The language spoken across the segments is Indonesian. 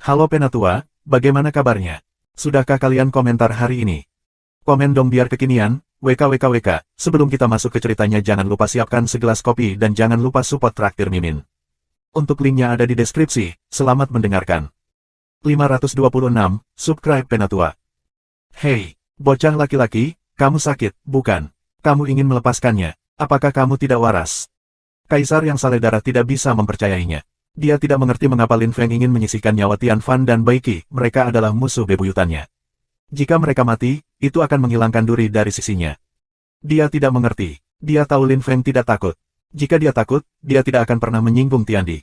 Halo Penatua, bagaimana kabarnya? Sudahkah kalian komentar hari ini? Komen dong biar kekinian, WKWKWK. Sebelum kita masuk ke ceritanya jangan lupa siapkan segelas kopi dan jangan lupa support traktir Mimin. Untuk linknya ada di deskripsi, selamat mendengarkan. 526, subscribe Penatua. Hei, bocah laki-laki, kamu sakit, bukan? Kamu ingin melepaskannya, apakah kamu tidak waras? Kaisar yang saleh darah tidak bisa mempercayainya. Dia tidak mengerti mengapa Lin Feng ingin menyisihkan nyawa Tian Fan dan Bai Qi, mereka adalah musuh bebuyutannya. Jika mereka mati, itu akan menghilangkan duri dari sisinya. Dia tidak mengerti, dia tahu Lin Feng tidak takut. Jika dia takut, dia tidak akan pernah menyinggung Tiandi.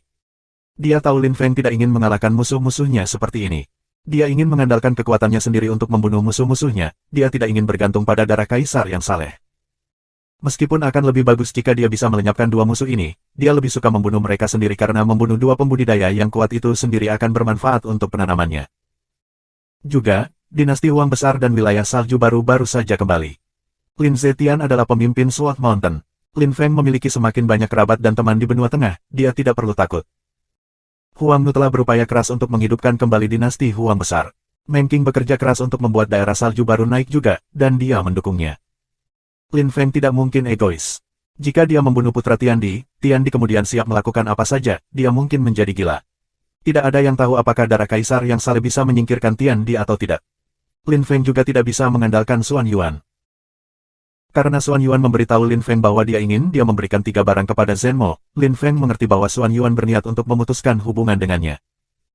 Dia tahu Lin Feng tidak ingin mengalahkan musuh-musuhnya seperti ini. Dia ingin mengandalkan kekuatannya sendiri untuk membunuh musuh-musuhnya, dia tidak ingin bergantung pada darah Kaisar yang saleh. Meskipun akan lebih bagus jika dia bisa melenyapkan dua musuh ini, dia lebih suka membunuh mereka sendiri karena membunuh dua pembudidaya yang kuat itu sendiri akan bermanfaat untuk penanamannya. Juga, dinasti Huang besar dan wilayah salju baru saja kembali. Lin Zetian adalah pemimpin Sword Mountain. Lin Feng memiliki semakin banyak kerabat dan teman di benua tengah, dia tidak perlu takut. Huang Nu telah berupaya keras untuk menghidupkan kembali dinasti Huang besar. Meng Qing bekerja keras untuk membuat daerah salju baru naik juga, dan dia mendukungnya. Lin Feng tidak mungkin egois. Jika dia membunuh putra Tiandi, Tiandi kemudian siap melakukan apa saja, dia mungkin menjadi gila. Tidak ada yang tahu apakah darah Kaisar yang saleh bisa menyingkirkan Tiandi atau tidak. Lin Feng juga tidak bisa mengandalkan Xuan Yuan. Karena Xuan Yuan memberitahu Lin Feng bahwa dia memberikan 3 barang kepada Zhenmo, Lin Feng mengerti bahwa Xuan Yuan berniat untuk memutuskan hubungan dengannya.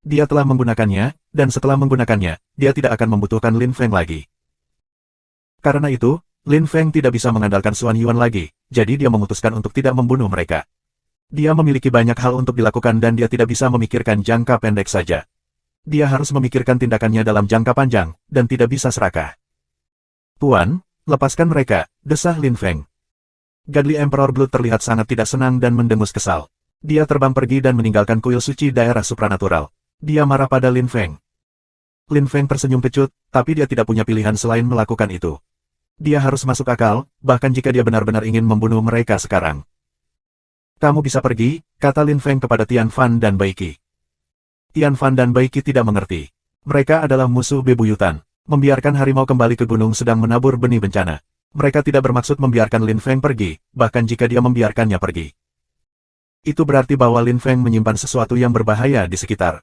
Dia telah menggunakannya, dan setelah menggunakannya, dia tidak akan membutuhkan Lin Feng lagi. Karena itu, Lin Feng tidak bisa mengandalkan Xuan Yuan lagi, jadi dia memutuskan untuk tidak membunuh mereka. Dia memiliki banyak hal untuk dilakukan dan dia tidak bisa memikirkan jangka pendek saja. Dia harus memikirkan tindakannya dalam jangka panjang, dan tidak bisa serakah. Tuan, lepaskan mereka, desah Lin Feng. Godly Emperor Blood terlihat sangat tidak senang dan mendengus kesal. Dia terbang pergi dan meninggalkan kuil suci daerah supranatural. Dia marah pada Lin Feng. Lin Feng tersenyum kecut, tapi dia tidak punya pilihan selain melakukan itu. Dia harus masuk akal, bahkan jika dia benar-benar ingin membunuh mereka sekarang. Kamu bisa pergi, kata Lin Feng kepada Tian Fan dan Bai Qi. Tian Fan dan Bai Qi tidak mengerti. Mereka adalah musuh bebuyutan. Membiarkan harimau kembali ke gunung sedang menabur benih bencana. Mereka tidak bermaksud membiarkan Lin Feng pergi, bahkan jika dia membiarkannya pergi. Itu berarti bahwa Lin Feng menyimpan sesuatu yang berbahaya di sekitar.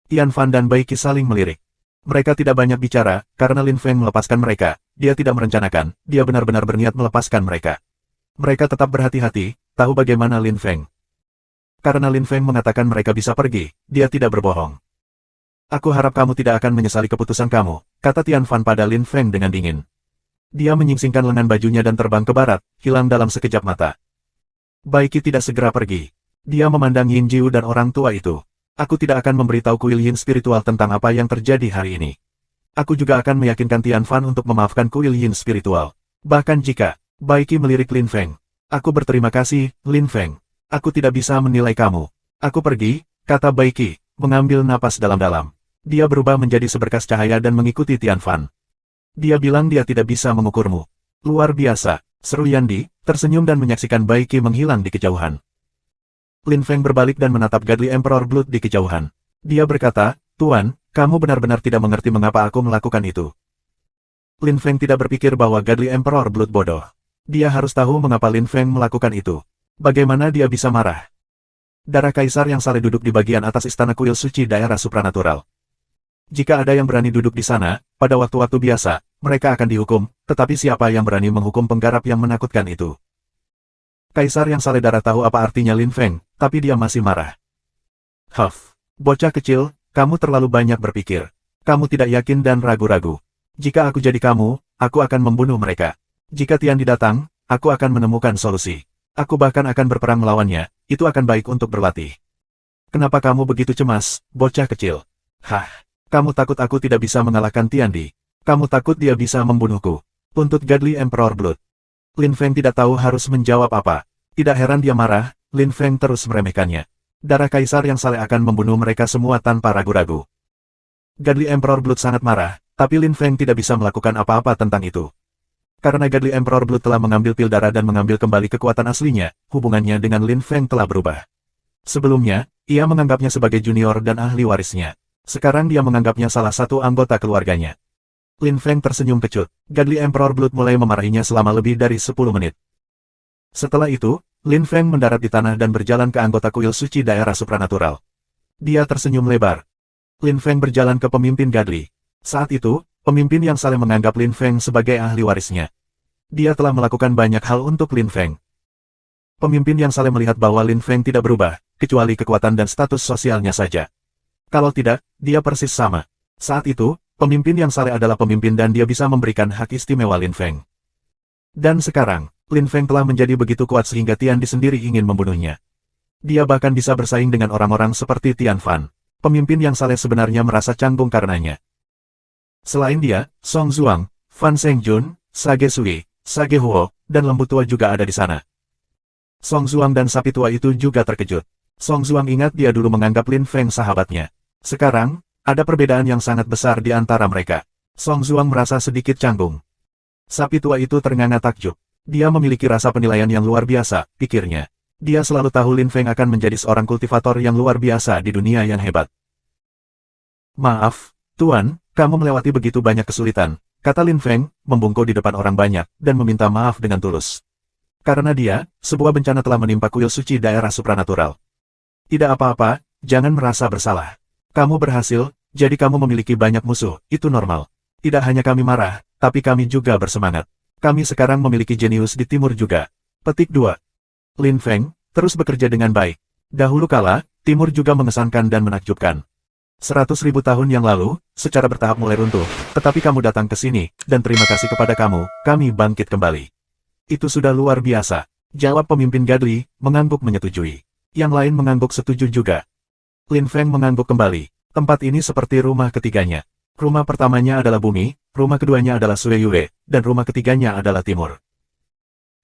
Tian Fan dan Bai Qi saling melirik. Mereka tidak banyak bicara, karena Lin Feng melepaskan mereka, dia tidak merencanakan, dia benar-benar berniat melepaskan mereka. Mereka tetap berhati-hati, tahu bagaimana Lin Feng. Karena Lin Feng mengatakan mereka bisa pergi, dia tidak berbohong. Aku harap kamu tidak akan menyesali keputusan kamu, kata Tian Fan pada Lin Feng dengan dingin. Dia menyingsingkan lengan bajunya dan terbang ke barat, hilang dalam sekejap mata. Bai Qi tidak segera pergi. Dia memandang Yin Jiu dan orang tua itu. Aku tidak akan memberitahu kuil Yin spiritual tentang apa yang terjadi hari ini. Aku juga akan meyakinkan Tian Fan untuk memaafkan kuil Yin spiritual. Bahkan jika Bai Qi melirik Lin Feng. Aku berterima kasih, Lin Feng. Aku tidak bisa menilai kamu. Aku pergi, kata Bai Qi, mengambil napas dalam-dalam. Dia berubah menjadi seberkas cahaya dan mengikuti Tian Fan. Dia bilang dia tidak bisa mengukurmu. Luar biasa, seru Yandi, tersenyum dan menyaksikan Bai Qi menghilang di kejauhan. Lin Feng berbalik dan menatap Godly Emperor Blood di kejauhan. Dia berkata, Tuan, kamu benar-benar tidak mengerti mengapa aku melakukan itu. Lin Feng tidak berpikir bahwa Godly Emperor Blood bodoh. Dia harus tahu mengapa Lin Feng melakukan itu. Bagaimana dia bisa marah? Darah Kaisar yang saleh duduk di bagian atas istana kuil suci daerah supranatural. Jika ada yang berani duduk di sana, pada waktu-waktu biasa, mereka akan dihukum, tetapi siapa yang berani menghukum penggarap yang menakutkan itu? Kaisar yang saleh darah tahu apa artinya Lin Feng, tapi dia masih marah. Huff, bocah kecil, kamu terlalu banyak berpikir. Kamu tidak yakin dan ragu-ragu. Jika aku jadi kamu, aku akan membunuh mereka. Jika Tiandi datang, aku akan menemukan solusi. Aku bahkan akan berperang melawannya, itu akan baik untuk berlatih. Kenapa kamu begitu cemas, bocah kecil? Hah, kamu takut aku tidak bisa mengalahkan Tiandi? Kamu takut dia bisa membunuhku? Tuntut Godly Emperor Blood. Lin Feng tidak tahu harus menjawab apa. Tidak heran dia marah, Lin Feng terus meremehkannya. Darah Kaisar yang saleh akan membunuh mereka semua tanpa ragu-ragu. Godly Emperor Blood sangat marah, tapi Lin Feng tidak bisa melakukan apa-apa tentang itu. Karena Godly Emperor Blood telah mengambil pil darah dan mengambil kembali kekuatan aslinya, hubungannya dengan Lin Feng telah berubah. Sebelumnya, ia menganggapnya sebagai junior dan ahli warisnya. Sekarang dia menganggapnya salah satu anggota keluarganya. Lin Feng tersenyum kecut. Godly Emperor Blood mulai memarahinya selama lebih dari 10 menit. Setelah itu, Lin Feng mendarat di tanah dan berjalan ke anggota kuil suci daerah supranatural. Dia tersenyum lebar. Lin Feng berjalan ke pemimpin Godly. Saat itu, pemimpin yang saleh menganggap Lin Feng sebagai ahli warisnya. Dia telah melakukan banyak hal untuk Lin Feng. Pemimpin yang saleh melihat bahwa Lin Feng tidak berubah, kecuali kekuatan dan status sosialnya saja. Kalau tidak, dia persis sama. Saat itu, pemimpin yang saleh adalah pemimpin dan dia bisa memberikan hak istimewa Lin Feng. Dan sekarang, Lin Feng telah menjadi begitu kuat sehingga Tiandi sendiri ingin membunuhnya. Dia bahkan bisa bersaing dengan orang-orang seperti Tian Fan. Pemimpin yang saleh sebenarnya merasa canggung karenanya. Selain dia, Song Zhuang, Fan Shengjun, Sage Sui, Sage Huo, dan Lembu Tua juga ada di sana. Song Zhuang dan sapi tua itu juga terkejut. Song Zhuang ingat dia dulu menganggap Lin Feng sahabatnya. Sekarang, ada perbedaan yang sangat besar di antara mereka. Song Zhuang merasa sedikit canggung. Sapi tua itu ternganga takjub. Dia memiliki rasa penilaian yang luar biasa, pikirnya. Dia selalu tahu Lin Feng akan menjadi seorang kultivator yang luar biasa di dunia yang hebat. Maaf, Tuan, kamu melewati begitu banyak kesulitan, kata Lin Feng, membungkuk di depan orang banyak, dan meminta maaf dengan tulus. Karena dia, sebuah bencana telah menimpa kuil suci daerah supranatural. Tidak apa-apa, jangan merasa bersalah. Kamu berhasil, jadi kamu memiliki banyak musuh, itu normal. Tidak hanya kami marah, tapi kami juga bersemangat. Kami sekarang memiliki jenius di timur juga. Petik 2. Lin Feng, terus bekerja dengan baik. Dahulu kala, timur juga mengesankan dan menakjubkan. 100.000 tahun yang lalu, secara bertahap mulai runtuh, tetapi kamu datang ke sini, dan terima kasih kepada kamu, kami bangkit kembali. Itu sudah luar biasa, jawab pemimpin Godly, mengangguk menyetujui. Yang lain mengangguk setuju juga. Lin Feng mengangguk kembali. Tempat ini seperti rumah ketiganya. Rumah pertamanya adalah bumi, rumah keduanya adalah Sueyue, dan rumah ketiganya adalah timur.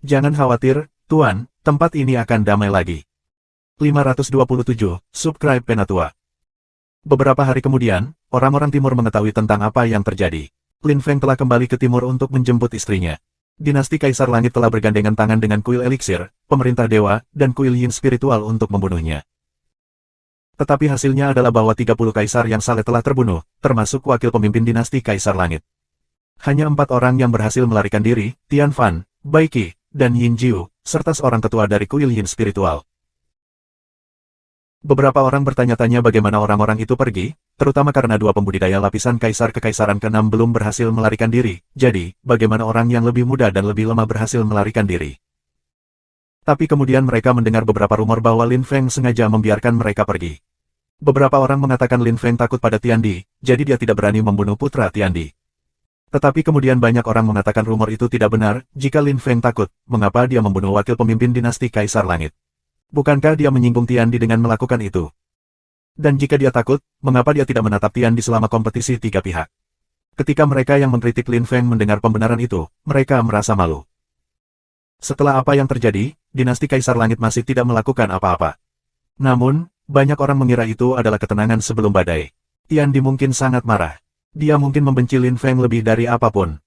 Jangan khawatir, Tuan, tempat ini akan damai lagi. 527, Subscribe Penatua. Beberapa hari kemudian, orang-orang timur mengetahui tentang apa yang terjadi. Lin Feng telah kembali ke timur untuk menjemput istrinya. Dinasti Kaisar Langit telah bergandengan tangan dengan kuil eliksir, pemerintah dewa, dan kuil yin spiritual untuk membunuhnya. Tetapi hasilnya adalah bahwa 30 kaisar yang saleh telah terbunuh, termasuk wakil pemimpin dinasti Kaisar Langit. Hanya 4 orang yang berhasil melarikan diri, Tian Fan, Bai Qi, dan Yin Jiu, serta seorang ketua dari kuil yin spiritual. Beberapa orang bertanya-tanya bagaimana orang-orang itu pergi, terutama karena 2 pembudidaya lapisan kaisar kekaisaran ke-6 belum berhasil melarikan diri, jadi, bagaimana orang yang lebih muda dan lebih lemah berhasil melarikan diri. Tapi kemudian mereka mendengar beberapa rumor bahwa Lin Feng sengaja membiarkan mereka pergi. Beberapa orang mengatakan Lin Feng takut pada Tiandi, jadi dia tidak berani membunuh putra Tiandi. Tetapi kemudian banyak orang mengatakan rumor itu tidak benar, jika Lin Feng takut, mengapa dia membunuh wakil pemimpin dinasti Kaisar Langit? Bukankah dia menyinggung Tiandi dengan melakukan itu? Dan jika dia takut, mengapa dia tidak menatap Tiandi selama kompetisi 3 pihak? Ketika mereka yang mengkritik Lin Feng mendengar pembenaran itu, mereka merasa malu. Setelah apa yang terjadi, dinasti Kaisar Langit masih tidak melakukan apa-apa. Namun, banyak orang mengira itu adalah ketenangan sebelum badai. Tiandi mungkin sangat marah. Dia mungkin membenci Lin Feng lebih dari apapun.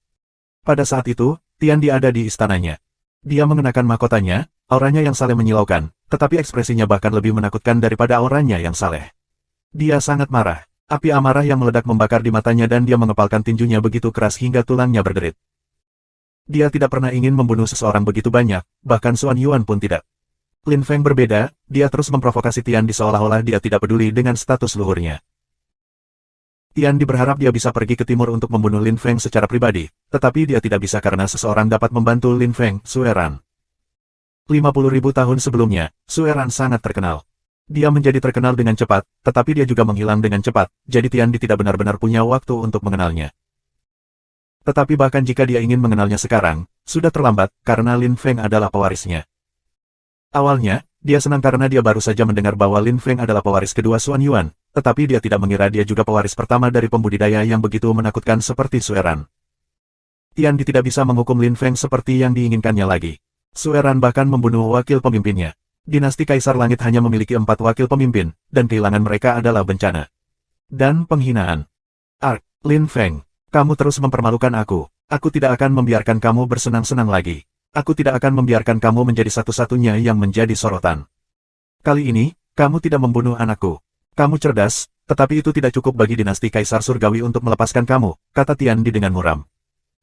Pada saat itu, Tiandi ada di istananya. Dia mengenakan mahkotanya, auranya yang saleh menyilaukan, tetapi ekspresinya bahkan lebih menakutkan daripada auranya yang saleh. Dia sangat marah. Api amarah yang meledak membakar di matanya dan dia mengepalkan tinjunya begitu keras hingga tulangnya berderit. Dia tidak pernah ingin membunuh seseorang begitu banyak, bahkan Xuan Yuan pun tidak. Lin Feng berbeda, dia terus memprovokasi Tiandi seolah-olah dia tidak peduli dengan status luhurnya. Tiandi berharap dia bisa pergi ke timur untuk membunuh Lin Feng secara pribadi, tetapi dia tidak bisa karena seseorang dapat membantu Lin Feng, Sueran. 50.000 tahun sebelumnya, Sueran sangat terkenal. Dia menjadi terkenal dengan cepat, tetapi dia juga menghilang dengan cepat, jadi Tiandi tidak benar-benar punya waktu untuk mengenalnya. Tetapi bahkan jika dia ingin mengenalnya sekarang, sudah terlambat, karena Lin Feng adalah pewarisnya. Awalnya, dia senang karena dia baru saja mendengar bahwa Lin Feng adalah pewaris kedua Xuan Yuan, tetapi dia tidak mengira dia juga pewaris pertama dari pembudidaya yang begitu menakutkan seperti Sueran. Tiandi tidak bisa menghukum Lin Feng seperti yang diinginkannya lagi. Sueran bahkan membunuh wakil pemimpinnya. Dinasti Kaisar Langit hanya memiliki 4 wakil pemimpin, dan kehilangan mereka adalah bencana. Dan penghinaan. Lin Feng, kamu terus mempermalukan aku. Aku tidak akan membiarkan kamu bersenang-senang lagi. Aku tidak akan membiarkan kamu menjadi satu-satunya yang menjadi sorotan. Kali ini, kamu tidak membunuh anakku. Kamu cerdas, tetapi itu tidak cukup bagi dinasti Kaisar Surgawi untuk melepaskan kamu, kata Tiandi dengan muram.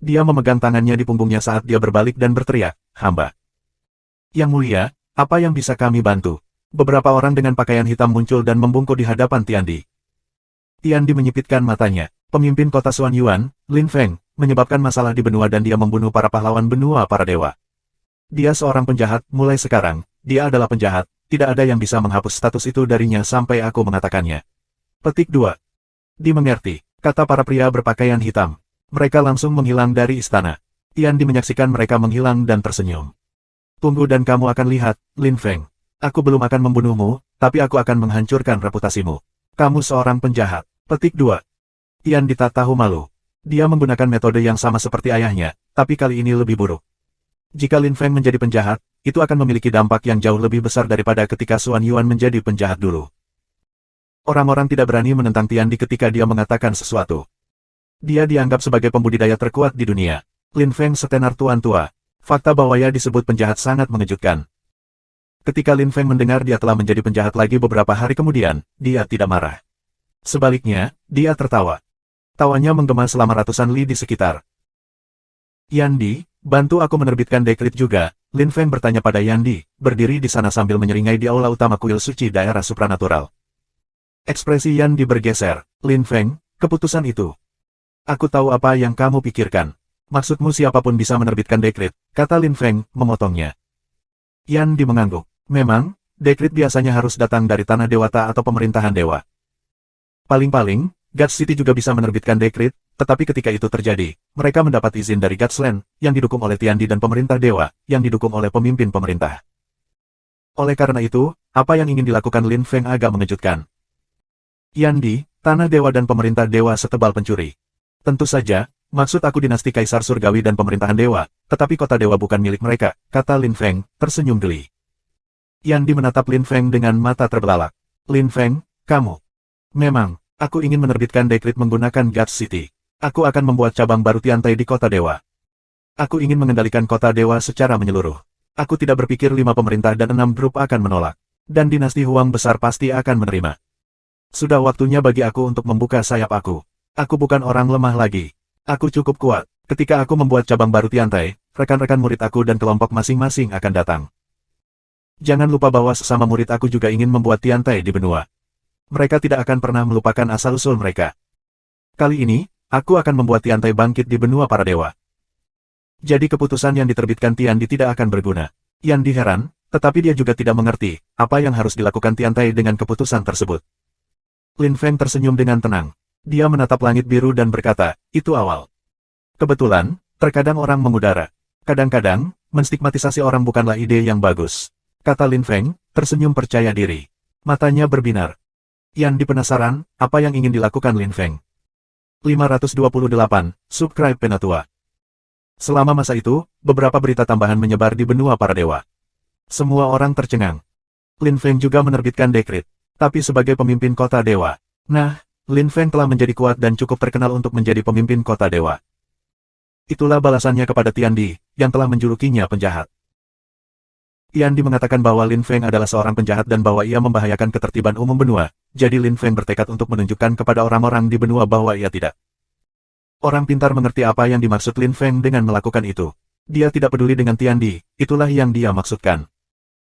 Dia memegang tangannya di punggungnya saat dia berbalik dan berteriak, hamba. Yang mulia, apa yang bisa kami bantu? Beberapa orang dengan pakaian hitam muncul dan membungkuk di hadapan Tiandi. Tiandi menyipitkan matanya. Pemimpin kota Xuan Yuan, Lin Feng, menyebabkan masalah di benua dan dia membunuh para pahlawan benua para dewa. Dia seorang penjahat, mulai sekarang, dia adalah penjahat, tidak ada yang bisa menghapus status itu darinya sampai aku mengatakannya. Petik 2. Dimengerti, kata para pria berpakaian hitam. Mereka langsung menghilang dari istana. Tiandi menyaksikan mereka menghilang dan tersenyum. Tunggu dan kamu akan lihat, Lin Feng. Aku belum akan membunuhmu, tapi aku akan menghancurkan reputasimu. Kamu seorang penjahat. Petik 2. Tiandi tak tahu malu. Dia menggunakan metode yang sama seperti ayahnya, tapi kali ini lebih buruk. Jika Lin Feng menjadi penjahat, itu akan memiliki dampak yang jauh lebih besar daripada ketika Xuan Yuan menjadi penjahat dulu. Orang-orang tidak berani menentang Tiandi ketika dia mengatakan sesuatu. Dia dianggap sebagai pembudidaya terkuat di dunia. Lin Feng setenar tuan tua. Fakta bahwa ia disebut penjahat sangat mengejutkan. Ketika Lin Feng mendengar dia telah menjadi penjahat lagi beberapa hari kemudian, dia tidak marah. Sebaliknya, dia tertawa. Tawanya menggema selama ratusan li di sekitar. Yandi, bantu aku menerbitkan dekret juga, Lin Feng bertanya pada Yandi, berdiri di sana sambil menyeringai di aula utama kuil suci daerah supranatural. Ekspresi Yandi bergeser. Lin Feng, keputusan itu. Aku tahu apa yang kamu pikirkan. Maksudmu siapapun bisa menerbitkan dekret, kata Lin Feng, memotongnya. Yandi mengangguk. Memang, dekret biasanya harus datang dari tanah dewata atau pemerintahan dewa. Paling-paling, God City juga bisa menerbitkan dekret, tetapi ketika itu terjadi, mereka mendapat izin dari God's Land, yang didukung oleh Tiandi dan pemerintah dewa, yang didukung oleh pemimpin pemerintah. Oleh karena itu, apa yang ingin dilakukan Lin Feng agak mengejutkan. Yandi, tanah dewa dan pemerintah dewa setebal pencuri. Tentu saja, maksud aku dinasti Kaisar Surgawi dan pemerintahan dewa, tetapi kota dewa bukan milik mereka, kata Lin Feng, tersenyum geli. Yandi menatap Lin Feng dengan mata terbelalak. Lin Feng, kamu. Memang, aku ingin menerbitkan dekret menggunakan God's City. Aku akan membuat cabang baru Tiantai di kota dewa. Aku ingin mengendalikan kota dewa secara menyeluruh. Aku tidak berpikir 5 pemerintah dan 6 grup akan menolak. Dan dinasti Huang besar pasti akan menerima. Sudah waktunya bagi aku untuk membuka sayap aku. Aku bukan orang lemah lagi. Aku cukup kuat. Ketika aku membuat cabang baru Tiantai, rekan-rekan murid aku dan kelompok masing-masing akan datang. Jangan lupa bahwa sesama murid aku juga ingin membuat Tiantai di benua. Mereka tidak akan pernah melupakan asal-usul mereka. Kali ini, aku akan membuat Tiantai bangkit di benua para dewa. Jadi keputusan yang diterbitkan Tiandi tidak akan berguna. Yandi heran, tetapi dia juga tidak mengerti, apa yang harus dilakukan Tiantai dengan keputusan tersebut. Lin Feng tersenyum dengan tenang. Dia menatap langit biru dan berkata, itu awal. Kebetulan, terkadang orang mengudara. Kadang-kadang, menstigmatisasi orang bukanlah ide yang bagus. Kata Lin Feng, tersenyum percaya diri. Matanya berbinar. Yandi penasaran, apa yang ingin dilakukan Lin Feng. 528, subscribe Penatua. Selama masa itu, beberapa berita tambahan menyebar di benua para dewa. Semua orang tercengang. Lin Feng juga menerbitkan dekret, tapi sebagai pemimpin kota dewa. Nah, Lin Feng telah menjadi kuat dan cukup terkenal untuk menjadi pemimpin kota dewa. Itulah balasannya kepada Tiandi, yang telah menjulukinya penjahat. Tiandi mengatakan bahwa Lin Feng adalah seorang penjahat dan bahwa ia membahayakan ketertiban umum benua, jadi Lin Feng bertekad untuk menunjukkan kepada orang-orang di benua bahwa ia tidak. Orang pintar mengerti apa yang dimaksud Lin Feng dengan melakukan itu. Dia tidak peduli dengan Tiandi, itulah yang dia maksudkan.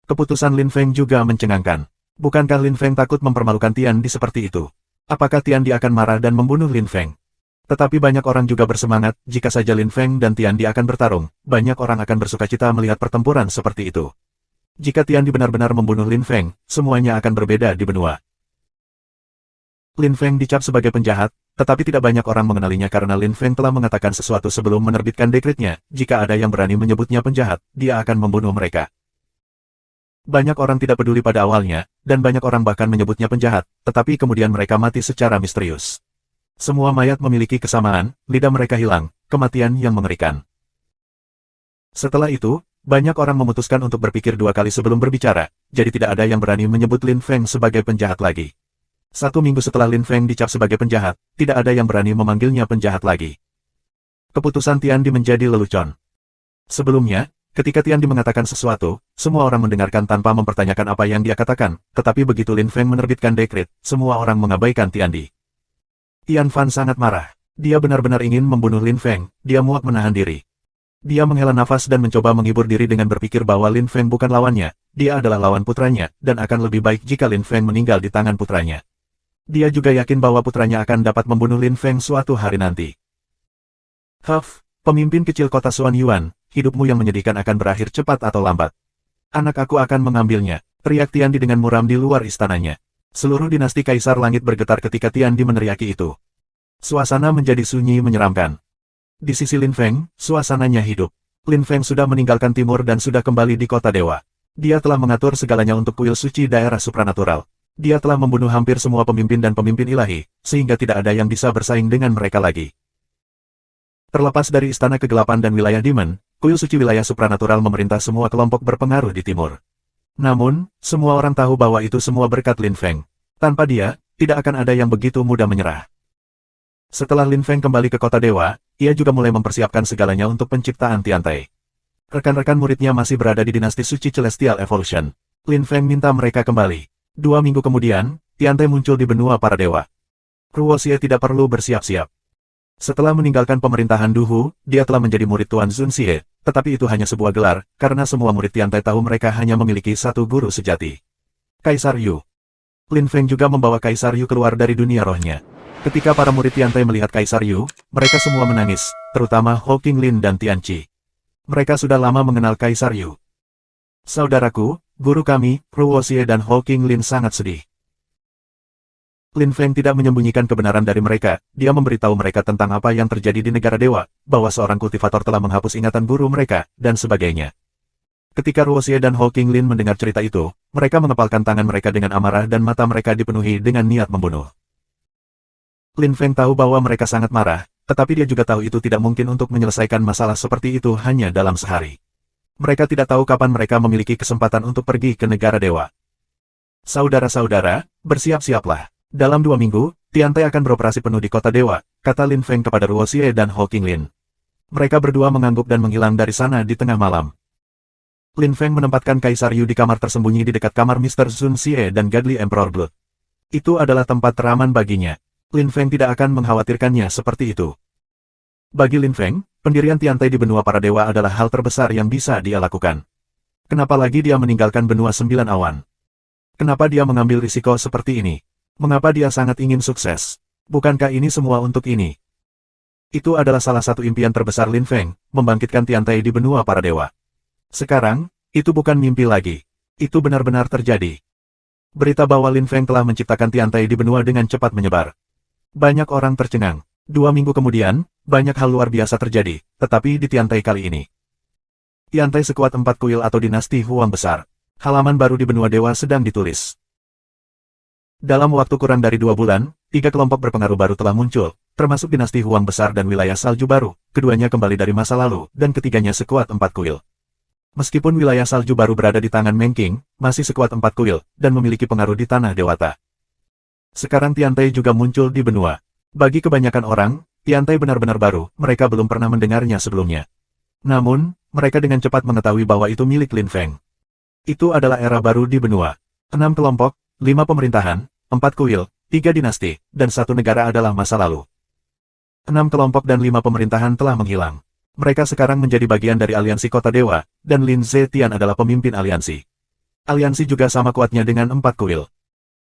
Keputusan Lin Feng juga mencengangkan. Bukankah Lin Feng takut mempermalukan Tiandi seperti itu? Apakah Tiandi akan marah dan membunuh Lin Feng? Tetapi banyak orang juga bersemangat, jika saja Lin Feng dan Tiandi akan bertarung, banyak orang akan bersukacita melihat pertempuran seperti itu. Jika Tiandi benar-benar membunuh Lin Feng, semuanya akan berbeda di benua. Lin Feng dicap sebagai penjahat, tetapi tidak banyak orang mengenalinya karena Lin Feng telah mengatakan sesuatu sebelum menerbitkan dekretnya, jika ada yang berani menyebutnya penjahat, dia akan membunuh mereka. Banyak orang tidak peduli pada awalnya, dan banyak orang bahkan menyebutnya penjahat, tetapi kemudian mereka mati secara misterius. Semua mayat memiliki kesamaan, lidah mereka hilang, kematian yang mengerikan. Setelah itu, banyak orang memutuskan untuk berpikir 2 kali sebelum berbicara, jadi tidak ada yang berani menyebut Lin Feng sebagai penjahat lagi. 1 minggu setelah Lin Feng dicap sebagai penjahat, tidak ada yang berani memanggilnya penjahat lagi. Keputusan Tiandi menjadi lelucon. Sebelumnya, ketika Tiandi mengatakan sesuatu, semua orang mendengarkan tanpa mempertanyakan apa yang dia katakan, tetapi begitu Lin Feng menerbitkan dekret, semua orang mengabaikan Tiandi. Yan Fan sangat marah. Dia benar-benar ingin membunuh Lin Feng, dia muak menahan diri. Dia menghela nafas dan mencoba menghibur diri dengan berpikir bahwa Lin Feng bukan lawannya, dia adalah lawan putranya, dan akan lebih baik jika Lin Feng meninggal di tangan putranya. Dia juga yakin bahwa putranya akan dapat membunuh Lin Feng suatu hari nanti. Huff, pemimpin kecil kota Xuan Yuan, hidupmu yang menyedihkan akan berakhir cepat atau lambat. Anak aku akan mengambilnya, teriak Tiandi dengan muram di luar istananya. Seluruh dinasti Kaisar Langit bergetar ketika Tiandi meneriaki itu. Suasana menjadi sunyi menyeramkan. Di sisi Lin Feng, suasananya hidup. Lin Feng sudah meninggalkan timur dan sudah kembali di kota dewa. Dia telah mengatur segalanya untuk kuil suci daerah supranatural. Dia telah membunuh hampir semua pemimpin dan pemimpin ilahi, sehingga tidak ada yang bisa bersaing dengan mereka lagi. Terlepas dari istana kegelapan dan wilayah Demon, kuil suci wilayah supranatural memerintah semua kelompok berpengaruh di timur. Namun, semua orang tahu bahwa itu semua berkat Lin Feng. Tanpa dia, tidak akan ada yang begitu mudah menyerah. Setelah Lin Feng kembali ke kota dewa, ia juga mulai mempersiapkan segalanya untuk penciptaan Tiantai. Rekan-rekan muridnya masih berada di dinasti suci Celestial Evolution. Lin Feng minta mereka kembali. 2 minggu kemudian, Tiantai muncul di benua para dewa. Ruo Xie tidak perlu bersiap-siap. Setelah meninggalkan pemerintahan Duhu, dia telah menjadi murid Tuan Zun Xie, tetapi itu hanya sebuah gelar, karena semua murid Tiantai tahu mereka hanya memiliki satu guru sejati. Kaisar Yu. Lin Feng juga membawa Kaisar Yu keluar dari dunia rohnya. Ketika para murid Tiantai melihat Kaisar Yu, mereka semua menangis, terutama Ho Qinglin dan Tianqi. Mereka sudah lama mengenal Kaisar Yu. Saudaraku, guru kami, Ruo Xie dan Ho Qinglin sangat sedih. Lin Feng tidak menyembunyikan kebenaran dari mereka, dia memberitahu mereka tentang apa yang terjadi di negara dewa, bahwa seorang kultivator telah menghapus ingatan guru mereka, dan sebagainya. Ketika Ruo Xie dan Ho Qinglin mendengar cerita itu, mereka mengepalkan tangan mereka dengan amarah dan mata mereka dipenuhi dengan niat membunuh. Lin Feng tahu bahwa mereka sangat marah, tetapi dia juga tahu itu tidak mungkin untuk menyelesaikan masalah seperti itu hanya dalam sehari. Mereka tidak tahu kapan mereka memiliki kesempatan untuk pergi ke negara dewa. Saudara-saudara, bersiap-siaplah. Dalam 2 minggu, Tiantai akan beroperasi penuh di kota dewa, kata Lin Feng kepada Ruo Xie dan Ho Qinglin. Mereka berdua mengangguk dan menghilang dari sana di tengah malam. Lin Feng menempatkan Kaisar Yu di kamar tersembunyi di dekat kamar Mr. Zun Xie dan Godly Emperor Blood. Itu adalah tempat teraman baginya. Lin Feng tidak akan mengkhawatirkannya seperti itu. Bagi Lin Feng, pendirian Tiantai di benua para dewa adalah hal terbesar yang bisa dia lakukan. Kenapa lagi dia meninggalkan benua 9 awan? Kenapa dia mengambil risiko seperti ini? Mengapa dia sangat ingin sukses? Bukankah ini semua untuk ini? Itu adalah salah satu impian terbesar Lin Feng, membangkitkan Tiantai di benua para dewa. Sekarang, itu bukan mimpi lagi. Itu benar-benar terjadi. Berita bahwa Lin Feng telah menciptakan Tiantai di benua dengan cepat menyebar. Banyak orang tercengang. 2 minggu kemudian, banyak hal luar biasa terjadi, tetapi di Tiantai kali ini. Tiantai sekuat 4 kuil atau dinasti Huang besar. Halaman baru di benua dewa sedang ditulis. Dalam waktu kurang dari 2 bulan, 3 kelompok berpengaruh baru telah muncul, termasuk dinasti Huang besar dan wilayah salju baru, keduanya kembali dari masa lalu, dan ketiganya sekuat 4 kuil. Meskipun wilayah salju baru berada di tangan Meng Qing, masih sekuat 4 kuil, dan memiliki pengaruh di tanah dewata. Sekarang Tiantai juga muncul di benua. Bagi kebanyakan orang, Tiantai benar-benar baru, mereka belum pernah mendengarnya sebelumnya. Namun, mereka dengan cepat mengetahui bahwa itu milik Lin Feng. Itu adalah era baru di benua. 6 kelompok, 5 pemerintahan, 4 kuil, 3 dinasti, dan 1 negara adalah masa lalu. 6 kelompok dan 5 pemerintahan telah menghilang. Mereka sekarang menjadi bagian dari aliansi kota dewa, dan Lin Zetian adalah pemimpin aliansi. Aliansi juga sama kuatnya dengan 4 kuil.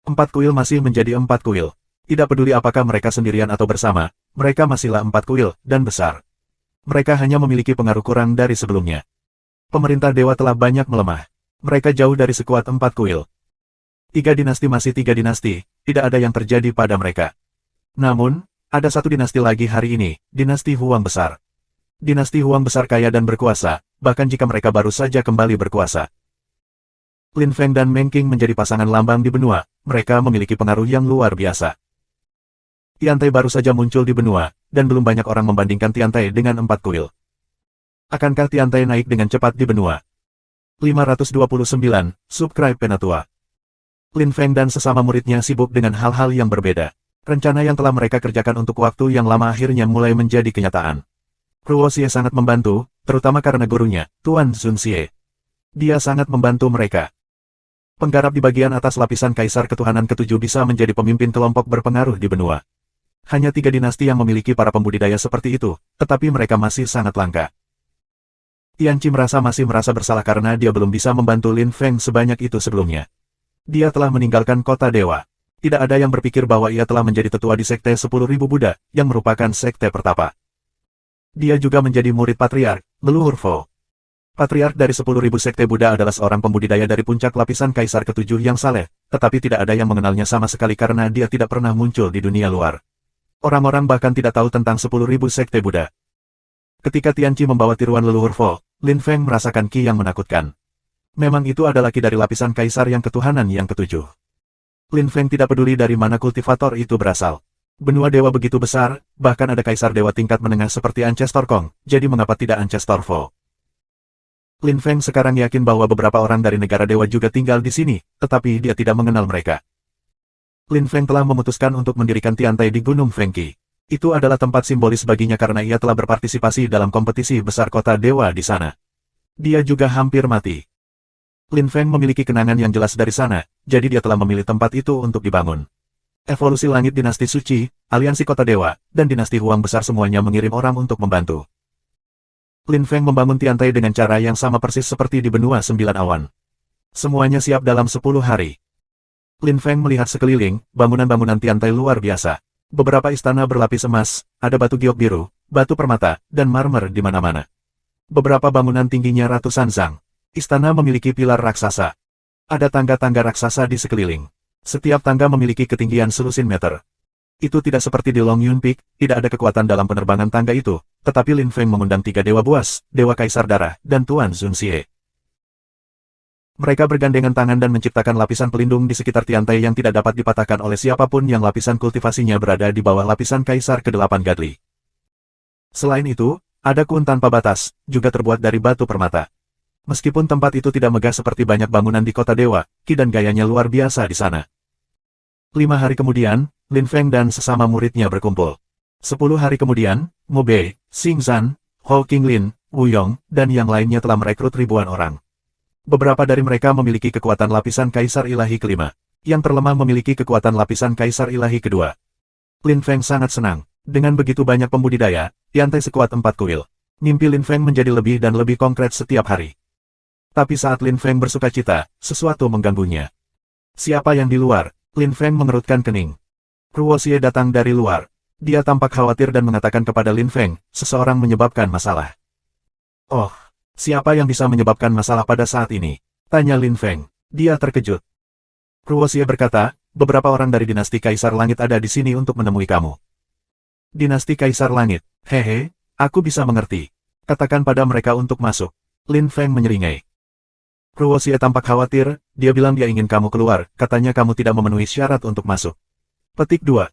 4 kuil masih menjadi 4 kuil. Tidak peduli apakah mereka sendirian atau bersama, mereka masihlah 4 kuil, dan besar. Mereka hanya memiliki pengaruh kurang dari sebelumnya. Pemerintah dewa telah banyak melemah. Mereka jauh dari sekuat 4 kuil. 3 dinasti masih 3 dinasti, tidak ada yang terjadi pada mereka. Namun, ada satu dinasti lagi hari ini, dinasti Huang besar. Dinasti Huang besar kaya dan berkuasa, bahkan jika mereka baru saja kembali berkuasa. Lin Feng dan Meng Qing menjadi pasangan lambang di benua, mereka memiliki pengaruh yang luar biasa. Tiantai baru saja muncul di benua, dan belum banyak orang membandingkan Tiantai dengan 4 kuil. Akankah Tiantai naik dengan cepat di benua? 529, Subscribe Penatua. Lin Feng dan sesama muridnya sibuk dengan hal-hal yang berbeda. Rencana yang telah mereka kerjakan untuk waktu yang lama akhirnya mulai menjadi kenyataan. Ruoxie sangat membantu, terutama karena gurunya, Tuan Zunxie. Dia sangat membantu mereka. Penggarap di bagian atas lapisan Kaisar Ketuhanan Ketujuh bisa menjadi pemimpin kelompok berpengaruh di benua. Hanya 3 dinasti yang memiliki para pembudidaya seperti itu, tetapi mereka masih sangat langka. Tianqi masih merasa bersalah karena dia belum bisa membantu Lin Feng sebanyak itu sebelumnya. Dia telah meninggalkan kota dewa. Tidak ada yang berpikir bahwa ia telah menjadi tetua di Sekte 10.000 Buddha, yang merupakan sekte pertapa. Dia juga menjadi murid patriark, leluhur Vo. Patriark dari 10.000 sekte Buddha adalah seorang pembudidaya dari puncak lapisan Kaisar Ketujuh yang saleh, tetapi tidak ada yang mengenalnya sama sekali karena dia tidak pernah muncul di dunia luar. Orang-orang bahkan tidak tahu tentang 10.000 sekte Buddha. Ketika Tianqi membawa tiruan leluhur Vo, Lin Feng merasakan ki yang menakutkan. Memang itu adalah ki dari lapisan Kaisar yang Ketuhanan yang ketujuh. Lin Feng tidak peduli dari mana kultivator itu berasal. Benua dewa begitu besar, bahkan ada kaisar dewa tingkat menengah seperti Ancestor Kong, jadi mengapa tidak Ancestor Vo? Lin Feng sekarang yakin bahwa beberapa orang dari negara dewa juga tinggal di sini, tetapi dia tidak mengenal mereka. Lin Feng telah memutuskan untuk mendirikan tiantai di Gunung Fengqi. Itu adalah tempat simbolis baginya karena ia telah berpartisipasi dalam kompetisi besar kota dewa di sana. Dia juga hampir mati. Lin Feng memiliki kenangan yang jelas dari sana, jadi dia telah memilih tempat itu untuk dibangun. Evolusi langit dinasti suci, aliansi kota dewa, dan dinasti Huang besar semuanya mengirim orang untuk membantu. Lin Feng membangun tiantai dengan cara yang sama persis seperti di benua 9 awan. Semuanya siap dalam 10 hari. Lin Feng melihat sekeliling, bangunan-bangunan tiantai luar biasa. Beberapa istana berlapis emas, ada batu giok biru, batu permata, dan marmer di mana-mana. Beberapa bangunan tingginya ratusan zang. Istana memiliki pilar raksasa. Ada tangga-tangga raksasa di sekeliling. Setiap tangga memiliki ketinggian selusin meter. Itu tidak seperti di Long Yun Peak, tidak ada kekuatan dalam penerbangan tangga itu, tetapi Lin Feng mengundang 3 dewa buas, dewa kaisar darah, dan Tuan Zunxie. Mereka bergandengan tangan dan menciptakan lapisan pelindung di sekitar tiantai yang tidak dapat dipatahkan oleh siapapun yang lapisan kultivasinya berada di bawah lapisan kaisar ke-8 Gadli. Selain itu, ada kun tanpa batas, juga terbuat dari batu permata. Meskipun tempat itu tidak megah seperti banyak bangunan di kota dewa, ki dan gayanya luar biasa di sana. 5 hari kemudian, Lin Feng dan sesama muridnya berkumpul. 10 hari kemudian, Mo Bei, Xing Zan, Hou Qinglin, Wu Yong, dan yang lainnya telah merekrut ribuan orang. Beberapa dari mereka memiliki kekuatan lapisan Kaisar Ilahi kelima. Yang terlemah memiliki kekuatan lapisan Kaisar Ilahi kedua. Lin Feng sangat senang. Dengan begitu banyak pembudidaya, tiantai sekuat 4 kuil. Mimpi Lin Feng menjadi lebih dan lebih konkret setiap hari. Tapi saat Lin Feng bersukacita, sesuatu mengganggunya. Siapa yang di luar? Lin Feng mengerutkan kening. Ruoxie datang dari luar. Dia tampak khawatir dan mengatakan kepada Lin Feng, seseorang menyebabkan masalah. Oh, siapa yang bisa menyebabkan masalah pada saat ini? Tanya Lin Feng. Dia terkejut. Ruoxie berkata, beberapa orang dari dinasti Kaisar Langit ada di sini untuk menemui kamu. Dinasti Kaisar Langit. Hehe, aku bisa mengerti. Katakan pada mereka untuk masuk. Lin Feng menyeringai. Ruoxie tampak khawatir, dia bilang dia ingin kamu keluar, katanya kamu tidak memenuhi syarat untuk masuk. Petik 2.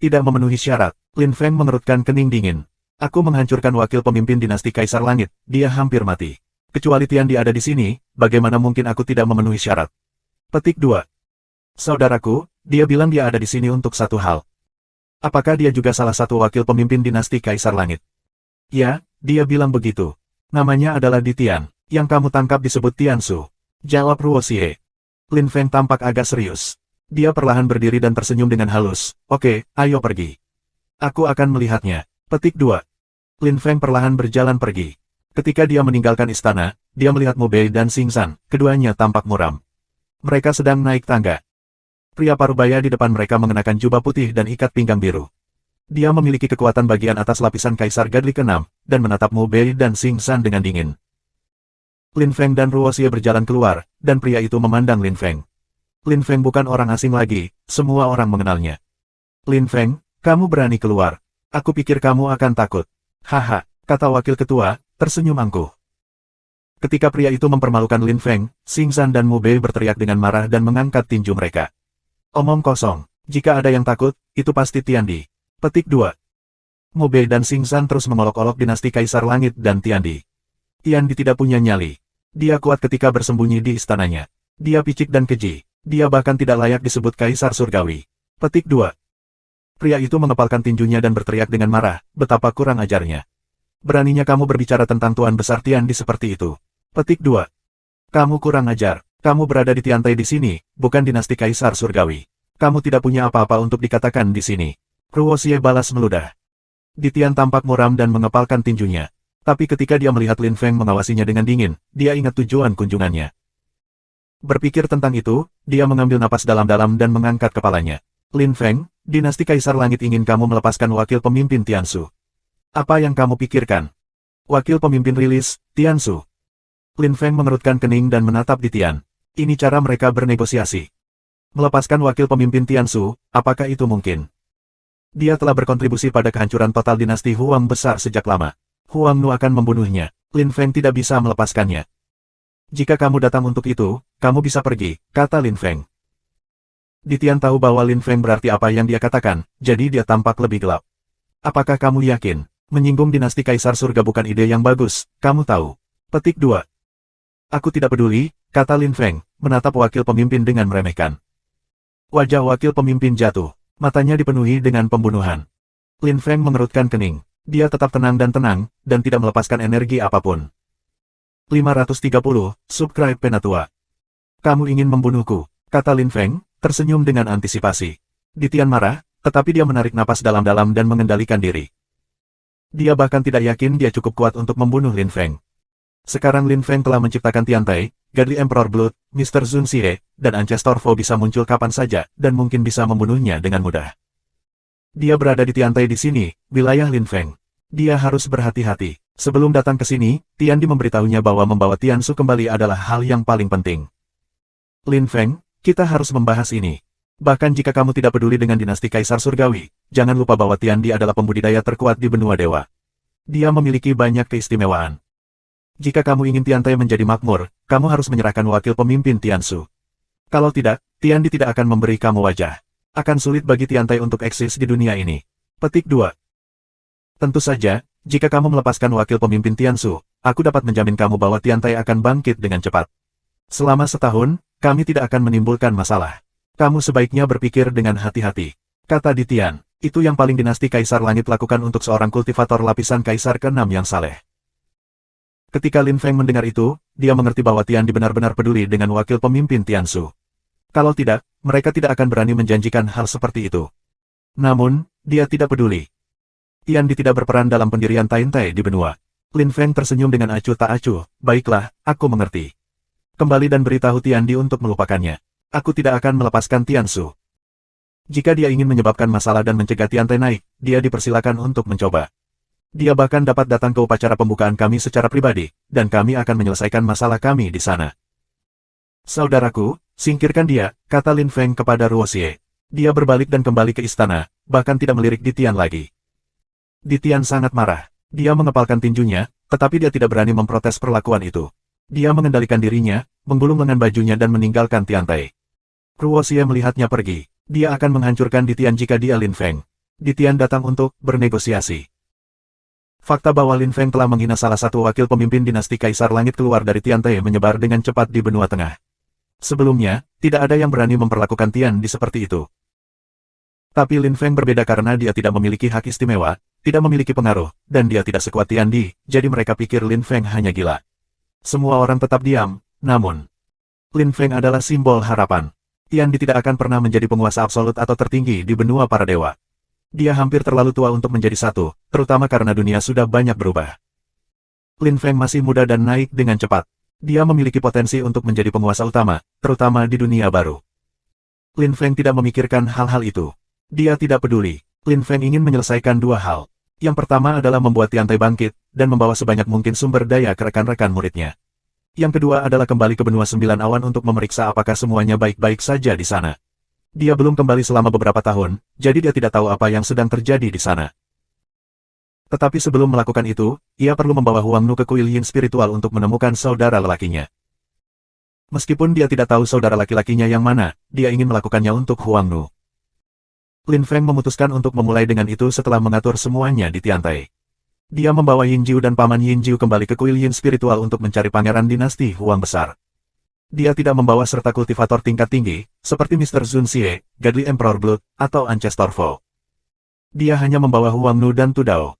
Tidak memenuhi syarat. Lin Feng mengerutkan kening dingin. Aku menghancurkan wakil pemimpin dinasti Kaisar Langit, dia hampir mati. Kecuali Tiandi ada di sini, bagaimana mungkin aku tidak memenuhi syarat? Petik 2. Saudaraku, dia bilang dia ada di sini untuk satu hal. Apakah dia juga salah satu wakil pemimpin dinasti Kaisar Langit? Ya, dia bilang begitu. Namanya adalah Ditian. Yang kamu tangkap disebut Tiansu. Jawab Ruoxie. Lin Feng tampak agak serius. Dia perlahan berdiri dan tersenyum dengan halus. Oke, ayo pergi. Aku akan melihatnya. Petik 2. Lin Feng perlahan berjalan pergi. Ketika dia meninggalkan istana, dia melihat Mo Bei dan Xing Zan, keduanya tampak muram. Mereka sedang naik tangga. Pria parubaya di depan mereka mengenakan jubah putih dan ikat pinggang biru. Dia memiliki kekuatan bagian atas lapisan Kaisar Gadli ke-6, dan menatap Mo Bei dan Xing Zan dengan dingin. Lin Feng dan Ruoxie berjalan keluar, dan pria itu memandang Lin Feng. Lin Feng bukan orang asing lagi, semua orang mengenalnya. Lin Feng, kamu berani keluar. Aku pikir kamu akan takut. Haha, kata wakil ketua, tersenyum angkuh. Ketika pria itu mempermalukan Lin Feng, Xing Zan dan Mo Bei berteriak dengan marah dan mengangkat tinju mereka. Omong kosong, jika ada yang takut, itu pasti Tiandi. Petik 2. Mo Bei dan Xing Zan terus mengolok-olok dinasti Kaisar Langit dan Tiandi. Tiandi tidak punya nyali. Dia kuat ketika bersembunyi di istananya. Dia picik dan keji. Dia bahkan tidak layak disebut Kaisar Surgawi. Petik 2. Pria itu mengepalkan tinjunya dan berteriak dengan marah, betapa kurang ajarnya. Beraninya kamu berbicara tentang Tuan Besar Tiandi seperti itu. Petik 2. Kamu kurang ajar. Kamu berada di Tiantai di sini, bukan dinasti Kaisar Surgawi. Kamu tidak punya apa-apa untuk dikatakan di sini. Ruoxie balas meludah. Ditian tampak muram dan mengepalkan tinjunya. Tapi ketika dia melihat Lin Feng mengawasinya dengan dingin, dia ingat tujuan kunjungannya. Berpikir tentang itu, dia mengambil napas dalam-dalam dan mengangkat kepalanya. Lin Feng, dinasti Kaisar Langit ingin kamu melepaskan wakil pemimpin Tiansu. Apa yang kamu pikirkan? Wakil pemimpin rilis, Tiansu. Lin Feng mengerutkan kening dan menatap di Tian. Ini cara mereka bernegosiasi. Melepaskan wakil pemimpin Tiansu, apakah itu mungkin? Dia telah berkontribusi pada kehancuran total dinasti Huang besar sejak lama. Huang Nu akan membunuhnya. Lin Feng tidak bisa melepaskannya. Jika kamu datang untuk itu, kamu bisa pergi, kata Lin Feng. Ditian tahu bahwa Lin Feng berarti apa yang dia katakan, jadi dia tampak lebih gelap. Apakah kamu yakin? Menyinggung dinasti Kaisar Surga bukan ide yang bagus, kamu tahu. Petik 2. Aku tidak peduli, kata Lin Feng, menatap wakil pemimpin dengan meremehkan. Wajah wakil pemimpin jatuh. Matanya dipenuhi dengan pembunuhan. Lin Feng mengerutkan kening. Dia tetap tenang dan tidak melepaskan energi apapun. 530, subscribe Penatua. Kamu ingin membunuhku, kata Lin Feng, tersenyum dengan antisipasi. Ditian marah, tetapi dia menarik napas dalam-dalam dan mengendalikan diri. Dia bahkan tidak yakin dia cukup kuat untuk membunuh Lin Feng. Sekarang Lin Feng telah menciptakan Tiantai, Godly Emperor Blood, Mr. Zun Xie, dan Ancestor Vo bisa muncul kapan saja, dan mungkin bisa membunuhnya dengan mudah. Dia berada di Tiantai di sini, wilayah Lin Feng. Dia harus berhati-hati. Sebelum datang ke sini, Tiandi memberitahunya bahwa membawa Tiansu kembali adalah hal yang paling penting. Lin Feng, kita harus membahas ini. Bahkan jika kamu tidak peduli dengan dinasti Kaisar Surgawi, jangan lupa bahwa Tiandi adalah pembudidaya terkuat di benua dewa. Dia memiliki banyak keistimewaan. Jika kamu ingin Tiantai menjadi makmur, kamu harus menyerahkan wakil pemimpin Tiansu. Kalau tidak, Tiandi tidak akan memberi kamu wajah. Akan sulit bagi Tiantai untuk eksis di dunia ini. Petik 2. Tentu saja, jika kamu melepaskan wakil pemimpin Tiansu, aku dapat menjamin kamu bahwa Tiantai akan bangkit dengan cepat. Selama setahun, kami tidak akan menimbulkan masalah. Kamu sebaiknya berpikir dengan hati-hati. Kata Di Tian, itu yang paling dinasti Kaisar Langit lakukan untuk seorang kultivator lapisan Kaisar ke-6 yang saleh. Ketika Lin Feng mendengar itu, dia mengerti bahwa Tiandi benar-benar peduli dengan wakil pemimpin Tiansu. Kalau tidak, mereka tidak akan berani menjanjikan hal seperti itu. Namun, dia tidak peduli. Tiandi tidak berperan dalam pendirian Tiantai di benua. Lin Feng tersenyum dengan acuh tak acuh, baiklah, aku mengerti. Kembali dan beritahu Tiandi untuk melupakannya. Aku tidak akan melepaskan Tiansu. Jika dia ingin menyebabkan masalah dan mencegah Tiantai naik, dia dipersilakan untuk mencoba. Dia bahkan dapat datang ke upacara pembukaan kami secara pribadi, dan kami akan menyelesaikan masalah kami di sana. Saudaraku, singkirkan dia, kata Lin Feng kepada Ruoxie. Dia berbalik dan kembali ke istana, bahkan tidak melirik Di Tian lagi. Di Tian sangat marah. Dia mengepalkan tinjunya, tetapi dia tidak berani memprotes perlakuan itu. Dia mengendalikan dirinya, menggulung lengan bajunya dan meninggalkan Tiantai. Ruoxie melihatnya pergi. Dia akan menghancurkan Di Tian jika dia Lin Feng. Di Tian datang untuk bernegosiasi. Fakta bahwa Lin Feng telah menghina salah satu wakil pemimpin dinasti Kaisar Langit keluar dari Tiantai menyebar dengan cepat di benua tengah. Sebelumnya, tidak ada yang berani memperlakukan Tian di seperti itu. Tapi Lin Feng berbeda karena dia tidak memiliki hak istimewa, tidak memiliki pengaruh, dan dia tidak sekuat Tiandi, jadi mereka pikir Lin Feng hanya gila. Semua orang tetap diam, namun Lin Feng adalah simbol harapan. Tiandi tidak akan pernah menjadi penguasa absolut atau tertinggi di benua para dewa. Dia hampir terlalu tua untuk menjadi satu, terutama karena dunia sudah banyak berubah. Lin Feng masih muda dan naik dengan cepat. Dia memiliki potensi untuk menjadi penguasa utama, terutama di dunia baru. Lin Feng tidak memikirkan hal-hal itu. Dia tidak peduli. Lin Feng ingin menyelesaikan dua hal. Yang pertama adalah membuat Tiantai bangkit, dan membawa sebanyak mungkin sumber daya ke rekan-rekan muridnya. Yang kedua adalah kembali ke benua Sembilan Awan untuk memeriksa apakah semuanya baik-baik saja di sana. Dia belum kembali selama beberapa tahun, jadi dia tidak tahu apa yang sedang terjadi di sana. Tetapi sebelum melakukan itu, ia perlu membawa Huang Nu ke kuil Yin spiritual untuk menemukan saudara lelakinya. Meskipun dia tidak tahu saudara laki-lakinya yang mana, dia ingin melakukannya untuk Huang Nu. Lin Feng memutuskan untuk memulai dengan itu setelah mengatur semuanya di Tiantai. Dia membawa Yin Jiu dan paman Yin Jiu kembali ke kuil Yin spiritual untuk mencari pangeran dinasti Huang besar. Dia tidak membawa serta kultivator tingkat tinggi, seperti Mr. Zun Xie, Godly Emperor Blood, atau Ancestor Vo. Dia hanya membawa Huang Nu dan Tu Dao.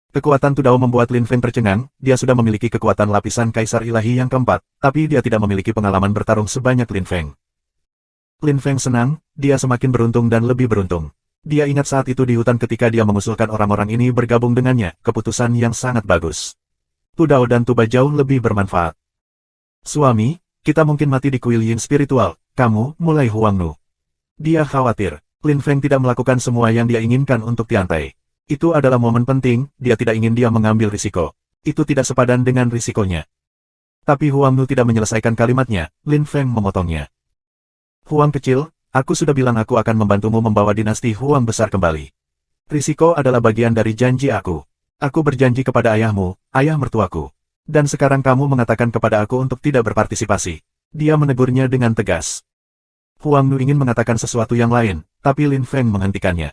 Kekuatan Tudao membuat Lin Feng tercengang, dia sudah memiliki kekuatan lapisan Kaisar Ilahi yang keempat, tapi dia tidak memiliki pengalaman bertarung sebanyak Lin Feng. Lin Feng senang, dia semakin beruntung dan lebih beruntung. Dia ingat saat itu di hutan ketika dia mengusulkan orang-orang ini bergabung dengannya, keputusan yang sangat bagus. Tudao dan Tuba jauh lebih bermanfaat. Suami, kita mungkin mati di kuil yin spiritual, kamu, mulai Huang Nu. Dia khawatir, Lin Feng tidak melakukan semua yang dia inginkan untuk Tiantai. Itu adalah momen penting, dia tidak ingin dia mengambil risiko. Itu tidak sepadan dengan risikonya. Tapi Huang Nu tidak menyelesaikan kalimatnya, Lin Feng memotongnya. Huang kecil, aku sudah bilang aku akan membantumu membawa dinasti Huang besar kembali. Risiko adalah bagian dari janji aku. Aku berjanji kepada ayahmu, ayah mertuaku. Dan sekarang kamu mengatakan kepada aku untuk tidak berpartisipasi. Dia menegurnya dengan tegas. Huang Nu ingin mengatakan sesuatu yang lain, tapi Lin Feng menghentikannya.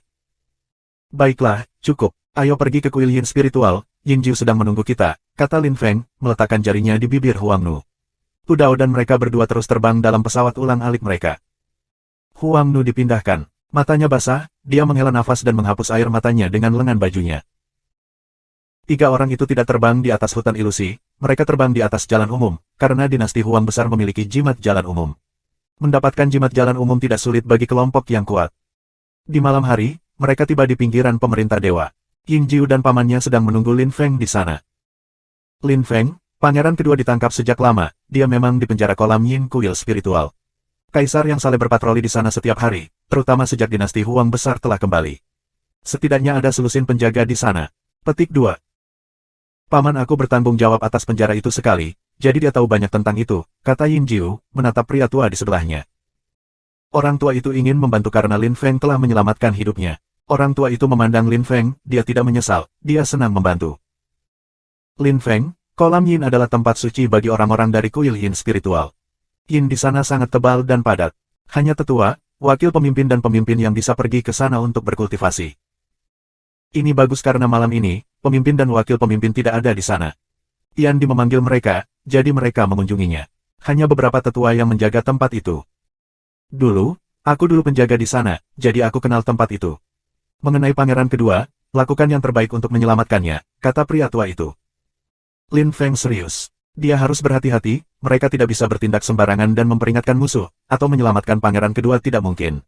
Baiklah, cukup. Ayo pergi ke kuil yin spiritual, Yin Jiu sedang menunggu kita, kata Lin Feng, meletakkan jarinya di bibir Huang Nu. Tudao dan mereka berdua terus terbang dalam pesawat ulang-alik mereka. Huang Nu dipindahkan. Matanya basah, dia menghela nafas dan menghapus air matanya dengan lengan bajunya. 3 orang itu tidak terbang di atas hutan ilusi, mereka terbang di atas jalan umum, karena dinasti Huang besar memiliki jimat jalan umum. Mendapatkan jimat jalan umum tidak sulit bagi kelompok yang kuat. Di malam hari, mereka tiba di pinggiran pemerintah dewa. Yin Jiu dan pamannya sedang menunggu Lin Feng di sana. Lin Feng, pangeran kedua ditangkap sejak lama, dia memang di penjara kolam Yin Kuil Spiritual. Kaisar yang saleh berpatroli di sana setiap hari, terutama sejak dinasti Huang besar telah kembali. Setidaknya ada selusin penjaga di sana. Petik 2. Paman aku bertanggung jawab atas penjara itu sekali, jadi dia tahu banyak tentang itu, kata Yin Jiu, menatap pria tua di sebelahnya. Orang tua itu ingin membantu karena Lin Feng telah menyelamatkan hidupnya. Orang tua itu memandang Lin Feng, dia tidak menyesal, dia senang membantu. Lin Feng, kolam Yin adalah tempat suci bagi orang-orang dari kuil Yin spiritual. Yin di sana sangat tebal dan padat. Hanya tetua, wakil pemimpin dan pemimpin yang bisa pergi ke sana untuk berkultivasi. Ini bagus karena malam ini, pemimpin dan wakil pemimpin tidak ada di sana. Yan Di memanggil mereka, jadi mereka mengunjunginya. Hanya beberapa tetua yang menjaga tempat itu. Aku dulu penjaga di sana, jadi aku kenal tempat itu. Mengenai pangeran kedua, lakukan yang terbaik untuk menyelamatkannya, kata pria tua itu. Lin Feng serius. Dia harus berhati-hati, mereka tidak bisa bertindak sembarangan dan memperingatkan musuh, atau menyelamatkan pangeran kedua tidak mungkin.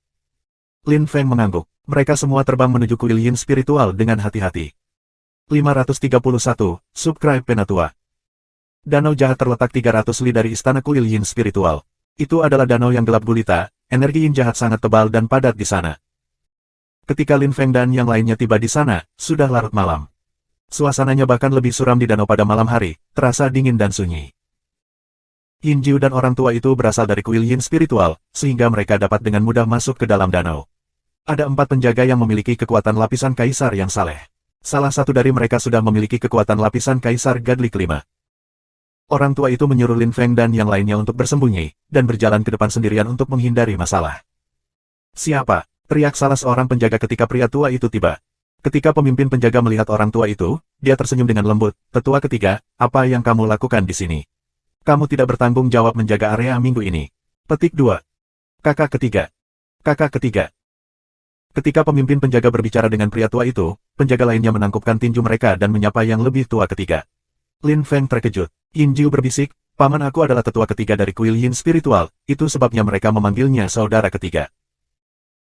Lin Feng mengangguk. Mereka semua terbang menuju kuil Yin spiritual dengan hati-hati. 531, Subscribe Penatua. Danau jahat terletak 300 li dari istana kuil Yin spiritual. Itu adalah danau yang gelap gulita, energi Yin jahat sangat tebal dan padat di sana. Ketika Lin Feng dan yang lainnya tiba di sana, sudah larut malam. Suasananya bahkan lebih suram di danau pada malam hari, terasa dingin dan sunyi. Yin Jiu dan orang tua itu berasal dari kuil Yin spiritual, sehingga mereka dapat dengan mudah masuk ke dalam danau. Ada 4 penjaga yang memiliki kekuatan lapisan kaisar yang saleh. Salah satu dari mereka sudah memiliki kekuatan lapisan kaisar Gadli kelima. Orang tua itu menyuruh Lin Feng dan yang lainnya untuk bersembunyi, dan berjalan ke depan sendirian untuk menghindari masalah. Siapa? Teriak salah seorang penjaga ketika pria tua itu tiba. Ketika pemimpin penjaga melihat orang tua itu, dia tersenyum dengan lembut. Tetua ketiga, apa yang kamu lakukan di sini? Kamu tidak bertanggung jawab menjaga area minggu ini. Petik 2. Kakak ketiga. Kakak ketiga. Ketika pemimpin penjaga berbicara dengan pria tua itu, penjaga lainnya menangkupkan tinju mereka dan menyapa yang lebih tua ketiga. Lin Feng terkejut. Yin Jiu berbisik, paman aku adalah tetua ketiga dari kuil Yin spiritual, itu sebabnya mereka memanggilnya saudara ketiga.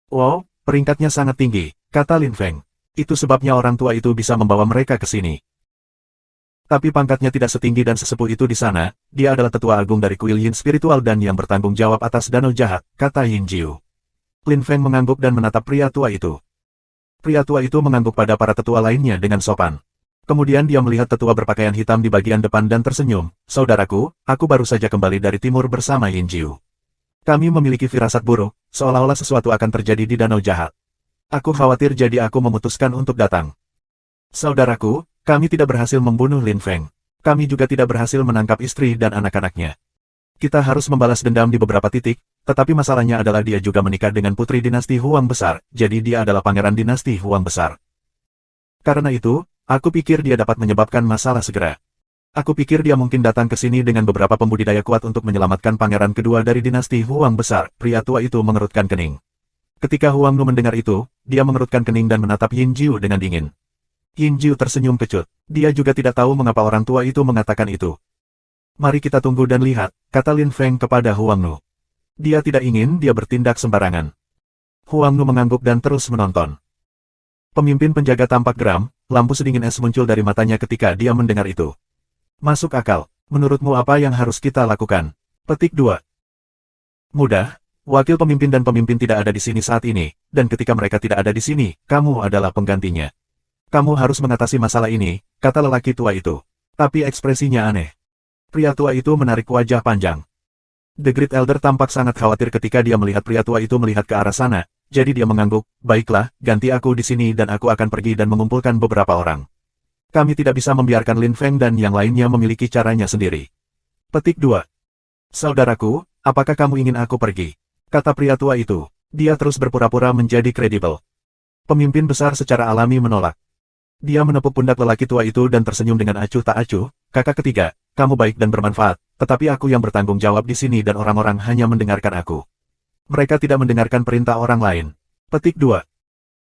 Wow, peringkatnya sangat tinggi, kata Lin Feng. Itu sebabnya orang tua itu bisa membawa mereka ke sini. Tapi pangkatnya tidak setinggi dan sesepuh itu di sana, dia adalah tetua agung dari kuil Yin spiritual dan yang bertanggung jawab atas danau jahat, kata Yin Jiu. Lin Feng mengangguk dan menatap pria tua itu. Pria tua itu mengangguk pada para tetua lainnya dengan sopan. Kemudian dia melihat tetua berpakaian hitam di bagian depan dan tersenyum, saudaraku, aku baru saja kembali dari timur bersama Yin Jiu. Kami memiliki firasat buruk, seolah-olah sesuatu akan terjadi di danau jahat. Aku khawatir jadi aku memutuskan untuk datang. Saudaraku, kami tidak berhasil membunuh Lin Feng. Kami juga tidak berhasil menangkap istri dan anak-anaknya. Kita harus membalas dendam di beberapa titik, tetapi masalahnya adalah dia juga menikah dengan putri dinasti Huang besar, jadi dia adalah pangeran dinasti Huang besar. Karena itu, aku pikir dia dapat menyebabkan masalah segera. Aku pikir dia mungkin datang ke sini dengan beberapa pembudidaya kuat untuk menyelamatkan pangeran kedua dari dinasti Huang besar. Pria tua itu mengerutkan kening. Ketika Huang Nu mendengar itu, dia mengerutkan kening dan menatap Yin Jiu dengan dingin. Yin Jiu tersenyum kecut. Dia juga tidak tahu mengapa orang tua itu mengatakan itu. Mari kita tunggu dan lihat, kata Lin Feng kepada Huang Nu. Dia tidak ingin dia bertindak sembarangan. Huang Nu mengangguk dan terus menonton. Pemimpin penjaga tampak geram, lampu sedingin es muncul dari matanya ketika dia mendengar itu. Masuk akal, menurutmu apa yang harus kita lakukan? Petik 2. Mudah, wakil pemimpin dan pemimpin tidak ada di sini saat ini, dan ketika mereka tidak ada di sini, kamu adalah penggantinya. Kamu harus mengatasi masalah ini, kata lelaki tua itu. Tapi ekspresinya aneh. Pria tua itu menarik wajah panjang. The Great Elder tampak sangat khawatir ketika dia melihat pria tua itu melihat ke arah sana, jadi dia mengangguk, baiklah, ganti aku di sini dan aku akan pergi dan mengumpulkan beberapa orang. Kami tidak bisa membiarkan Lin Feng dan yang lainnya memiliki caranya sendiri. Petik 2. Saudaraku, apakah kamu ingin aku pergi? Kata pria tua itu. Dia terus berpura-pura menjadi kredibel. Pemimpin besar secara alami menolak. Dia menepuk pundak lelaki tua itu dan tersenyum dengan acuh tak acuh, kakak ketiga, kamu baik dan bermanfaat, tetapi aku yang bertanggung jawab di sini dan orang-orang hanya mendengarkan aku. Mereka tidak mendengarkan perintah orang lain. Petik 2.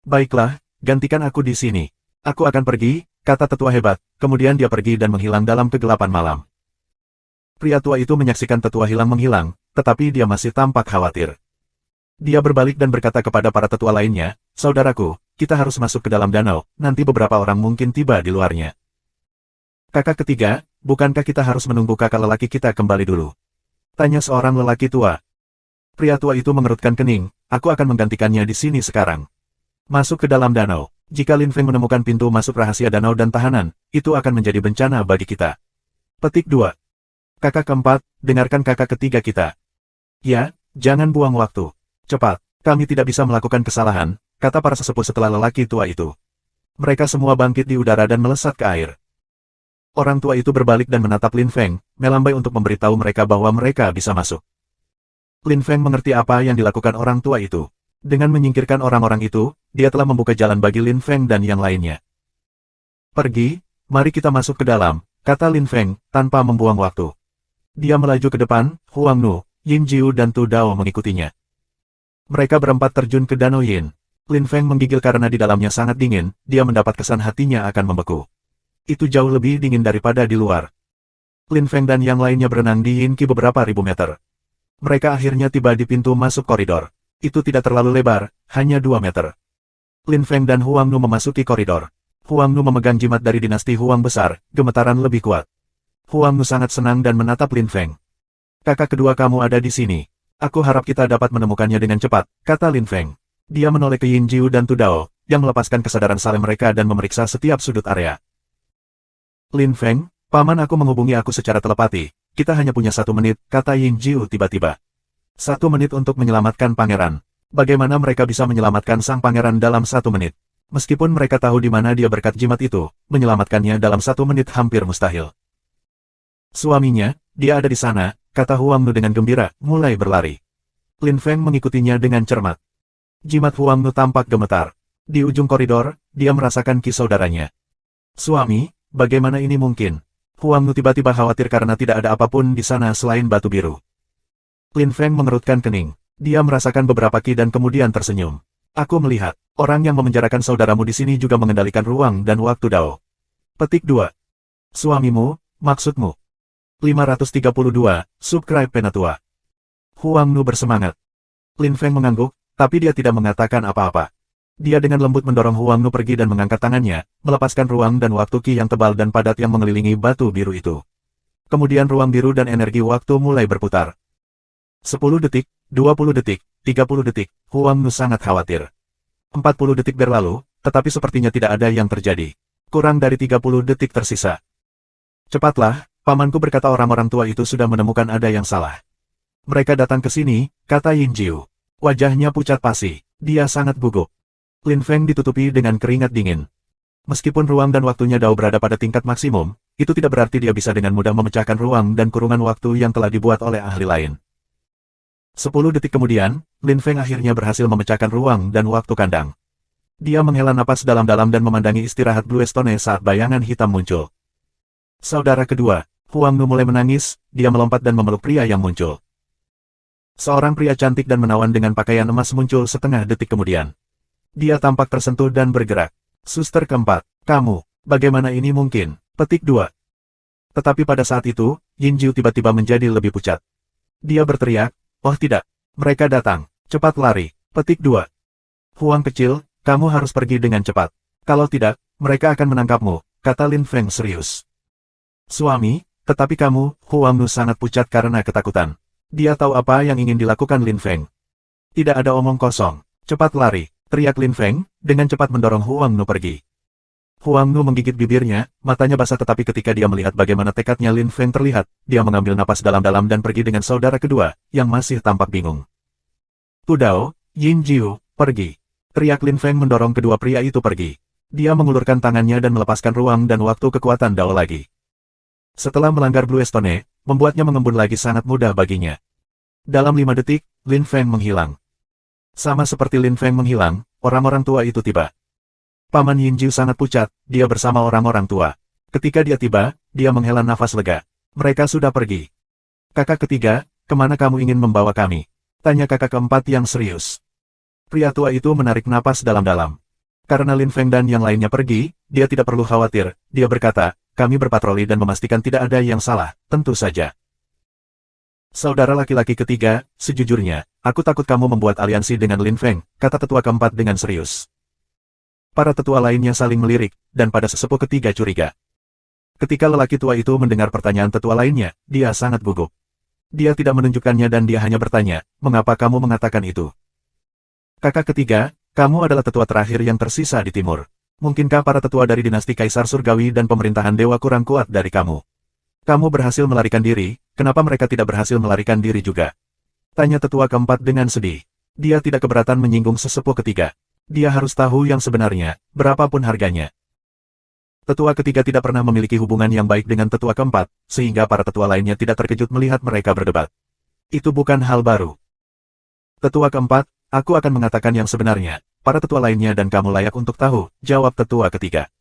Baiklah, gantikan aku di sini. Aku akan pergi, kata tetua hebat, kemudian dia pergi dan menghilang dalam kegelapan malam. Pria tua itu menyaksikan tetua hilang menghilang, tetapi dia masih tampak khawatir. Dia berbalik dan berkata kepada para tetua lainnya, saudaraku, kita harus masuk ke dalam danau, nanti beberapa orang mungkin tiba di luarnya. Kakak ketiga, bukankah kita harus menunggu kakak lelaki kita kembali dulu? Tanya seorang lelaki tua. Pria tua itu mengerutkan kening, aku akan menggantikannya di sini sekarang. Masuk ke dalam danau. Jika Lin Feng menemukan pintu masuk rahasia danau dan tahanan, itu akan menjadi bencana bagi kita. Petik 2. Kakak keempat, dengarkan kakak ketiga kita. Ya, jangan buang waktu. Cepat, kami tidak bisa melakukan kesalahan, kata para sesepuh setelah lelaki tua itu. Mereka semua bangkit di udara dan melesat ke air. Orang tua itu berbalik dan menatap Lin Feng, melambai untuk memberitahu mereka bahwa mereka bisa masuk. Lin Feng mengerti apa yang dilakukan orang tua itu. Dengan menyingkirkan orang-orang itu, dia telah membuka jalan bagi Lin Feng dan yang lainnya. Pergi, mari kita masuk ke dalam, kata Lin Feng, tanpa membuang waktu. Dia melaju ke depan, Huang Nu, Yin Jiu dan Tu Dao mengikutinya. Mereka berempat terjun ke Danau Yin. Lin Feng menggigil karena di dalamnya sangat dingin, dia mendapat kesan hatinya akan membeku. Itu jauh lebih dingin daripada di luar. Lin Feng dan yang lainnya berenang di Yin Qi beberapa ribu meter. Mereka akhirnya tiba di pintu masuk koridor. Itu tidak terlalu lebar, hanya 2 meter. Lin Feng dan Huang Nu memasuki koridor. Huang Nu memegang jimat dari dinasti Huang besar, gemetaran lebih kuat. Huang Nu sangat senang dan menatap Lin Feng. Kakak kedua kamu ada di sini. Aku harap kita dapat menemukannya dengan cepat, kata Lin Feng. Dia menoleh ke Yin Jiu dan Tu Dao, yang melepaskan kesadaran saleh mereka dan memeriksa setiap sudut area. Lin Feng, paman aku menghubungi aku secara telepati. Kita hanya punya 1 menit, kata Yin Jiu tiba-tiba. 1 menit untuk menyelamatkan pangeran. Bagaimana mereka bisa menyelamatkan sang pangeran dalam 1 menit? Meskipun mereka tahu di mana dia berkat jimat itu, menyelamatkannya dalam 1 menit hampir mustahil. Suaminya, dia ada di sana, kata Huang Nu dengan gembira, mulai berlari. Lin Feng mengikutinya dengan cermat. Jimat Huang Nu tampak gemetar. Di ujung koridor, dia merasakan ki saudaranya. Suami, bagaimana ini mungkin? Huang Nu tiba-tiba khawatir karena tidak ada apapun di sana selain batu biru. Lin Feng mengerutkan kening. Dia merasakan beberapa ki dan kemudian tersenyum. Aku melihat, orang yang memenjarakan saudaramu di sini juga mengendalikan ruang dan waktu Dao. Petik 2. Suamimu, maksudmu? 532, subscribe Penatua. Huang Nu bersemangat. Lin Feng mengangguk, tapi dia tidak mengatakan apa-apa. Dia dengan lembut mendorong Huang Nu pergi dan mengangkat tangannya, melepaskan ruang dan waktu ki yang tebal dan padat yang mengelilingi batu biru itu. Kemudian ruang biru dan energi waktu mulai berputar. 10 detik, 20 detik, 30 detik, Huang Nu sangat khawatir. 40 detik berlalu, tetapi sepertinya tidak ada yang terjadi. Kurang dari 30 detik tersisa. Cepatlah, pamanku berkata orang-orang tua itu sudah menemukan ada yang salah. Mereka datang ke sini, kata Yin Jiu. Wajahnya pucat pasi, dia sangat gugup. Lin Feng ditutupi dengan keringat dingin. Meskipun ruang dan waktunya Dao berada pada tingkat maksimum, itu tidak berarti dia bisa dengan mudah memecahkan ruang dan kurungan waktu yang telah dibuat oleh ahli lain. 10 detik kemudian, Lin Feng akhirnya berhasil memecahkan ruang dan waktu kandang. Dia menghela napas dalam-dalam dan memandangi istirahat Blue Stone saat bayangan hitam muncul. Saudara kedua, Huang Nu mulai menangis, dia melompat dan memeluk pria yang muncul. Seorang pria cantik dan menawan dengan pakaian emas muncul setengah detik kemudian. Dia tampak tersentuh dan bergerak. Suster keempat, kamu. Bagaimana ini mungkin? Petik 2. Tetapi pada saat itu, Yin Jiu tiba-tiba menjadi lebih pucat. Dia berteriak, "Oh tidak! Mereka datang! Cepat lari!" Petik 2. Huang kecil, kamu harus pergi dengan cepat. Kalau tidak, mereka akan menangkapmu, kata Lin Feng serius. Suami, tetapi kamu, Huang Nu sangat pucat karena ketakutan. Dia tahu apa yang ingin dilakukan Lin Feng. Tidak ada omong kosong. Cepat lari, teriak Lin Feng, dengan cepat mendorong Huang Nu pergi. Huang Nu menggigit bibirnya, matanya basah tetapi ketika dia melihat bagaimana tekadnya Lin Feng terlihat, dia mengambil napas dalam-dalam dan pergi dengan saudara kedua, yang masih tampak bingung. Tudao, Yin Jiu, pergi. Teriak Lin Feng mendorong kedua pria itu pergi. Dia mengulurkan tangannya dan melepaskan ruang dan waktu kekuatan Dao lagi. Setelah melanggar Blue Stone, membuatnya mengembun lagi sangat mudah baginya. Dalam 5 detik, Lin Feng menghilang. Sama seperti Lin Feng menghilang, orang-orang tua itu tiba. Paman Yin Jiu sangat pucat, dia bersama orang-orang tua. Ketika dia tiba, dia menghela nafas lega. Mereka sudah pergi. Kakak ketiga, kemana kamu ingin membawa kami? Tanya kakak keempat yang serius. Pria tua itu menarik napas dalam-dalam. Karena Lin Feng dan yang lainnya pergi, dia tidak perlu khawatir. Dia berkata, kami berpatroli dan memastikan tidak ada yang salah, tentu saja. Saudara laki-laki ketiga, sejujurnya, aku takut kamu membuat aliansi dengan Lin Feng, kata tetua keempat dengan serius. Para tetua lainnya saling melirik, dan pada sesepuh ketiga curiga. Ketika lelaki tua itu mendengar pertanyaan tetua lainnya, dia sangat gugup. Dia tidak menunjukkannya dan dia hanya bertanya, mengapa kamu mengatakan itu? Kakak ketiga, kamu adalah tetua terakhir yang tersisa di timur. Mungkinkah para tetua dari dinasti Kaisar Surgawi dan pemerintahan dewa kurang kuat dari kamu? Kamu berhasil melarikan diri, kenapa mereka tidak berhasil melarikan diri juga? Tanya tetua keempat dengan sedih. Dia tidak keberatan menyinggung sesepuh ketiga. Dia harus tahu yang sebenarnya, berapapun harganya. Tetua ketiga tidak pernah memiliki hubungan yang baik dengan tetua keempat, sehingga para tetua lainnya tidak terkejut melihat mereka berdebat. Itu bukan hal baru. Tetua keempat, aku akan mengatakan yang sebenarnya, para tetua lainnya dan kamu layak untuk tahu, jawab tetua ketiga.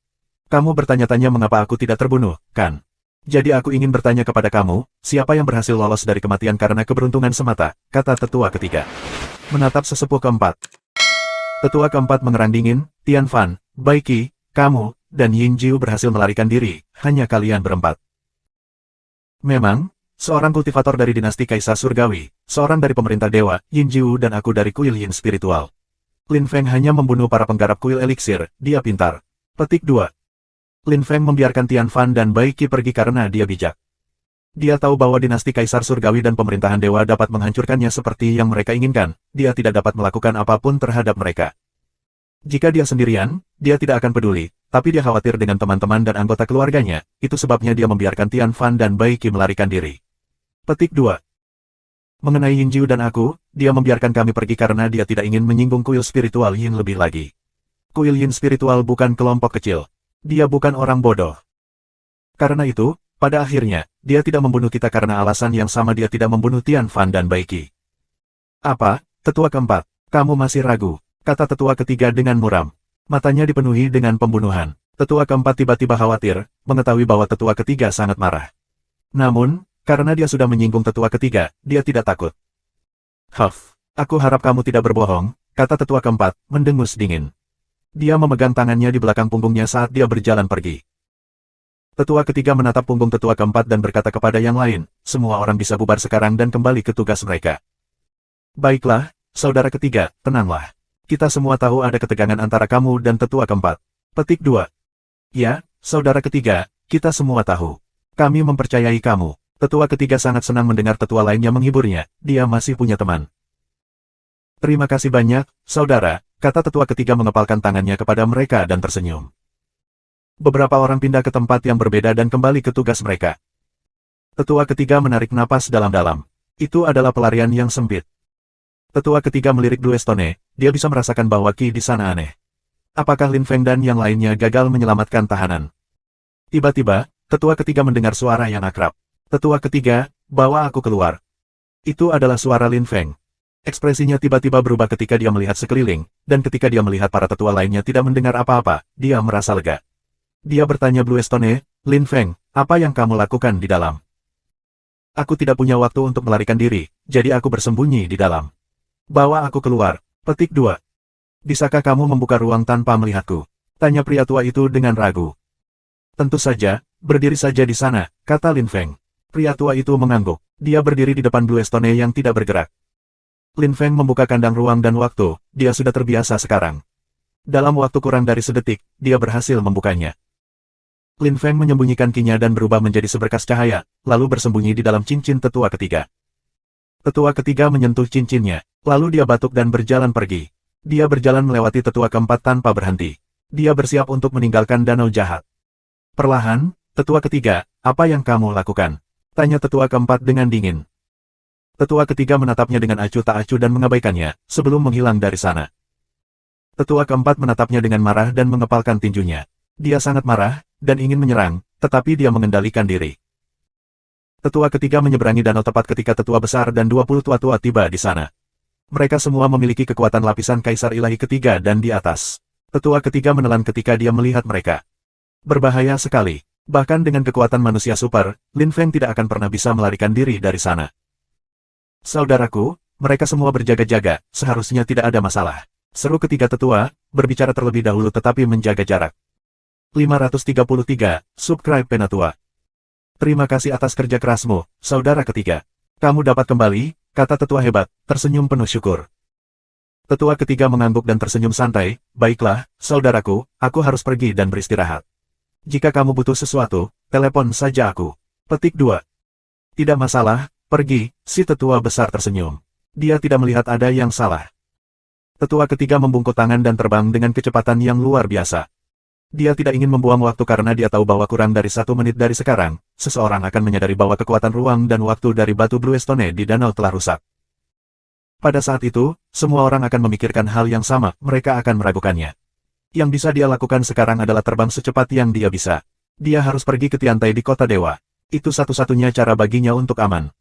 Kamu bertanya-tanya mengapa aku tidak terbunuh, kan? Jadi aku ingin bertanya kepada kamu, siapa yang berhasil lolos dari kematian karena keberuntungan semata, kata tetua ketiga. Menatap sesepuh keempat. Tetua keempat mengerang dingin, Tian Fan, Bai Qi, kamu, dan Yin Jiu berhasil melarikan diri, hanya kalian berempat. Memang, seorang kultivator dari dinasti Kaisar Surgawi, seorang dari pemerintah dewa, Yin Jiu dan aku dari kuil Yin spiritual. Lin Feng hanya membunuh para penggarap kuil eliksir, dia pintar. Petik 2. Lin Feng membiarkan Tian Fan dan Bai Qi pergi karena dia bijak. Dia tahu bahwa dinasti Kaisar Surgawi dan pemerintahan dewa dapat menghancurkannya seperti yang mereka inginkan, dia tidak dapat melakukan apapun terhadap mereka. Jika dia sendirian, dia tidak akan peduli, tapi dia khawatir dengan teman-teman dan anggota keluarganya, itu sebabnya dia membiarkan Tian Fan dan Bai Qi melarikan diri. Petik 2. Mengenai Yin Jiu dan aku, dia membiarkan kami pergi karena dia tidak ingin menyinggung kuil spiritual Yin lebih lagi. Kuil Yin spiritual bukan kelompok kecil. Dia bukan orang bodoh. Karena itu, pada akhirnya, dia tidak membunuh kita karena alasan yang sama dia tidak membunuh Tian Fan dan Bai Qi. Apa, tetua keempat, kamu masih ragu, kata tetua ketiga dengan muram. Matanya dipenuhi dengan pembunuhan. Tetua keempat tiba-tiba khawatir, mengetahui bahwa tetua ketiga sangat marah. Namun, karena dia sudah menyinggung tetua ketiga, dia tidak takut. Huff, aku harap kamu tidak berbohong, kata tetua keempat, mendengus dingin. Dia memegang tangannya di belakang punggungnya saat dia berjalan pergi. Tetua ketiga menatap punggung tetua keempat dan berkata kepada yang lain, semua orang bisa bubar sekarang dan kembali ke tugas mereka. Baiklah, saudara ketiga, tenanglah. Kita semua tahu ada ketegangan antara kamu dan tetua keempat. Petik 2. Ya, saudara ketiga, kita semua tahu. Kami mempercayai kamu. Tetua ketiga sangat senang mendengar tetua lainnya menghiburnya, dia masih punya teman. Terima kasih banyak, saudara, kata tetua ketiga mengepalkan tangannya kepada mereka dan tersenyum. Beberapa orang pindah ke tempat yang berbeda dan kembali ke tugas mereka. Tetua ketiga menarik napas dalam-dalam. Itu adalah pelarian yang sempit. Tetua ketiga melirik Blue Stone, dia bisa merasakan bahwa Qi di sana aneh. Apakah Lin Feng dan yang lainnya gagal menyelamatkan tahanan? Tiba-tiba, tetua ketiga mendengar suara yang akrab. Tetua ketiga, bawa aku keluar. Itu adalah suara Lin Feng. Ekspresinya tiba-tiba berubah ketika dia melihat sekeliling, dan ketika dia melihat para tetua lainnya tidak mendengar apa-apa, dia merasa lega. Dia bertanya Blue Stone, Lin Feng, apa yang kamu lakukan di dalam? Aku tidak punya waktu untuk melarikan diri, jadi aku bersembunyi di dalam. Bawa aku keluar. Petik 2. Bisakah kamu membuka ruang tanpa melihatku? Tanya pria tua itu dengan ragu. Tentu saja, berdiri saja di sana, kata Lin Feng. Pria tua itu mengangguk. Dia berdiri di depan Blue Stone yang tidak bergerak. Lin Feng membuka kandang ruang dan waktu, dia sudah terbiasa sekarang. Dalam waktu kurang dari sedetik, dia berhasil membukanya. Lin Feng menyembunyikan kinya dan berubah menjadi seberkas cahaya, lalu bersembunyi di dalam cincin tetua ketiga. Tetua ketiga menyentuh cincinnya, lalu dia batuk dan berjalan pergi. Dia berjalan melewati tetua keempat tanpa berhenti. Dia bersiap untuk meninggalkan danau jahat. Perlahan, tetua ketiga, apa yang kamu lakukan? Tanya tetua keempat dengan dingin. Tetua ketiga menatapnya dengan acuh tak acuh dan mengabaikannya, sebelum menghilang dari sana. Tetua keempat menatapnya dengan marah dan mengepalkan tinjunya. Dia sangat marah, dan ingin menyerang, tetapi dia mengendalikan diri. Tetua ketiga menyeberangi danau tepat ketika tetua besar dan 20 tua-tua tiba di sana. Mereka semua memiliki kekuatan lapisan kaisar ilahi ketiga dan di atas. Tetua ketiga menelan ketika dia melihat mereka. Berbahaya sekali. Bahkan dengan kekuatan manusia super, Lin Feng tidak akan pernah bisa melarikan diri dari sana. Saudaraku, mereka semua berjaga-jaga, seharusnya tidak ada masalah. Seru ketiga tetua, berbicara terlebih dahulu tetapi menjaga jarak. 533, subscribe Penatua. Terima kasih atas kerja kerasmu, saudara ketiga. Kamu dapat kembali, kata tetua hebat, tersenyum penuh syukur. Tetua ketiga mengangguk dan tersenyum santai, baiklah, saudaraku, aku harus pergi dan beristirahat. Jika kamu butuh sesuatu, telepon saja aku. Petik 2. Tidak masalah, pergi, si tetua besar tersenyum. Dia tidak melihat ada yang salah. Tetua ketiga membungkuk tangan dan terbang dengan kecepatan yang luar biasa. Dia tidak ingin membuang waktu karena dia tahu bahwa kurang dari 1 menit dari sekarang, seseorang akan menyadari bahwa kekuatan ruang dan waktu dari batu Blue Stone di danau telah rusak. Pada saat itu, semua orang akan memikirkan hal yang sama, mereka akan meragukannya. Yang bisa dia lakukan sekarang adalah terbang secepat yang dia bisa. Dia harus pergi ke Tiantai di kota dewa. Itu satu-satunya cara baginya untuk aman.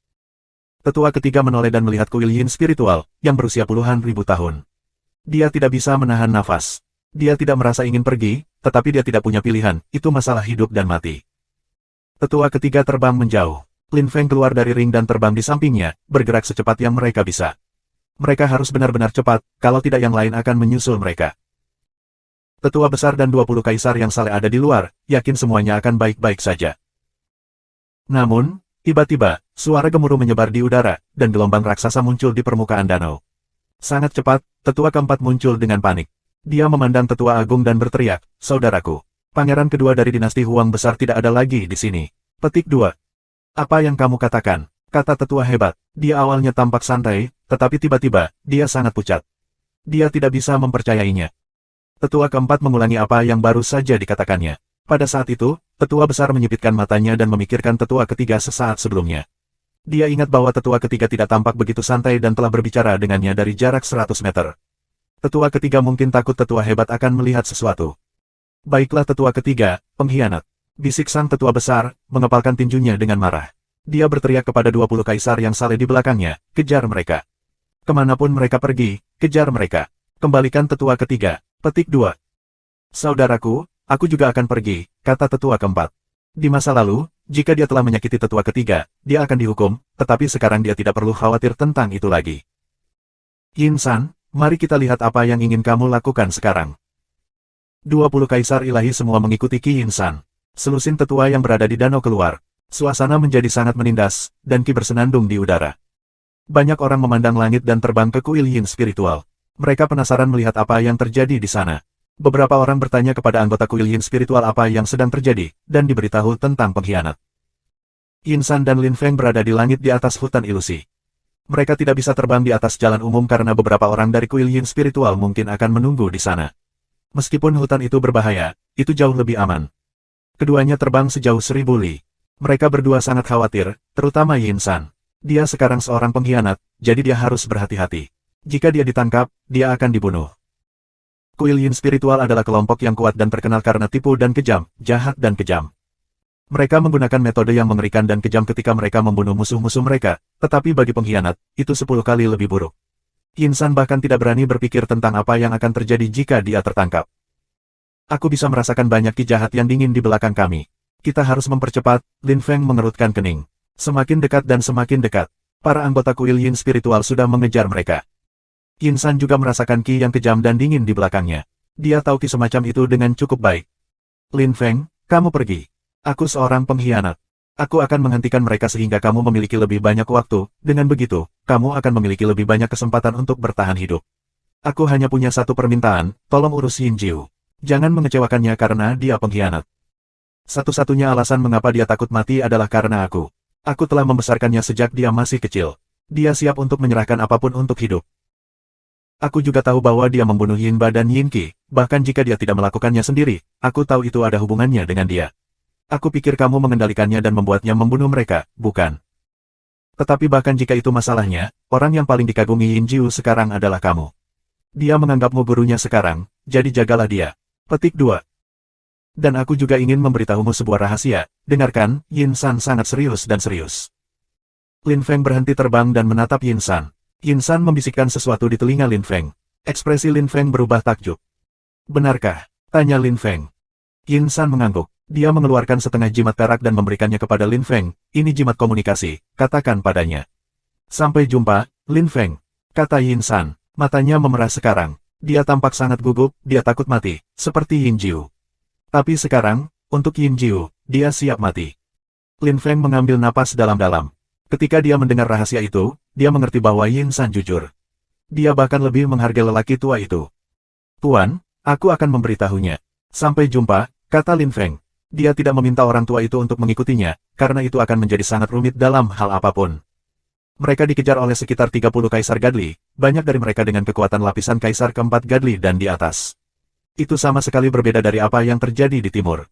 Tetua ketiga menoleh dan melihat kuil Yin spiritual, yang berusia puluhan ribu tahun. Dia tidak bisa menahan nafas. Dia tidak merasa ingin pergi, tetapi dia tidak punya pilihan, itu masalah hidup dan mati. Tetua ketiga terbang menjauh. Lin Feng keluar dari ring dan terbang di sampingnya, bergerak secepat yang mereka bisa. Mereka harus benar-benar cepat, kalau tidak yang lain akan menyusul mereka. Tetua besar dan 20 kaisar yang saleh ada di luar, yakin semuanya akan baik-baik saja. Namun, tiba-tiba, suara gemuruh menyebar di udara, dan gelombang raksasa muncul di permukaan danau. Sangat cepat, tetua keempat muncul dengan panik. Dia memandang tetua agung dan berteriak, saudaraku. Pangeran kedua dari dinasti Huang besar tidak ada lagi di sini. Petik 2. Apa yang kamu katakan? Kata tetua hebat. Dia awalnya tampak santai, tetapi tiba-tiba, dia sangat pucat. Dia tidak bisa mempercayainya. Tetua keempat mengulangi apa yang baru saja dikatakannya. Pada saat itu, tetua besar menyipitkan matanya dan memikirkan tetua ketiga sesaat sebelumnya. Dia ingat bahwa tetua ketiga tidak tampak begitu santai dan telah berbicara dengannya dari jarak 100 meter. Tetua ketiga mungkin takut tetua hebat akan melihat sesuatu. Baiklah tetua ketiga, pengkhianat. Bisik sang tetua besar, mengepalkan tinjunya dengan marah. Dia berteriak kepada 20 kaisar yang saleh di belakangnya, kejar mereka. Kemanapun mereka pergi, kejar mereka. Kembalikan tetua ketiga. Petik 2. Saudaraku, aku juga akan pergi, kata tetua keempat. Di masa lalu, jika dia telah menyakiti tetua ketiga, dia akan dihukum, tetapi sekarang dia tidak perlu khawatir tentang itu lagi. Yin-san, mari kita lihat apa yang ingin kamu lakukan sekarang. 20 kaisar ilahi semua mengikuti Qi Yin-san. Selusin tetua yang berada di danau keluar. Suasana menjadi sangat menindas, dan Qi bersenandung di udara. Banyak orang memandang langit dan terbang ke kuil Yin spiritual. Mereka penasaran melihat apa yang terjadi di sana. Beberapa orang bertanya kepada anggota kuil Yin spiritual apa yang sedang terjadi, dan diberitahu tentang pengkhianat. Yin-san dan Lin Feng berada di langit di atas hutan ilusi. Mereka tidak bisa terbang di atas jalan umum karena beberapa orang dari kuil Yin spiritual mungkin akan menunggu di sana. Meskipun hutan itu berbahaya, itu jauh lebih aman. Keduanya terbang sejauh 1000 li. Mereka berdua sangat khawatir, terutama Yin-san. Dia sekarang seorang pengkhianat, jadi dia harus berhati-hati. Jika dia ditangkap, dia akan dibunuh. Kuil Yin spiritual adalah kelompok yang kuat dan terkenal karena tipu dan kejam, jahat dan kejam. Mereka menggunakan metode yang mengerikan dan kejam ketika mereka membunuh musuh-musuh mereka, tetapi bagi pengkhianat, itu 10 kali lebih buruk. Yin-san bahkan tidak berani berpikir tentang apa yang akan terjadi jika dia tertangkap. Aku bisa merasakan banyak Qi jahat yang dingin di belakang kami. Kita harus mempercepat, Lin Feng mengerutkan kening. Semakin dekat dan semakin dekat. Para anggota kuil Yin spiritual sudah mengejar mereka. Yin-san juga merasakan Qi yang kejam dan dingin di belakangnya. Dia tahu Qi semacam itu dengan cukup baik. Lin Feng, Kamu pergi. Aku seorang pengkhianat. Aku akan menghentikan mereka sehingga kamu memiliki lebih banyak waktu, dengan begitu, kamu akan memiliki lebih banyak kesempatan untuk bertahan hidup. Aku hanya punya satu permintaan, tolong urus Yin Jiu. Jangan mengecewakannya karena dia pengkhianat. Satu-satunya alasan mengapa dia takut mati adalah karena aku. Aku telah membesarkannya sejak dia masih kecil. Dia siap untuk menyerahkan apapun untuk hidup. Aku juga tahu bahwa dia membunuh Yin Ba dan Yin Qi, bahkan jika dia tidak melakukannya sendiri, aku tahu itu ada hubungannya dengan dia. Aku pikir kamu mengendalikannya dan membuatnya membunuh mereka, bukan? Tetapi bahkan jika itu masalahnya, orang yang paling dikagumi Yin Jiu sekarang adalah kamu. Dia menganggapmu gurunya sekarang, jadi jagalah dia. Petik 2. Dan aku juga ingin memberitahumu sebuah rahasia, dengarkan, Yin San sangat serius dan serius. Lin Feng berhenti terbang dan menatap Yin San. Yin San membisikkan sesuatu di telinga Lin Feng. Ekspresi Lin Feng berubah takjub. Benarkah? Tanya Lin Feng. Yin San mengangguk. Dia mengeluarkan setengah jimat perak dan memberikannya kepada Lin Feng. Ini jimat komunikasi, katakan padanya. Sampai jumpa, Lin Feng. Kata Yin San. Matanya memerah sekarang. Dia tampak sangat gugup, dia takut mati, seperti Yin Jiu. Tapi sekarang, untuk Yin Jiu, dia siap mati. Lin Feng mengambil napas dalam-dalam. Ketika dia mendengar rahasia itu, dia mengerti bahwa Yin San jujur. Dia bahkan lebih menghargai lelaki tua itu. Tuan, aku akan memberitahunya. Sampai jumpa, kata Lin Feng. Dia tidak meminta orang tua itu untuk mengikutinya, karena itu akan menjadi sangat rumit dalam hal apapun. Mereka dikejar oleh sekitar 30 Kaisar Gadli, banyak dari mereka dengan kekuatan lapisan Kaisar keempat Gadli dan di atas. Itu sama sekali berbeda dari apa yang terjadi di timur.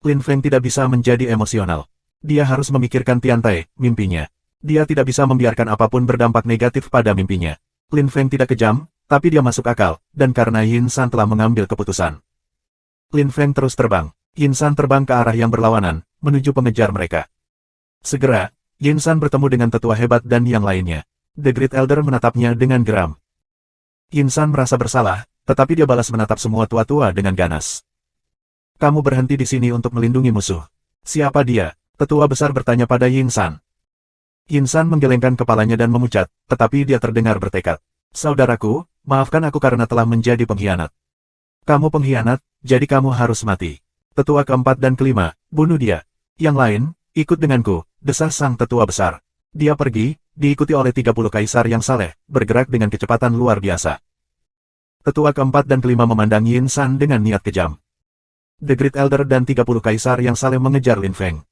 Lin Feng tidak bisa menjadi emosional. Dia harus memikirkan Tiantai, mimpinya. Dia tidak bisa membiarkan apapun berdampak negatif pada mimpinya. Lin Feng tidak kejam, tapi dia masuk akal, dan karena Yin San telah mengambil keputusan. Lin Feng terus terbang. Yin San terbang ke arah yang berlawanan, menuju pengejar mereka. Segera, Yin San bertemu dengan tetua hebat dan yang lainnya. The Great Elder menatapnya dengan geram. Yin San merasa bersalah, tetapi dia balas menatap semua tua-tua dengan ganas. Kamu berhenti di sini untuk melindungi musuh. Siapa dia? Tetua besar bertanya pada Yin San. Yin San menggelengkan kepalanya dan memucat, tetapi dia terdengar bertekad. Saudaraku, maafkan aku karena telah menjadi pengkhianat. Kamu pengkhianat, jadi kamu harus mati. Tetua keempat dan kelima, bunuh dia. Yang lain, ikut denganku, desas sang tetua besar. Dia pergi, diikuti oleh 30 kaisar yang saleh, bergerak dengan kecepatan luar biasa. Tetua keempat dan kelima memandang Yin San dengan niat kejam. The Great Elder dan 30 kaisar yang saleh mengejar Lin Feng.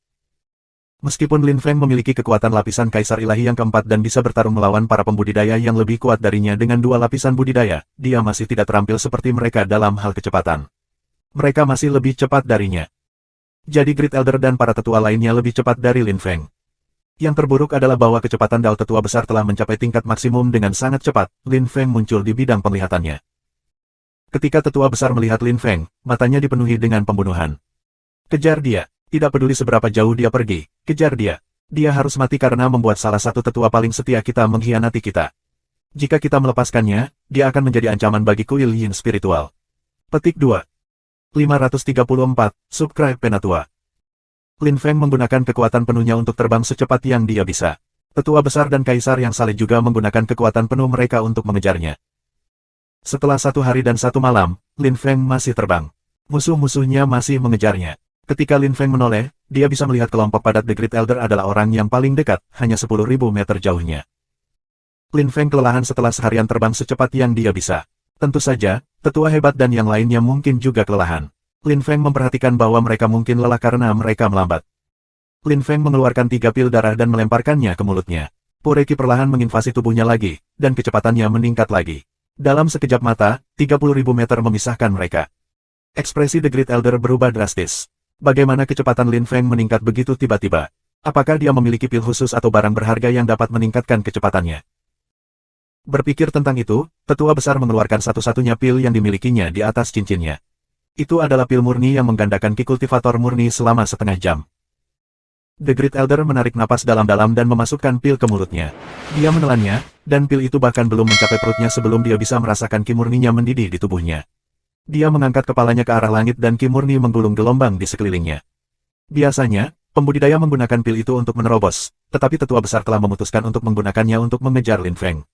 Meskipun Lin Feng memiliki kekuatan lapisan kaisar ilahi yang keempat dan bisa bertarung melawan para pembudidaya yang lebih kuat darinya dengan 2 lapisan budidaya, dia masih tidak terampil seperti mereka dalam hal kecepatan. Mereka masih lebih cepat darinya. Jadi Great Elder dan para tetua lainnya lebih cepat dari Lin Feng. Yang terburuk adalah bahwa kecepatan Dao tetua besar telah mencapai tingkat maksimum dengan sangat cepat. Lin Feng muncul di bidang penglihatannya. Ketika tetua besar melihat Lin Feng, matanya dipenuhi dengan pembunuhan. Kejar dia. Tidak peduli seberapa jauh dia pergi, kejar dia. Dia harus mati karena membuat salah satu tetua paling setia kita mengkhianati kita. Jika kita melepaskannya, dia akan menjadi ancaman bagi kuil Yin spiritual. Petik 2. 534, Subscribe Penatua. Lin Feng menggunakan kekuatan penuhnya untuk terbang secepat yang dia bisa. Tetua besar dan kaisar yang saleh juga menggunakan kekuatan penuh mereka untuk mengejarnya. Setelah 1 hari dan 1 malam, Lin Feng masih terbang. Musuh-musuhnya masih mengejarnya. Ketika Lin Feng menoleh, dia bisa melihat kelompok padat The Great Elder adalah orang yang paling dekat, hanya 10.000 meter jauhnya. Lin Feng kelelahan setelah seharian terbang secepat yang dia bisa. Tentu saja, tetua hebat dan yang lainnya mungkin juga kelelahan. Lin Feng memperhatikan bahwa mereka mungkin lelah karena mereka melambat. Lin Feng mengeluarkan 3 pil darah dan melemparkannya ke mulutnya. Pureki perlahan menginvasi tubuhnya lagi, dan kecepatannya meningkat lagi. Dalam sekejap mata, 30.000 meter memisahkan mereka. Ekspresi The Great Elder berubah drastis. Bagaimana kecepatan Lin Feng meningkat begitu tiba-tiba? Apakah dia memiliki pil khusus atau barang berharga yang dapat meningkatkan kecepatannya? Berpikir tentang itu, tetua besar mengeluarkan satu-satunya pil yang dimilikinya di atas cincinnya. Itu adalah pil murni yang menggandakan ki kultivator murni selama setengah jam. The Great Elder menarik napas dalam-dalam dan memasukkan pil ke mulutnya. Dia menelannya, dan pil itu bahkan belum mencapai perutnya sebelum dia bisa merasakan ki murninya mendidih di tubuhnya. Dia mengangkat kepalanya ke arah langit dan ki murni menggulung gelombang di sekelilingnya. Biasanya, pembudidaya menggunakan pil itu untuk menerobos, tetapi tetua besar telah memutuskan untuk menggunakannya untuk mengejar Lin Feng.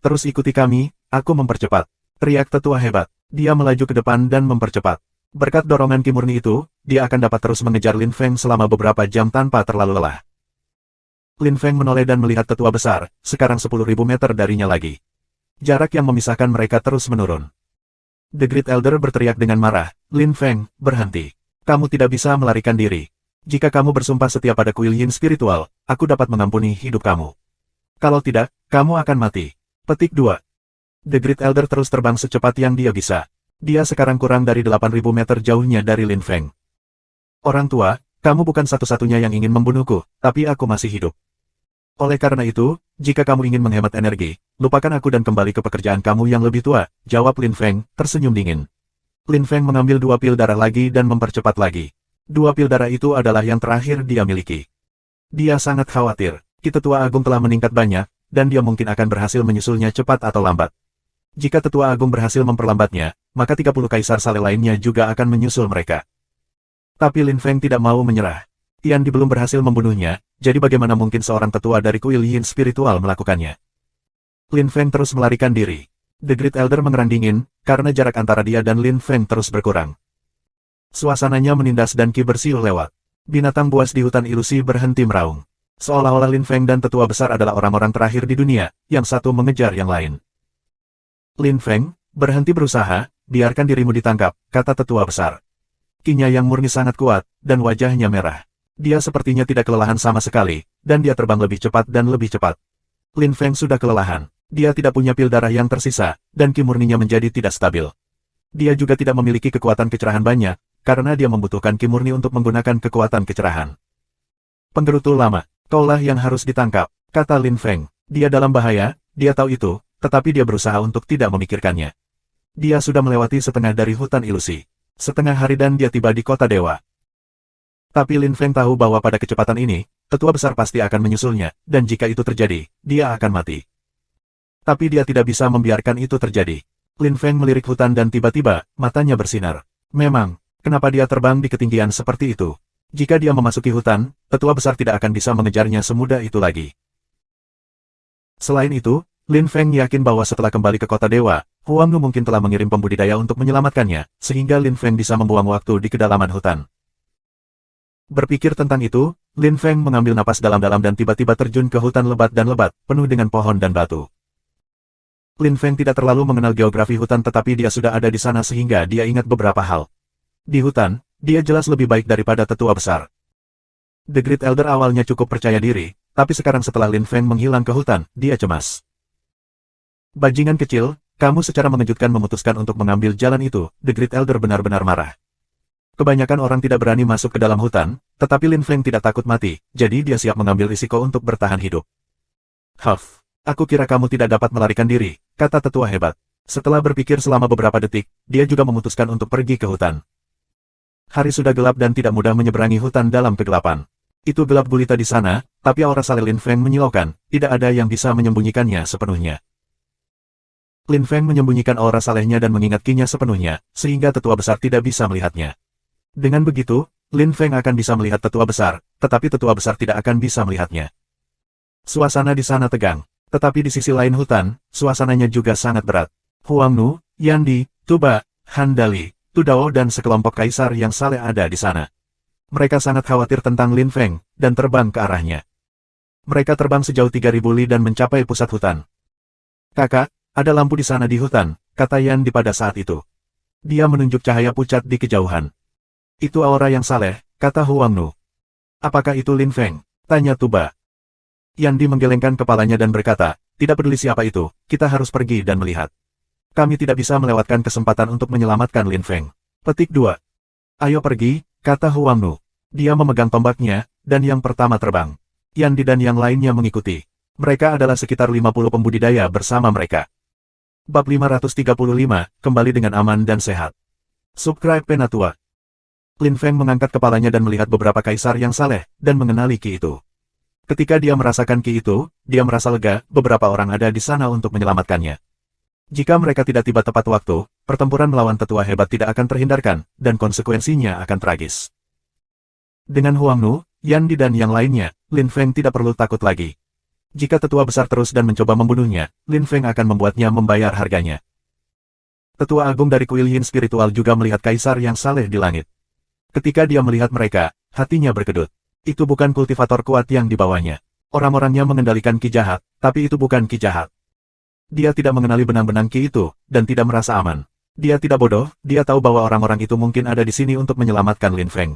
Terus ikuti kami, aku mempercepat. Teriak tetua hebat. Dia melaju ke depan dan mempercepat. Berkat dorongan Ki murni itu, dia akan dapat terus mengejar Lin Feng selama beberapa jam tanpa terlalu lelah. Lin Feng menoleh dan melihat tetua besar, sekarang 10.000 meter darinya lagi. Jarak yang memisahkan mereka terus menurun. The Great Elder berteriak dengan marah, "Lin Feng, berhenti. Kamu tidak bisa melarikan diri. Jika kamu bersumpah setia pada kuil yin spiritual, aku dapat mengampuni hidup kamu. Kalau tidak, kamu akan mati." Petik 2. The Great Elder terus terbang secepat yang dia bisa. Dia sekarang kurang dari 8.000 meter jauhnya dari Lin Feng. "Orang tua, kamu bukan satu-satunya yang ingin membunuhku, tapi aku masih hidup. Oleh karena itu, jika kamu ingin menghemat energi, lupakan aku dan kembali ke pekerjaan kamu yang lebih tua," jawab Lin Feng, tersenyum dingin. Lin Feng mengambil 2 pil darah lagi dan mempercepat lagi. 2 pil darah itu adalah yang terakhir dia miliki. Dia sangat khawatir, Ki Tetua Agung telah meningkat banyak, dan dia mungkin akan berhasil menyusulnya cepat atau lambat. Jika Tetua Agung berhasil memperlambatnya, maka 30 kaisar saleh lainnya juga akan menyusul mereka. Tapi Lin Feng tidak mau menyerah. Tian Di belum berhasil membunuhnya, jadi bagaimana mungkin seorang tetua dari kuil yin spiritual melakukannya? Lin Feng terus melarikan diri. The Great Elder mengerang dingin, karena jarak antara dia dan Lin Feng terus berkurang. Suasananya menindas dan Ki bersiul lewat. Binatang buas di hutan ilusi berhenti meraung. Seolah-olah Lin Feng dan tetua besar adalah orang-orang terakhir di dunia, yang satu mengejar yang lain. "Lin Feng, berhenti berusaha, biarkan dirimu ditangkap," kata tetua besar. Ki-nya yang murni sangat kuat, dan wajahnya merah. Dia sepertinya tidak kelelahan sama sekali, dan dia terbang lebih cepat dan lebih cepat. Lin Feng sudah kelelahan. Dia tidak punya pil darah yang tersisa, dan Ki murninya menjadi tidak stabil. Dia juga tidak memiliki kekuatan kecerahan banyak, karena dia membutuhkan Ki murni untuk menggunakan kekuatan kecerahan. "Penggerutu lama, kaulah yang harus ditangkap," kata Lin Feng. Dia dalam bahaya, dia tahu itu, tetapi dia berusaha untuk tidak memikirkannya. Dia sudah melewati setengah dari hutan ilusi. Setengah hari dan dia tiba di kota dewa. Tapi Lin Feng tahu bahwa pada kecepatan ini, tetua besar pasti akan menyusulnya, dan jika itu terjadi, dia akan mati. Tapi dia tidak bisa membiarkan itu terjadi. Lin Feng melirik hutan dan tiba-tiba, matanya bersinar. Memang, kenapa dia terbang di ketinggian seperti itu? Jika dia memasuki hutan, tetua besar tidak akan bisa mengejarnya semudah itu lagi. Selain itu, Lin Feng yakin bahwa setelah kembali ke kota dewa, Huang Nu mungkin telah mengirim pembudidaya untuk menyelamatkannya, sehingga Lin Feng bisa membuang waktu di kedalaman hutan. Berpikir tentang itu, Lin Feng mengambil napas dalam-dalam dan tiba-tiba terjun ke hutan lebat dan lebat, penuh dengan pohon dan batu. Lin Feng tidak terlalu mengenal geografi hutan tetapi dia sudah ada di sana sehingga dia ingat beberapa hal. Di hutan, dia jelas lebih baik daripada tetua besar. The Great Elder awalnya cukup percaya diri, tapi sekarang setelah Lin Feng menghilang ke hutan, dia cemas. "Bajingan kecil, kamu secara mengejutkan memutuskan untuk mengambil jalan itu," The Great Elder benar-benar marah. Kebanyakan orang tidak berani masuk ke dalam hutan, tetapi Lin Feng tidak takut mati, jadi dia siap mengambil risiko untuk bertahan hidup. "Huff, aku kira kamu tidak dapat melarikan diri," kata tetua hebat. Setelah berpikir selama beberapa detik, dia juga memutuskan untuk pergi ke hutan. Hari sudah gelap dan tidak mudah menyeberangi hutan dalam kegelapan. Itu gelap gulita di sana, tapi aura saleh Lin Feng menyilaukan, tidak ada yang bisa menyembunyikannya sepenuhnya. Lin Feng menyembunyikan aura salehnya dan mengingat Ki-nya sepenuhnya, sehingga tetua besar tidak bisa melihatnya. Dengan begitu, Lin Feng akan bisa melihat tetua besar, tetapi tetua besar tidak akan bisa melihatnya. Suasana di sana tegang, tetapi di sisi lain hutan, suasananya juga sangat berat. Huang Nu, Yan Di, Tuba, Han Dali, Tudao dan sekelompok kaisar yang saleh ada di sana. Mereka sangat khawatir tentang Lin Feng, dan terbang ke arahnya. Mereka terbang sejauh 3.000 li dan mencapai pusat hutan. "Kakak, ada lampu di sana di hutan," kata Yan Di pada saat itu. Dia menunjuk cahaya pucat di kejauhan. "Itu aura yang saleh," kata Huang Nu. "Apakah itu Lin Feng?" tanya Tuba. Yan Di menggelengkan kepalanya dan berkata, "Tidak peduli siapa itu, kita harus pergi dan melihat. Kami tidak bisa melewatkan kesempatan untuk menyelamatkan Lin Feng." Petik 2. "Ayo pergi," kata Huang Nu. Dia memegang tombaknya, dan yang pertama terbang. Yan Di dan yang lainnya mengikuti. Mereka adalah sekitar 50 pembudidaya bersama mereka. Bab 535, kembali dengan aman dan sehat. Subscribe Penatua. Lin Feng mengangkat kepalanya dan melihat beberapa kaisar yang saleh, dan mengenali Ki itu. Ketika dia merasakan Ki itu, dia merasa lega, beberapa orang ada di sana untuk menyelamatkannya. Jika mereka tidak tiba tepat waktu, pertempuran melawan tetua hebat tidak akan terhindarkan, dan konsekuensinya akan tragis. Dengan Huang Nu, Yan Di dan yang lainnya, Lin Feng tidak perlu takut lagi. Jika tetua besar terus dan mencoba membunuhnya, Lin Feng akan membuatnya membayar harganya. Tetua Agung dari kuil Yin Spiritual juga melihat kaisar yang saleh di langit. Ketika dia melihat mereka, hatinya berkedut. Itu bukan kultivator kuat yang dibawanya. Orang-orangnya mengendalikan ki jahat, tapi itu bukan ki jahat. Dia tidak mengenali benang-benang ki itu, dan tidak merasa aman. Dia tidak bodoh, dia tahu bahwa orang-orang itu mungkin ada di sini untuk menyelamatkan Lin Feng.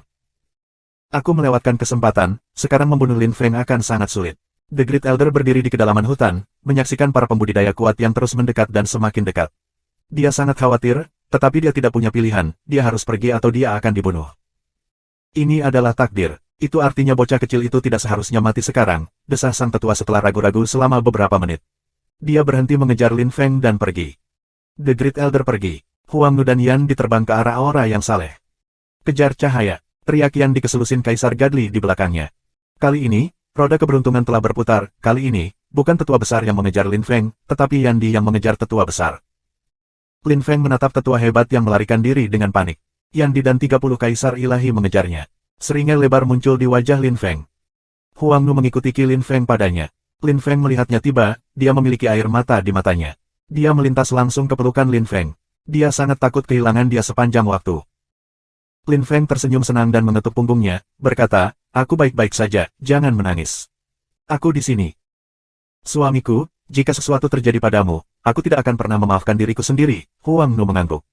Aku melewatkan kesempatan, sekarang membunuh Lin Feng akan sangat sulit. The Great Elder berdiri di kedalaman hutan, menyaksikan para pembudidaya kuat yang terus mendekat dan semakin dekat. Dia sangat khawatir, tetapi dia tidak punya pilihan, dia harus pergi atau dia akan dibunuh. Ini adalah takdir, itu artinya bocah kecil itu tidak seharusnya mati sekarang, desah sang tetua setelah ragu-ragu selama beberapa menit. Dia berhenti mengejar Lin Feng dan pergi. The Great Elder pergi, Huang Nu dan Yan diterbang ke arah aura yang saleh. Kejar cahaya, teriak Yan dikeselusin Kaisar Gadli di belakangnya. Kali ini, roda keberuntungan telah berputar, kali ini, bukan tetua besar yang mengejar Lin Feng, tetapi Yandi yang mengejar tetua besar. Lin Feng menatap tetua hebat yang melarikan diri dengan panik. Yandi dan 30 kaisar ilahi mengejarnya. Seringai lebar muncul di wajah Lin Feng. Huang Nu mengikuti ki Lin Feng padanya. Lin Feng melihatnya tiba, dia memiliki air mata di matanya. Dia melintas langsung ke pelukan Lin Feng. Dia sangat takut kehilangan dia sepanjang waktu. Lin Feng tersenyum senang dan mengetuk punggungnya, berkata, "Aku baik-baik saja, jangan menangis. Aku di sini. Suamiku, jika sesuatu terjadi padamu, aku tidak akan pernah memaafkan diriku sendiri." Huang Nu mengangguk.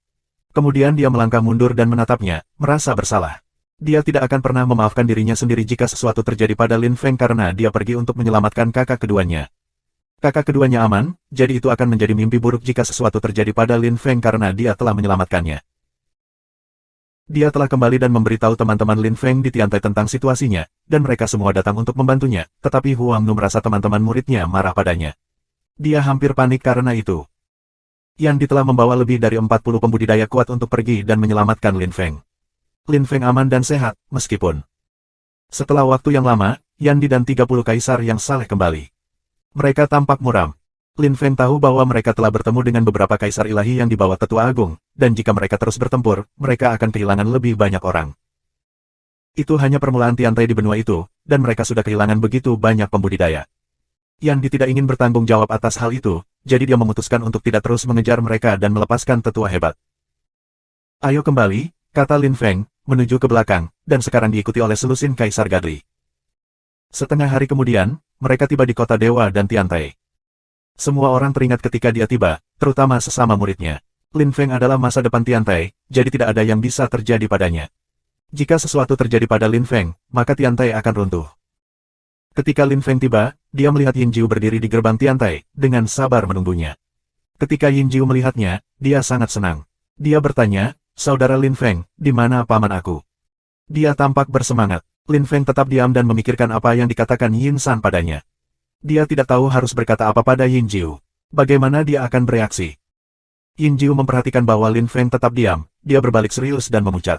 Kemudian dia melangkah mundur dan menatapnya, merasa bersalah. Dia tidak akan pernah memaafkan dirinya sendiri jika sesuatu terjadi pada Lin Feng karena dia pergi untuk menyelamatkan kakak keduanya. Kakak keduanya aman, jadi itu akan menjadi mimpi buruk jika sesuatu terjadi pada Lin Feng karena dia telah menyelamatkannya. Dia telah kembali dan memberitahu teman-teman Lin Feng di Tiantai tentang situasinya, dan mereka semua datang untuk membantunya, tetapi Huang Nu merasa teman-teman muridnya marah padanya. Dia hampir panik karena itu. Yandi telah membawa lebih dari 40 pembudidaya kuat untuk pergi dan menyelamatkan Lin Feng. Lin Feng aman dan sehat, meskipun. Setelah waktu yang lama, Yandi dan 30 kaisar yang saleh kembali. Mereka tampak muram. Lin Feng tahu bahwa mereka telah bertemu dengan beberapa kaisar ilahi yang dibawa tetua agung, dan jika mereka terus bertempur, mereka akan kehilangan lebih banyak orang. Itu hanya permulaan Tiantai di benua itu, dan mereka sudah kehilangan begitu banyak pembudidaya. Yandi tidak ingin bertanggung jawab atas hal itu, jadi dia memutuskan untuk tidak terus mengejar mereka dan melepaskan tetua hebat. "Ayo kembali," kata Lin Feng, menuju ke belakang, dan sekarang diikuti oleh selusin Kaisar Gadli. Setengah hari kemudian, mereka tiba di kota Dewa dan Tiantai. Semua orang teringat ketika dia tiba, terutama sesama muridnya. Lin Feng adalah masa depan Tiantai, jadi tidak ada yang bisa terjadi padanya. Jika sesuatu terjadi pada Lin Feng, maka Tiantai akan runtuh. Ketika Lin Feng tiba, dia melihat Yin Jiu berdiri di gerbang Tiantai, dengan sabar menunggunya. Ketika Yin Jiu melihatnya, dia sangat senang. Dia bertanya, "Saudara Lin Feng, di mana paman aku?" Dia tampak bersemangat. Lin Feng tetap diam dan memikirkan apa yang dikatakan Yin San padanya. Dia tidak tahu harus berkata apa pada Yin Jiu. Bagaimana dia akan bereaksi? Yin Jiu memperhatikan bahwa Lin Feng tetap diam, dia berbalik serius dan memucat.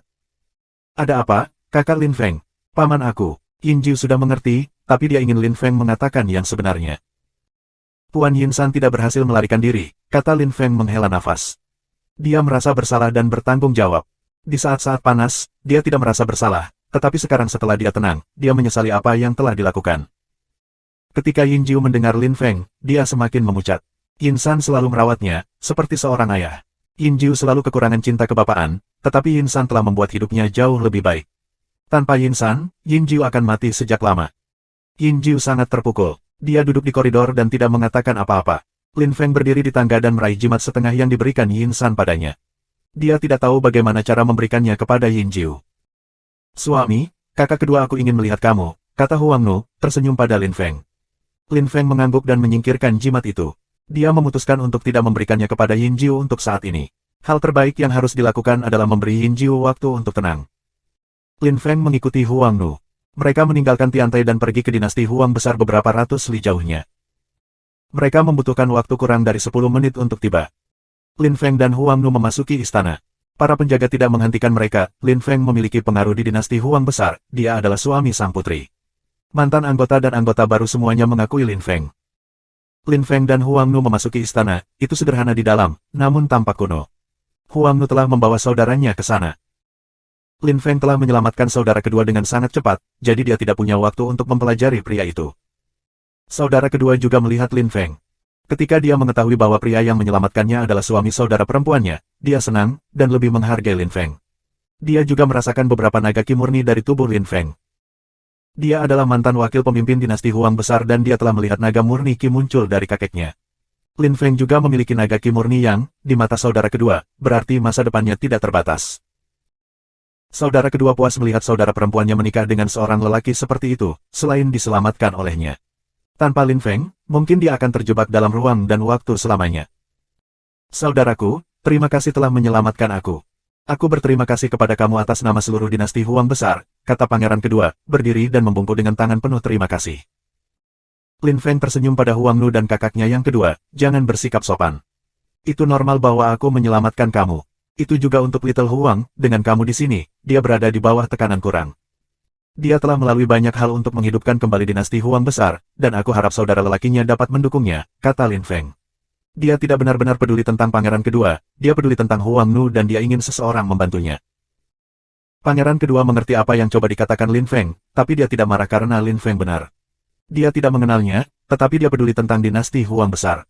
"Ada apa, kakak Lin Feng? Paman aku." Yin Jiu sudah mengerti, tapi dia ingin Lin Feng mengatakan yang sebenarnya. "Puan Yin San tidak berhasil melarikan diri," kata Lin Feng menghela nafas. Dia merasa bersalah dan bertanggung jawab. Di saat-saat panas, dia tidak merasa bersalah, tetapi sekarang setelah dia tenang, dia menyesali apa yang telah dilakukan. Ketika Yin Jiu mendengar Lin Feng, dia semakin memucat. Yin San selalu merawatnya, seperti seorang ayah. Yin Jiu selalu kekurangan cinta kebapaan, tetapi Yin San telah membuat hidupnya jauh lebih baik. Tanpa Yin San, Yin Jiu akan mati sejak lama. Yin Jiu sangat terpukul. Dia duduk di koridor dan tidak mengatakan apa-apa. Lin Feng berdiri di tangga dan meraih jimat setengah yang diberikan Yin San padanya. Dia tidak tahu bagaimana cara memberikannya kepada Yin Jiu. "Suami, kakak kedua aku ingin melihat kamu," kata Huang Nu, tersenyum pada Lin Feng. Lin Feng mengangguk dan menyingkirkan jimat itu. Dia memutuskan untuk tidak memberikannya kepada Yin Jiu untuk saat ini. Hal terbaik yang harus dilakukan adalah memberi Yin Jiu waktu untuk tenang. Lin Feng mengikuti Huang Nu. Mereka meninggalkan Tiantai dan pergi ke dinasti Huang besar beberapa ratus li jauhnya. Mereka membutuhkan waktu kurang dari 10 menit untuk tiba. Lin Feng dan Huang Nu memasuki istana. Para penjaga tidak menghentikan mereka. Lin Feng memiliki pengaruh di dinasti Huang besar, dia adalah suami sang putri. Mantan anggota dan anggota baru semuanya mengakui Lin Feng. Lin Feng dan Huang Nu memasuki istana, itu sederhana di dalam, namun tampak kuno. Huang Nu telah membawa saudaranya ke sana. Lin Feng telah menyelamatkan saudara kedua dengan sangat cepat, jadi dia tidak punya waktu untuk mempelajari pria itu. Saudara kedua juga melihat Lin Feng. Ketika dia mengetahui bahwa pria yang menyelamatkannya adalah suami saudara perempuannya, dia senang, dan lebih menghargai Lin Feng. Dia juga merasakan beberapa naga ki murni dari tubuh Lin Feng. Dia adalah mantan wakil pemimpin dinasti Huang besar dan dia telah melihat naga murni ki muncul dari kakeknya. Lin Feng juga memiliki naga ki murni yang, di mata saudara kedua, berarti masa depannya tidak terbatas. Saudara kedua puas melihat saudara perempuannya menikah dengan seorang lelaki seperti itu, selain diselamatkan olehnya. Tanpa Lin Feng, mungkin dia akan terjebak dalam ruang dan waktu selamanya. Saudaraku, terima kasih telah menyelamatkan aku. Aku berterima kasih kepada kamu atas nama seluruh dinasti Huang besar, kata pangeran kedua, berdiri dan membungkuk dengan tangan penuh terima kasih. Lin Feng tersenyum pada Huang Nu dan kakaknya yang kedua, jangan bersikap sopan. Itu normal bahwa aku menyelamatkan kamu. Itu juga untuk Little Huang, dengan kamu di sini, dia berada di bawah tekanan kurang. Dia telah melalui banyak hal untuk menghidupkan kembali dinasti Huang besar, dan aku harap saudara lelakinya dapat mendukungnya, kata Lin Feng. Dia tidak benar-benar peduli tentang pangeran kedua, dia peduli tentang Huang Nu dan dia ingin seseorang membantunya. Pangeran kedua mengerti apa yang coba dikatakan Lin Feng, tapi dia tidak marah karena Lin Feng benar. Dia tidak mengenalnya, tetapi dia peduli tentang dinasti Huang besar.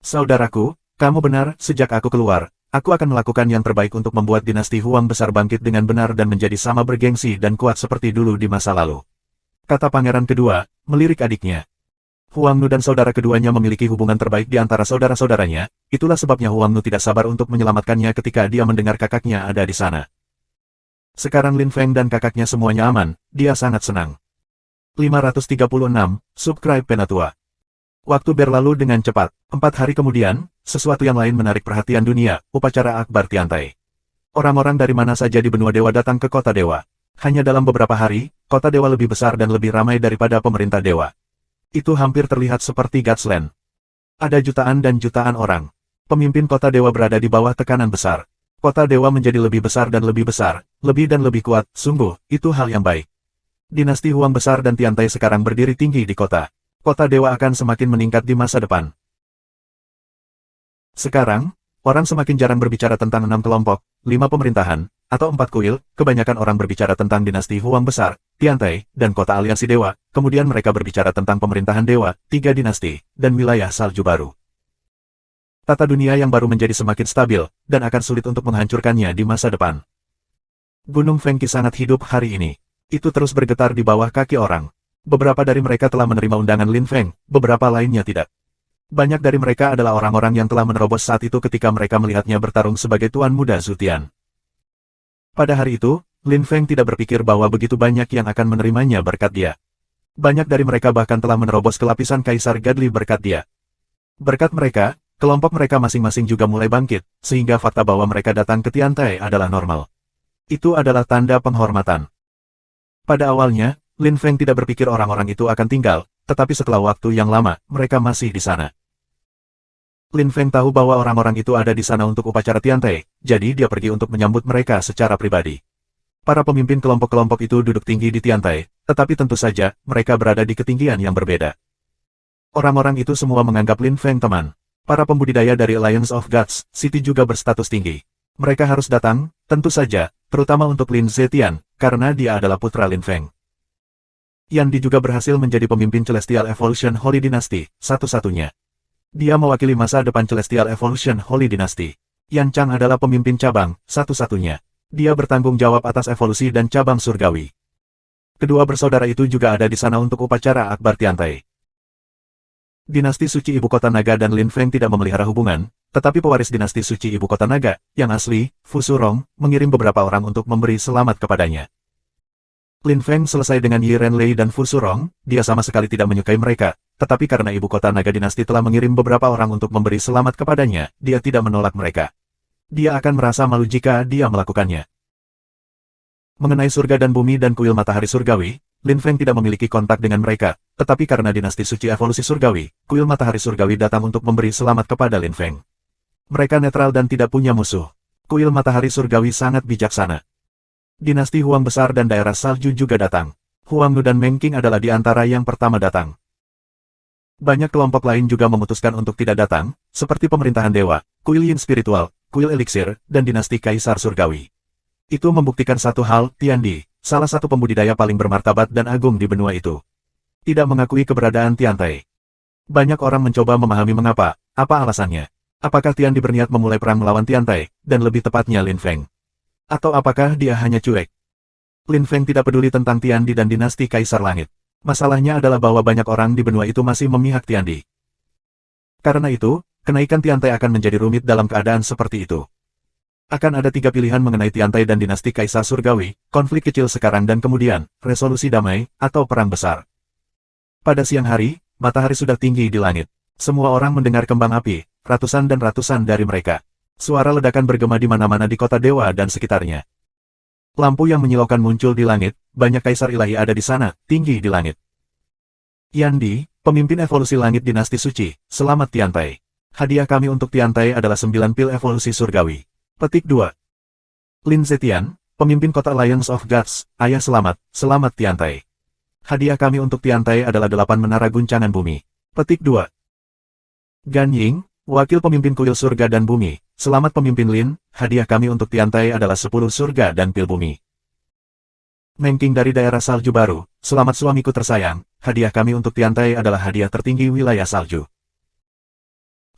Saudaraku, kamu benar, sejak aku keluar, aku akan melakukan yang terbaik untuk membuat dinasti Huang besar bangkit dengan benar dan menjadi sama bergengsi dan kuat seperti dulu di masa lalu. Kata pangeran kedua, melirik adiknya. Huang Nu dan saudara keduanya memiliki hubungan terbaik di antara saudara-saudaranya, itulah sebabnya Huang Nu tidak sabar untuk menyelamatkannya ketika dia mendengar kakaknya ada di sana. Sekarang Lin Feng dan kakaknya semuanya aman, dia sangat senang. 536, Subscribe Penatua. Waktu berlalu dengan cepat, 4 hari kemudian, sesuatu yang lain menarik perhatian dunia, upacara Akbar Tiantai. Orang-orang dari mana saja di benua dewa datang ke kota dewa. Hanya dalam beberapa hari, kota dewa lebih besar dan lebih ramai daripada pemerintah dewa. Itu hampir terlihat seperti Godsland. Ada jutaan dan jutaan orang. Pemimpin kota dewa berada di bawah tekanan besar. Kota dewa menjadi lebih besar dan lebih besar, lebih dan lebih kuat, sungguh, itu hal yang baik. Dinasti Huang besar dan Tiantai sekarang berdiri tinggi di kota. Kota dewa akan semakin meningkat di masa depan. Sekarang, orang semakin jarang berbicara tentang 6 kelompok, 5 pemerintahan, atau 4 kuil, kebanyakan orang berbicara tentang dinasti Huang besar, Tiantai, dan kota aliansi dewa, kemudian mereka berbicara tentang pemerintahan dewa, 3 dinasti, dan wilayah salju baru. Tata dunia yang baru menjadi semakin stabil, dan akan sulit untuk menghancurkannya di masa depan. Gunung Fengqi sangat hidup hari ini. Itu terus bergetar di bawah kaki orang. Beberapa dari mereka telah menerima undangan Lin Feng, beberapa lainnya tidak. Banyak dari mereka adalah orang-orang yang telah menerobos saat itu ketika mereka melihatnya bertarung sebagai Tuan Muda Zutian. Pada hari itu, Lin Feng tidak berpikir bahwa begitu banyak yang akan menerimanya berkat dia. Banyak dari mereka bahkan telah menerobos ke lapisan Kaisar Gadli berkat dia. Berkat mereka, kelompok mereka masing-masing juga mulai bangkit, sehingga fakta bahwa mereka datang ke Tiantai adalah normal. Itu adalah tanda penghormatan. Pada awalnya, Lin Feng tidak berpikir orang-orang itu akan tinggal, tetapi setelah waktu yang lama, mereka masih di sana. Lin Feng tahu bahwa orang-orang itu ada di sana untuk upacara Tiantai, jadi dia pergi untuk menyambut mereka secara pribadi. Para pemimpin kelompok-kelompok itu duduk tinggi di Tiantai, tetapi tentu saja, mereka berada di ketinggian yang berbeda. Orang-orang itu semua menganggap Lin Feng teman. Para pembudidaya dari Alliance of Gods City juga berstatus tinggi. Mereka harus datang, tentu saja, terutama untuk Lin Zetian, karena dia adalah putra Lin Feng. Yan Di juga berhasil menjadi pemimpin Celestial Evolution Holy Dynasty, satu-satunya. Dia mewakili masa depan Celestial Evolution Holy Dynasty. Yan Chang adalah pemimpin cabang, satu-satunya. Dia bertanggung jawab atas evolusi dan cabang surgawi. Kedua bersaudara itu juga ada di sana untuk upacara Akbar Tiantai. Dinasti Suci Ibu Kota Naga dan Lin Feng tidak memelihara hubungan, tetapi pewaris dinasti Suci Ibu Kota Naga, yang asli, Fu Surong, mengirim beberapa orang untuk memberi selamat kepadanya. Lin Feng selesai dengan Yi Renlei dan Fu Surong, dia sama sekali tidak menyukai mereka, tetapi karena Ibu Kota Naga dinasti telah mengirim beberapa orang untuk memberi selamat kepadanya, dia tidak menolak mereka. Dia akan merasa malu jika dia melakukannya. Mengenai surga dan bumi dan kuil matahari surgawi, Lin Feng tidak memiliki kontak dengan mereka, tetapi karena dinasti suci evolusi surgawi, kuil matahari surgawi datang untuk memberi selamat kepada Lin Feng. Mereka netral dan tidak punya musuh. Kuil matahari surgawi sangat bijaksana. Dinasti Huang besar dan daerah salju juga datang. Huang Nu dan Meng Qing adalah di antara yang pertama datang. Banyak kelompok lain juga memutuskan untuk tidak datang, seperti pemerintahan dewa, kuil yin spiritual, kuil eliksir, dan dinasti kaisar surgawi. Itu membuktikan satu hal, Tian Di, salah satu pembudidaya paling bermartabat dan agung di benua itu, tidak mengakui keberadaan Tiantai. Banyak orang mencoba memahami mengapa, apa alasannya. Apakah Tiandi berniat memulai perang melawan Tiantai, dan lebih tepatnya Lin Feng? Atau apakah dia hanya cuek? Lin Feng tidak peduli tentang Tiandi dan dinasti Kaisar Langit. Masalahnya adalah bahwa banyak orang di benua itu masih memihak Tiandi. Karena itu, kenaikan Tiantai akan menjadi rumit dalam keadaan seperti itu. Akan ada 3 pilihan mengenai Tiantai dan dinasti Kaisar Surgawi, konflik kecil sekarang dan kemudian, resolusi damai, atau perang besar. Pada siang hari, matahari sudah tinggi di langit. Semua orang mendengar kembang api, ratusan dan ratusan dari mereka. Suara ledakan bergema di mana-mana di kota dewa dan sekitarnya. Lampu yang menyilaukan muncul di langit, banyak kaisar ilahi ada di sana, tinggi di langit. Yandi, pemimpin evolusi langit dinasti suci, selamat Tiantai. Hadiah kami untuk Tiantai adalah 9 pil evolusi surgawi. Petik 2. Lin Zetian, pemimpin kota Alliance of Gods, ayah selamat, selamat Tiantai. Hadiah kami untuk Tiantai adalah 8 menara guncangan bumi. Petik 2. Gan Ying, wakil pemimpin kuil surga dan bumi, selamat pemimpin Lin, hadiah kami untuk Tiantai adalah 10 surga dan pil bumi. Meng Qing dari daerah salju baru, selamat suamiku tersayang, hadiah kami untuk Tiantai adalah hadiah tertinggi wilayah salju.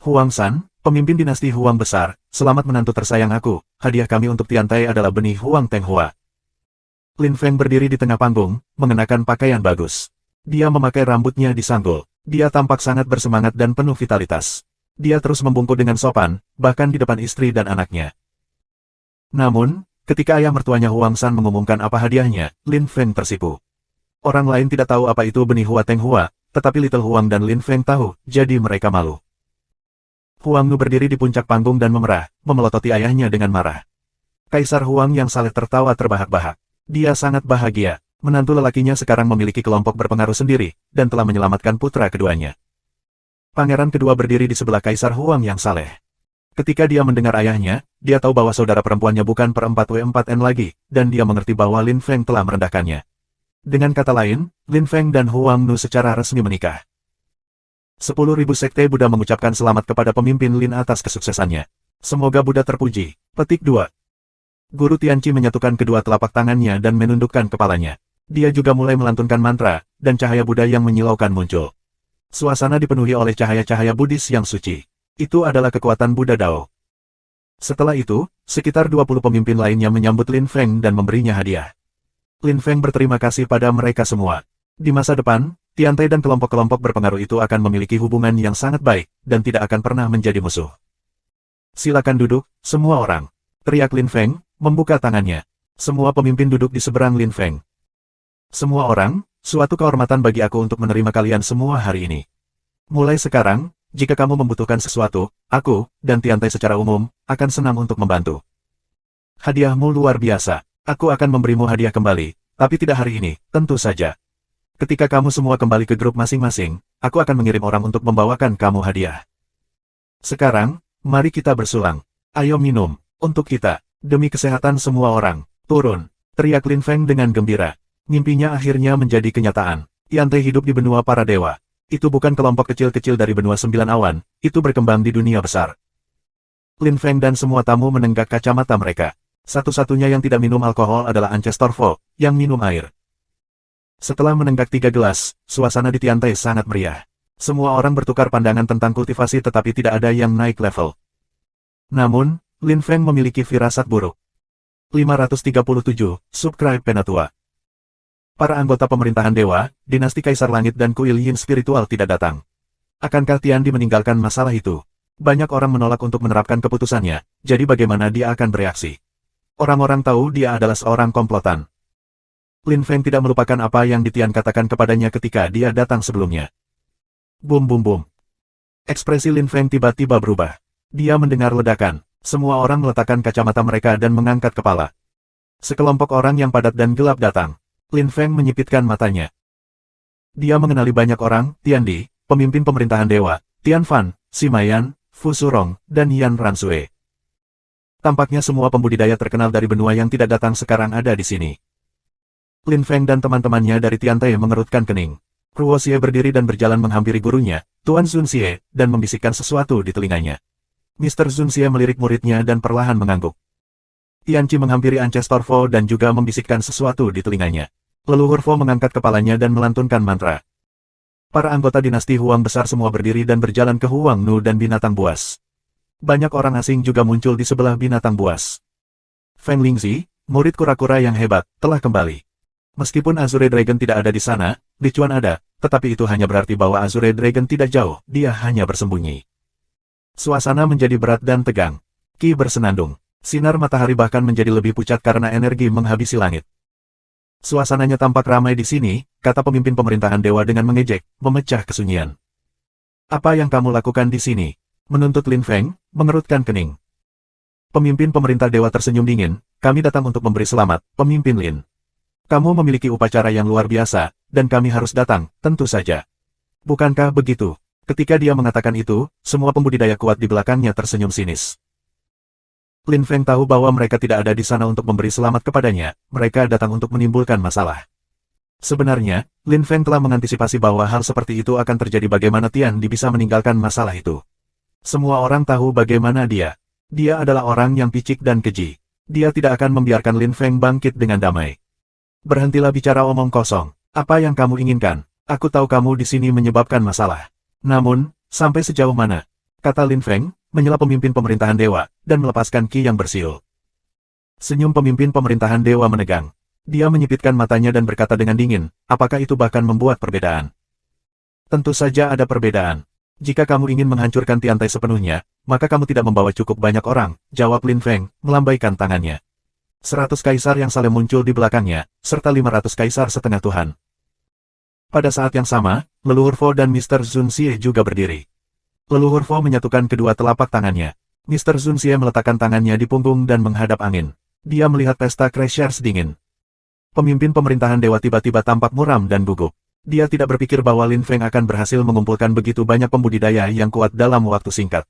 Huang San, pemimpin dinasti Huang besar, selamat menantu tersayang aku, hadiah kami untuk Tiantai adalah benih Huang Tenghua. Lin Feng berdiri di tengah panggung, mengenakan pakaian bagus. Dia memakai rambutnya disanggul. Dia tampak sangat bersemangat dan penuh vitalitas. Dia terus membungkuk dengan sopan, bahkan di depan istri dan anaknya. Namun, ketika ayah mertuanya Huang San mengumumkan apa hadiahnya, Lin Feng tersipu. Orang lain tidak tahu apa itu benih Hua Tenghua, tetapi Little Huang dan Lin Feng tahu, jadi mereka malu. Huang Nu berdiri di puncak panggung dan memerah, memelototi ayahnya dengan marah. Kaisar Huang yang saleh tertawa terbahak-bahak. Dia sangat bahagia. Menantu lelakinya sekarang memiliki kelompok berpengaruh sendiri, dan telah menyelamatkan putra keduanya. Pangeran kedua berdiri di sebelah Kaisar Huang yang saleh. Ketika dia mendengar ayahnya, dia tahu bahwa saudara perempuannya bukan per-4W4N lagi, dan dia mengerti bahwa Lin Feng telah merendahkannya. Dengan kata lain, Lin Feng dan Huang Nu secara resmi menikah. 10.000 sekte Buddha mengucapkan selamat kepada pemimpin Lin atas kesuksesannya. Semoga Buddha terpuji. Petik 2. Guru Tianqi menyatukan kedua telapak tangannya dan menundukkan kepalanya. Dia juga mulai melantunkan mantra, dan cahaya Buddha yang menyilaukan muncul. Suasana dipenuhi oleh cahaya-cahaya Buddhis yang suci. Itu adalah kekuatan Buddha Dao. Setelah itu, sekitar 20 pemimpin lainnya menyambut Lin Feng dan memberinya hadiah. Lin Feng berterima kasih pada mereka semua. Di masa depan, Tiantai dan kelompok-kelompok berpengaruh itu akan memiliki hubungan yang sangat baik, dan tidak akan pernah menjadi musuh. Silakan duduk, semua orang. Teriak Lin Feng, membuka tangannya. Semua pemimpin duduk di seberang Lin Feng. Semua orang, suatu kehormatan bagi aku untuk menerima kalian semua hari ini. Mulai sekarang, jika kamu membutuhkan sesuatu, aku, dan Tiantai secara umum, akan senang untuk membantu. Hadiahmu luar biasa. Aku akan memberimu hadiah kembali, tapi tidak hari ini, tentu saja. Ketika kamu semua kembali ke grup masing-masing, aku akan mengirim orang untuk membawakan kamu hadiah. Sekarang, mari kita bersulang. Ayo minum, untuk kita, demi kesehatan semua orang. Turun, teriak Lin Feng dengan gembira. Mimpinya akhirnya menjadi kenyataan. Tiantai hidup di benua para dewa. Itu bukan kelompok kecil-kecil dari benua 9 awan, itu berkembang di dunia besar. Lin Feng dan semua tamu menenggak kacamata mereka. Satu-satunya yang tidak minum alkohol adalah Ancestor Vo, yang minum air. Setelah menenggak 3 gelas, suasana di Tiantai sangat meriah. Semua orang bertukar pandangan tentang kultivasi tetapi tidak ada yang naik level. Namun, Lin Feng memiliki firasat buruk. 537, Subscribe Penatua. Para anggota pemerintahan dewa, dinasti Kaisar Langit dan Kuil Yin spiritual tidak datang. Akankah Tiandi meninggalkan masalah itu? Banyak orang menolak untuk menerapkan keputusannya, jadi bagaimana dia akan bereaksi? Orang-orang tahu dia adalah seorang komplotan. Lin Feng tidak melupakan apa yang Tian katakan kepadanya ketika dia datang sebelumnya. Bum bum bum. Ekspresi Lin Feng tiba-tiba berubah. Dia mendengar ledakan. Semua orang meletakkan kacamata mereka dan mengangkat kepala. Sekelompok orang yang padat dan gelap datang. Lin Feng menyipitkan matanya. Dia mengenali banyak orang, Tiandi, pemimpin pemerintahan dewa, Tian Fan, Simayan, Fu Surong, dan Yan Ransue. Tampaknya semua pembudidaya terkenal dari benua yang tidak datang sekarang ada di sini. Lin Feng dan teman-temannya dari Tiantai mengerutkan kening. Ruo Xie berdiri dan berjalan menghampiri gurunya, Tuan Zun Xie, dan membisikkan sesuatu di telinganya. Mr. Zun Xie melirik muridnya dan perlahan mengangguk. Tianqi menghampiri Ancestor Vo dan juga membisikkan sesuatu di telinganya. Leluhur Vo mengangkat kepalanya dan melantunkan mantra. Para anggota dinasti Huang besar semua berdiri dan berjalan ke Huang Nu dan binatang buas. Banyak orang asing juga muncul di sebelah binatang buas. Feng Lingzi, murid kura-kura yang hebat, telah kembali. Meskipun Azure Dragon tidak ada di sana, Li Chuan ada, tetapi itu hanya berarti bahwa Azure Dragon tidak jauh, dia hanya bersembunyi. Suasana menjadi berat dan tegang. Qi bersenandung. Sinar matahari bahkan menjadi lebih pucat karena energi menghabisi langit. Suasananya tampak ramai di sini, kata pemimpin pemerintahan dewa dengan mengejek, memecah kesunyian. Apa yang kamu lakukan di sini? Menuntut Lin Feng, mengerutkan kening. Pemimpin pemerintah dewa tersenyum dingin, kami datang untuk memberi selamat, pemimpin Lin. Kamu memiliki upacara yang luar biasa, dan kami harus datang, tentu saja. Bukankah begitu? Ketika dia mengatakan itu, semua pembudidaya kuat di belakangnya tersenyum sinis. Lin Feng tahu bahwa mereka tidak ada di sana untuk memberi selamat kepadanya, mereka datang untuk menimbulkan masalah. Sebenarnya, Lin Feng telah mengantisipasi bahwa hal seperti itu akan terjadi bagaimana Tian Di bisa meninggalkan masalah itu. Semua orang tahu bagaimana dia. Dia adalah orang yang picik dan keji. Dia tidak akan membiarkan Lin Feng bangkit dengan damai. Berhentilah bicara omong kosong. Apa yang kamu inginkan? Aku tahu kamu di sini menyebabkan masalah. Namun, sampai sejauh mana? Kata Lin Feng, menyela pemimpin pemerintahan dewa, dan melepaskan Qi yang bersiul. Senyum pemimpin pemerintahan dewa menegang. Dia menyipitkan matanya dan berkata dengan dingin, apakah itu bahkan membuat perbedaan? Tentu saja ada perbedaan. Jika kamu ingin menghancurkan Tiantai sepenuhnya, maka kamu tidak membawa cukup banyak orang, jawab Lin Feng, melambaikan tangannya. 100 kaisar yang saling muncul di belakangnya, serta 500 kaisar setengah Tuhan. Pada saat yang sama, leluhur Vo dan Mr. Zun Xie juga berdiri. Leluhur Vo menyatukan kedua telapak tangannya. Mr. Zun Xie meletakkan tangannya di punggung dan menghadap angin. Dia melihat pesta Crashers dingin. Pemimpin pemerintahan dewa tiba-tiba tampak muram dan gugup. Dia tidak berpikir bahwa Lin Feng akan berhasil mengumpulkan begitu banyak pembudidaya yang kuat dalam waktu singkat.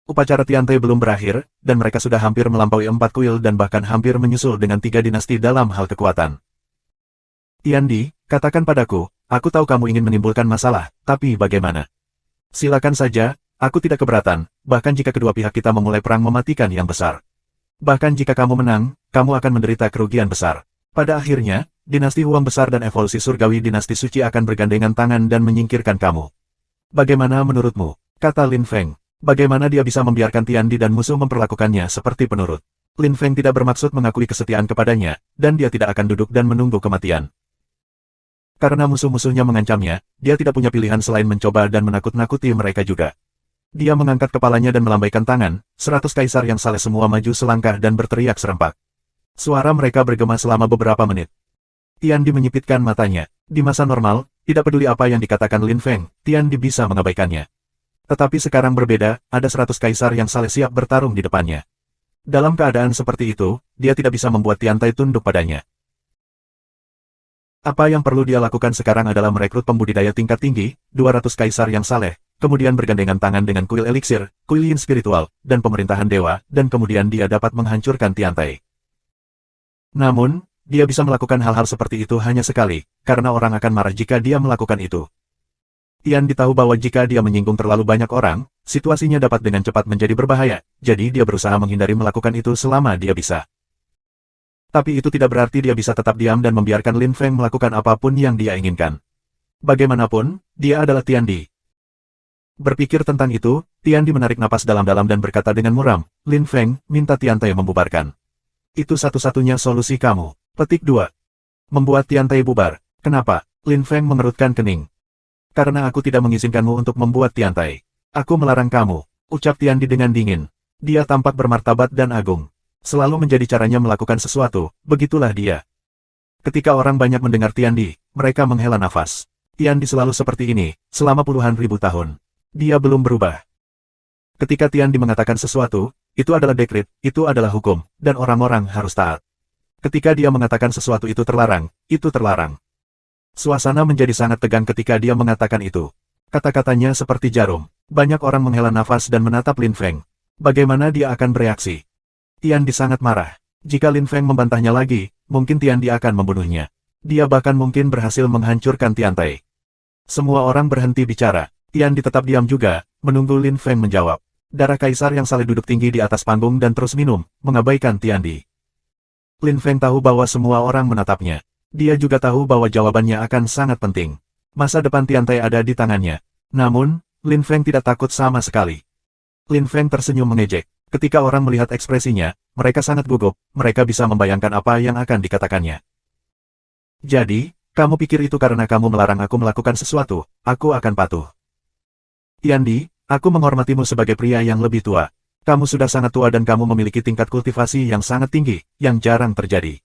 Upacara Tiantai belum berakhir, dan mereka sudah hampir melampaui 4 kuil dan bahkan hampir menyusul dengan 3 dinasti dalam hal kekuatan. Tian Di, katakan padaku, aku tahu kamu ingin menimbulkan masalah, tapi bagaimana? Silakan saja, aku tidak keberatan, bahkan jika kedua pihak kita memulai perang mematikan yang besar. Bahkan jika kamu menang, kamu akan menderita kerugian besar. Pada akhirnya, dinasti Huang besar dan evolusi surgawi dinasti suci akan bergandengan tangan dan menyingkirkan kamu. Bagaimana menurutmu? Kata Lin Feng. Bagaimana dia bisa membiarkan Tian Di dan musuh memperlakukannya seperti penurut? Lin Feng tidak bermaksud mengakui kesetiaan kepadanya, dan dia tidak akan duduk dan menunggu kematian. Karena musuh-musuhnya mengancamnya, dia tidak punya pilihan selain mencoba dan menakut-nakuti mereka juga. Dia mengangkat kepalanya dan melambaikan tangan, 100 kaisar yang saleh semua maju selangkah dan berteriak serempak. Suara mereka bergema selama beberapa menit. Tian Di menyipitkan matanya. Di masa normal, tidak peduli apa yang dikatakan Lin Feng, Tian Di bisa mengabaikannya. Tetapi sekarang berbeda, ada 100 kaisar yang saleh siap bertarung di depannya. Dalam keadaan seperti itu, dia tidak bisa membuat Tiantai tunduk padanya. Apa yang perlu dia lakukan sekarang adalah merekrut pembudidaya tingkat tinggi, 200 kaisar yang saleh, kemudian bergandengan tangan dengan kuil eliksir, kuil yin spiritual, dan pemerintahan dewa, dan kemudian dia dapat menghancurkan Tiantai. Namun, dia bisa melakukan hal-hal seperti itu hanya sekali, karena orang akan marah jika dia melakukan itu. Tian Di tahu bahwa jika dia menyinggung terlalu banyak orang, situasinya dapat dengan cepat menjadi berbahaya, jadi dia berusaha menghindari melakukan itu selama dia bisa. Tapi itu tidak berarti dia bisa tetap diam dan membiarkan Lin Feng melakukan apapun yang dia inginkan. Bagaimanapun, dia adalah Tian Di. Berpikir tentang itu, Tian Di menarik napas dalam-dalam dan berkata dengan muram, Lin Feng, minta Tiantai membubarkan. Itu satu-satunya solusi kamu. Petik 2. Membuat Tiantai bubar. Kenapa? Lin Feng mengerutkan kening. Karena aku tidak mengizinkanmu untuk membuat Tiantai. Aku melarang kamu, ucap Tian Di dengan dingin. Dia tampak bermartabat dan agung. Selalu menjadi caranya melakukan sesuatu, begitulah dia. Ketika orang banyak mendengar Tian Di, mereka menghela nafas. Tian Di selalu seperti ini, selama puluhan ribu tahun. Dia belum berubah. Ketika Tian Di mengatakan sesuatu, itu adalah dekret, itu adalah hukum, dan orang-orang harus taat. Ketika dia mengatakan sesuatu itu terlarang, itu terlarang. Suasana menjadi sangat tegang ketika dia mengatakan itu. Kata-katanya seperti jarum. Banyak orang menghela nafas dan menatap Lin Feng. Bagaimana dia akan bereaksi? Tian Di sangat marah. Jika Lin Feng membantahnya lagi, mungkin Tian Di akan membunuhnya. Dia bahkan mungkin berhasil menghancurkan Tiantai. Semua orang berhenti bicara. Tian Di tetap diam juga, menunggu Lin Feng menjawab. Darah kaisar yang saling duduk tinggi di atas panggung dan terus minum, mengabaikan Tian Di. Lin Feng tahu bahwa semua orang menatapnya. Dia juga tahu bahwa jawabannya akan sangat penting. Masa depan Tiantai ada di tangannya. Namun, Lin Feng tidak takut sama sekali. Lin Feng tersenyum mengejek. Ketika orang melihat ekspresinya, mereka sangat gugup, mereka bisa membayangkan apa yang akan dikatakannya. Jadi, kamu pikir itu karena kamu melarang aku melakukan sesuatu, aku akan patuh. Tiandi, aku menghormatimu sebagai pria yang lebih tua. Kamu sudah sangat tua dan kamu memiliki tingkat kultivasi yang sangat tinggi, yang jarang terjadi.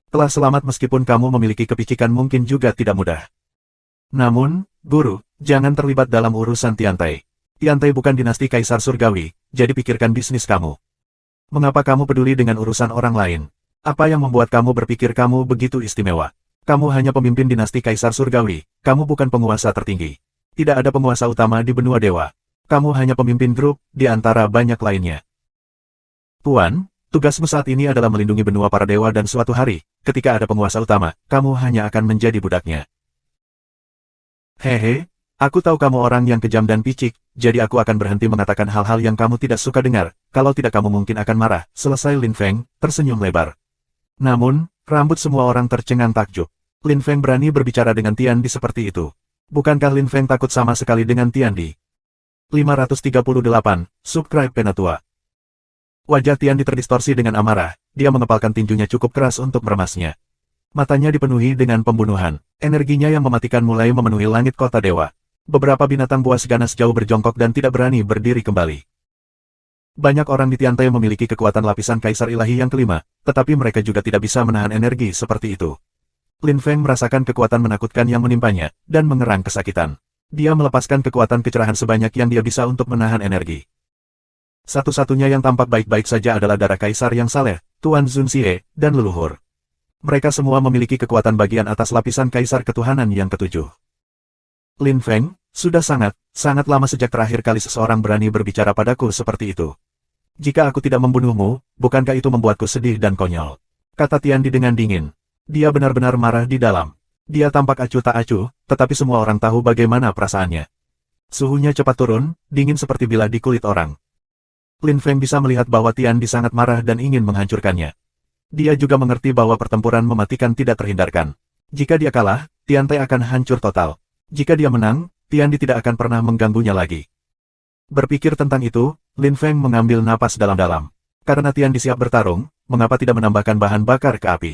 Telah selamat meskipun kamu memiliki kepicikan mungkin juga tidak mudah. Namun, guru, jangan terlibat dalam urusan Tiantai. Tiantai bukan dinasti Kaisar Surgawi, jadi pikirkan bisnis kamu. Mengapa kamu peduli dengan urusan orang lain? Apa yang membuat kamu berpikir kamu begitu istimewa? Kamu hanya pemimpin dinasti Kaisar Surgawi, kamu bukan penguasa tertinggi. Tidak ada penguasa utama di benua dewa. Kamu hanya pemimpin grup, di antara banyak lainnya. Tuan, tugasmu saat ini adalah melindungi benua para dewa dan suatu hari, ketika ada penguasa utama, kamu hanya akan menjadi budaknya. Hehe, aku tahu kamu orang yang kejam dan picik, jadi aku akan berhenti mengatakan hal-hal yang kamu tidak suka dengar, kalau tidak kamu mungkin akan marah. Selesai Lin Feng, tersenyum lebar. Namun, rambut semua orang tercengang takjub. Lin Feng berani berbicara dengan Tiandi seperti itu. Bukankah Lin Feng takut sama sekali dengan Tiandi? 538, Subscribe Penatua. Wajah Tiandi terdistorsi dengan amarah, dia mengepalkan tinjunya cukup keras untuk meremasnya. Matanya dipenuhi dengan pembunuhan, energinya yang mematikan mulai memenuhi langit kota dewa. Beberapa binatang buas ganas jauh berjongkok dan tidak berani berdiri kembali. Banyak orang di Tiantai memiliki kekuatan lapisan Kaisar Ilahi yang kelima, tetapi mereka juga tidak bisa menahan energi seperti itu. Lin Feng merasakan kekuatan menakutkan yang menimpanya, dan mengerang kesakitan. Dia melepaskan kekuatan kecerahan sebanyak yang dia bisa untuk menahan energi. Satu-satunya yang tampak baik-baik saja adalah darah Kaisar yang saleh, Tuan Zun Xie, dan leluhur. Mereka semua memiliki kekuatan bagian atas lapisan Kaisar Ketuhanan yang ketujuh. Lin Feng, sudah sangat lama sejak terakhir kali seseorang berani berbicara padaku seperti itu. Jika aku tidak membunuhmu, bukankah itu membuatku sedih dan konyol? Kata Tiandi dengan dingin. Dia benar-benar marah di dalam. Dia tampak acuh tak acuh, tetapi semua orang tahu bagaimana perasaannya. Suhunya cepat turun, dingin seperti bila di kulit orang. Lin Feng bisa melihat bahwa Tiandi sangat marah dan ingin menghancurkannya. Dia juga mengerti bahwa pertempuran mematikan tidak terhindarkan. Jika dia kalah, Tiantai akan hancur total. Jika dia menang, Tiandi tidak akan pernah mengganggunya lagi. Berpikir tentang itu, Lin Feng mengambil napas dalam-dalam. Karena Tiandi siap bertarung, mengapa tidak menambahkan bahan bakar ke api?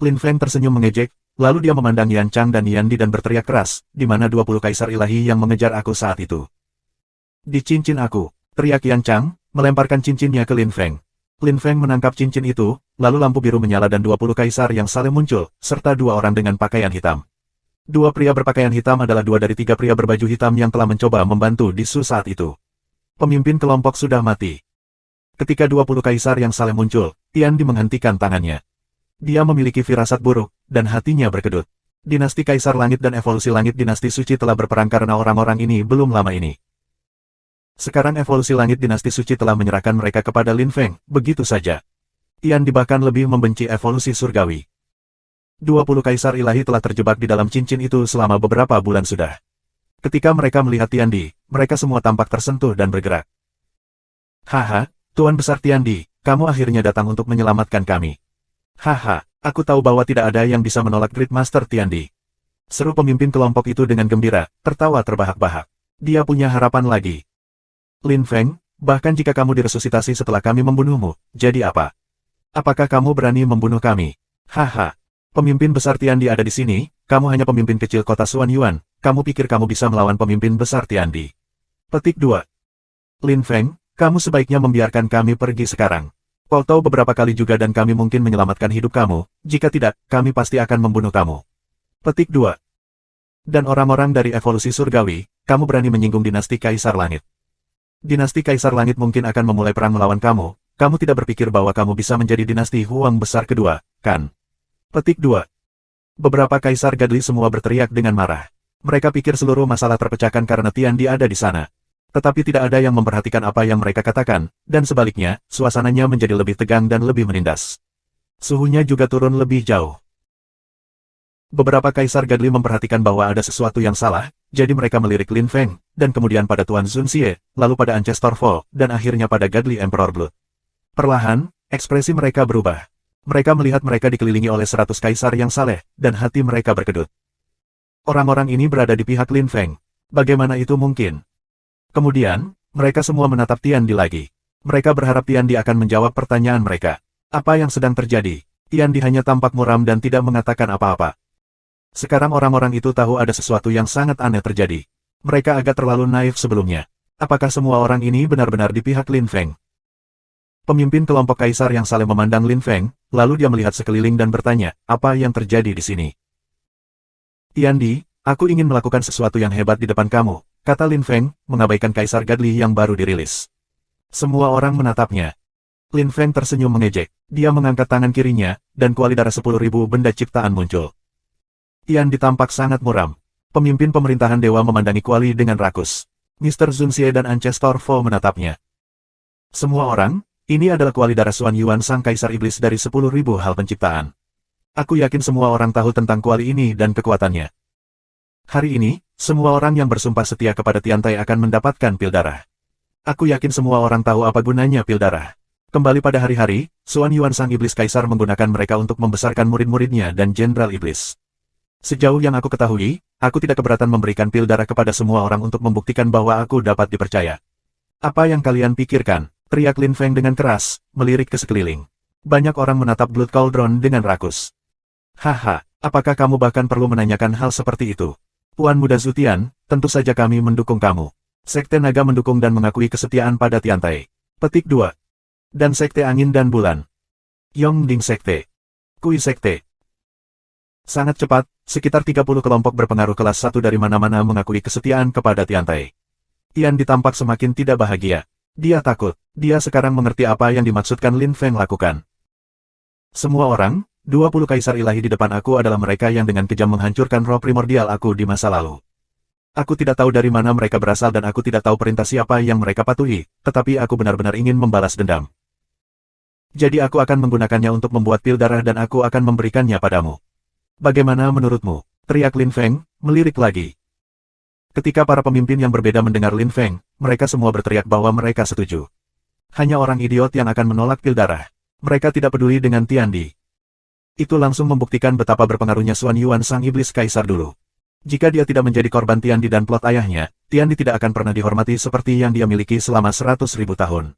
Lin Feng tersenyum mengejek, lalu dia memandang Yan Chang dan Yandi dan berteriak keras, di mana 20 kaisar ilahi yang mengejar aku saat itu. Di cincin aku, teriak Yan Chang, melemparkan cincinnya ke Lin Feng. Lin Feng menangkap cincin itu, lalu lampu biru menyala dan 20 kaisar yang saling muncul, serta 2 orang dengan pakaian hitam. 2 pria berpakaian hitam adalah 2 dari 3 pria berbaju hitam yang telah mencoba membantu di Su saat itu. Pemimpin kelompok sudah mati. Ketika 20 kaisar yang saling muncul, Tiandi menghentikan tangannya. Dia memiliki firasat buruk, dan hatinya berkedut. Dinasti Kaisar Langit dan Evolusi Langit Dinasti Suci telah berperang karena orang-orang ini belum lama ini. Sekarang Evolusi Langit Dinasti Suci telah menyerahkan mereka kepada Lin Feng, begitu saja. Tiandi bahkan lebih membenci Evolusi Surgawi. 20 kaisar ilahi telah terjebak di dalam cincin itu selama beberapa bulan sudah. Ketika mereka melihat Tiandi, mereka semua tampak tersentuh dan bergerak. Haha, Tuan Besar Tiandi, kamu akhirnya datang untuk menyelamatkan kami. Haha, aku tahu bahwa tidak ada yang bisa menolak Great Master Tiandi. Seru pemimpin kelompok itu dengan gembira, tertawa terbahak-bahak. Dia punya harapan lagi. Lin Feng, bahkan jika kamu diresusitasi setelah kami membunuhmu, jadi apa? Apakah kamu berani membunuh kami? Haha. Pemimpin besar Tiandi ada di sini, kamu hanya pemimpin kecil kota Suan Yuan, kamu pikir kamu bisa melawan pemimpin besar Tiandi. Petik 2. Lin Feng, kamu sebaiknya membiarkan kami pergi sekarang. Kau tahu beberapa kali juga dan kami mungkin menyelamatkan hidup kamu, jika tidak, kami pasti akan membunuh kamu. Petik 2. Dan orang-orang dari Evolusi Surgawi, kamu berani menyinggung dinasti Kaisar Langit. Dinasti Kaisar Langit mungkin akan memulai perang melawan kamu tidak berpikir bahwa kamu bisa menjadi dinasti Huang besar kedua, kan? Petik 2. Beberapa kaisar Gadli semua berteriak dengan marah. Mereka pikir seluruh masalah terpecahkan karena Tiandi ada di sana. Tetapi tidak ada yang memperhatikan apa yang mereka katakan, dan sebaliknya, suasananya menjadi lebih tegang dan lebih menindas. Suhunya juga turun lebih jauh. Beberapa kaisar Gadli memperhatikan bahwa ada sesuatu yang salah, jadi mereka melirik Lin Feng, dan kemudian pada Tuan Zun Xie, lalu pada Ancestor Fall, dan akhirnya pada Gadli Emperor Blood. Perlahan, ekspresi mereka berubah. Mereka melihat mereka dikelilingi oleh 100 kaisar yang saleh, dan hati mereka berkedut. Orang-orang ini berada di pihak Lin Feng. Bagaimana itu mungkin? Kemudian, Mereka semua menatap Tiandi lagi. Mereka berharap Tiandi akan menjawab pertanyaan mereka. Apa yang sedang terjadi? Tiandi hanya tampak muram dan tidak mengatakan apa-apa. Sekarang orang-orang itu tahu ada sesuatu yang sangat aneh terjadi. Mereka agak terlalu naif sebelumnya. Apakah semua orang ini benar-benar di pihak Lin Feng? Pemimpin kelompok kaisar yang saling memandang Lin Feng, lalu dia melihat sekeliling dan bertanya, apa yang terjadi di sini? Tiandi, aku ingin melakukan sesuatu yang hebat di depan kamu, kata Lin Feng, mengabaikan Kaisar Gadli yang baru dirilis. Semua orang menatapnya. Lin Feng tersenyum mengejek. Dia mengangkat tangan kirinya, dan kuali darah 10.000 benda ciptaan muncul. Tiandi tampak sangat muram. Pemimpin pemerintahan dewa memandangi kuali dengan rakus. Mr. Zunxie dan Ancestor Fo menatapnya. Semua orang, ini adalah kuali darah Xuan Yuan sang Kaisar Iblis dari 10.000 hal penciptaan. Aku yakin semua orang tahu tentang kuali ini dan kekuatannya. Hari ini, semua orang yang bersumpah setia kepada Tiantai akan mendapatkan pil darah. Aku yakin semua orang tahu apa gunanya pil darah. Kembali pada hari-hari, Xuan Yuan sang Iblis Kaisar menggunakan mereka untuk membesarkan murid-muridnya dan Jenderal Iblis. Sejauh yang aku ketahui, aku tidak keberatan memberikan pil darah kepada semua orang untuk membuktikan bahwa aku dapat dipercaya. Apa yang kalian pikirkan? Teriak Lin Feng dengan keras, melirik ke sekeliling. Banyak orang menatap Blood Cauldron dengan rakus. Haha, apakah kamu bahkan perlu menanyakan hal seperti itu? Puan Muda Zutian, tentu saja kami mendukung kamu. Sekte Naga mendukung dan mengakui kesetiaan pada Tiantai. Petik 2. Dan Sekte Angin dan Bulan. Yongding Sekte. Kui Sekte. Sangat cepat, sekitar 30 kelompok berpengaruh kelas 1 dari mana-mana mengakui kesetiaan kepada Tiantai. Tian ditampak semakin tidak bahagia. Dia takut. Dia sekarang mengerti apa yang dimaksudkan Lin Feng lakukan. Semua orang, 20 kaisar ilahi di depan aku adalah mereka yang dengan kejam menghancurkan roh primordial aku di masa lalu. Aku tidak tahu dari mana mereka berasal dan aku tidak tahu perintah siapa yang mereka patuhi, tetapi aku benar-benar ingin membalas dendam. Jadi aku akan menggunakannya untuk membuat pil darah dan aku akan memberikannya padamu. Bagaimana menurutmu? Teriak Lin Feng, melirik lagi. Ketika para pemimpin yang berbeda mendengar Lin Feng, mereka semua berteriak bahwa mereka setuju. Hanya orang idiot yang akan menolak pil darah. Mereka tidak peduli dengan Tiandi. Itu langsung membuktikan betapa berpengaruhnya Xuan Yuan sang Iblis Kaisar dulu. Jika dia tidak menjadi korban Tiandi dan plot ayahnya, Tiandi tidak akan pernah dihormati seperti yang dia miliki selama 100.000 tahun.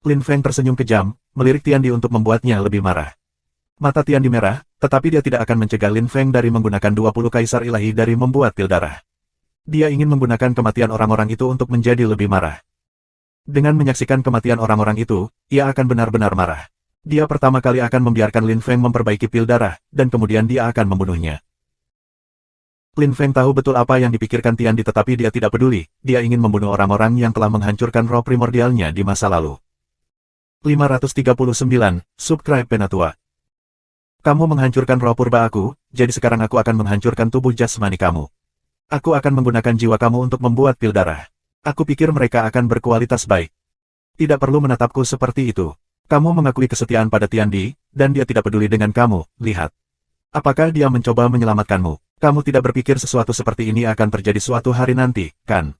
Lin Feng tersenyum kejam, melirik Tiandi untuk membuatnya lebih marah. Mata Tiandi merah, tetapi dia tidak akan mencegah Lin Feng dari menggunakan 20 kaisar ilahi dari membuat pil darah. Dia ingin menggunakan kematian orang-orang itu untuk menjadi lebih marah. Dengan menyaksikan kematian orang-orang itu, ia akan benar-benar marah. Dia pertama kali akan membiarkan Lin Feng memperbaiki pil darah, dan kemudian dia akan membunuhnya. Lin Feng tahu betul apa yang dipikirkan Tiandi tetapi dia tidak peduli, dia ingin membunuh orang-orang yang telah menghancurkan roh primordialnya di masa lalu. 539, Subscribe Penatua. Kamu menghancurkan roh purba aku, jadi sekarang aku akan menghancurkan tubuh jasmani kamu. Aku akan menggunakan jiwa kamu untuk membuat pil darah. Aku pikir mereka akan berkualitas baik. Tidak perlu menatapku seperti itu. Kamu mengakui kesetiaan pada Tiandi, dan dia tidak peduli dengan kamu, lihat. Apakah dia mencoba menyelamatkanmu? Kamu tidak berpikir sesuatu seperti ini akan terjadi suatu hari nanti, kan?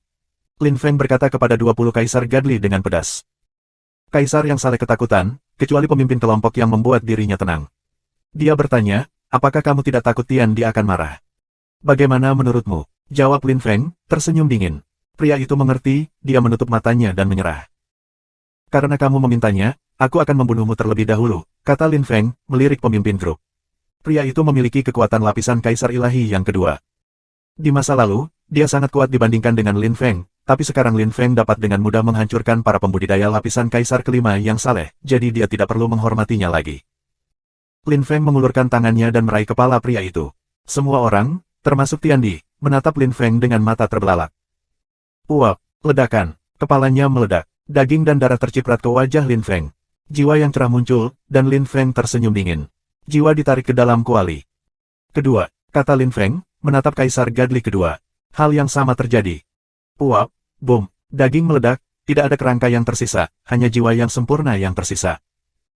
Lin Feng berkata kepada 20 Kaisar Gadli dengan pedas. Kaisar yang saling ketakutan, kecuali pemimpin kelompok yang membuat dirinya tenang. Dia bertanya, apakah kamu tidak takut Tiandi akan marah? Bagaimana menurutmu? Jawab Lin Feng, tersenyum dingin. Pria itu mengerti, dia menutup matanya dan menyerah. Karena kamu memintanya, aku akan membunuhmu terlebih dahulu, kata Lin Feng, melirik pemimpin grup. Pria itu memiliki kekuatan lapisan Kaisar Ilahi yang kedua. Di masa lalu, dia sangat kuat dibandingkan dengan Lin Feng, tapi sekarang Lin Feng dapat dengan mudah menghancurkan para pembudidaya lapisan Kaisar kelima yang saleh, jadi dia tidak perlu menghormatinya lagi. Lin Feng mengulurkan tangannya dan meraih kepala pria itu. Semua orang, termasuk Tiandi, menatap Lin Feng dengan mata terbelalak. Uap, ledakan, kepalanya meledak. Daging dan darah terciprat ke wajah Lin Feng. Jiwa yang cerah muncul, dan Lin Feng tersenyum dingin. Jiwa ditarik ke dalam kuali. Kedua, kata Lin Feng, menatap Kaisar Gadli kedua. Hal yang sama terjadi. Uap, bom, daging meledak, tidak ada kerangka yang tersisa, hanya jiwa yang sempurna yang tersisa.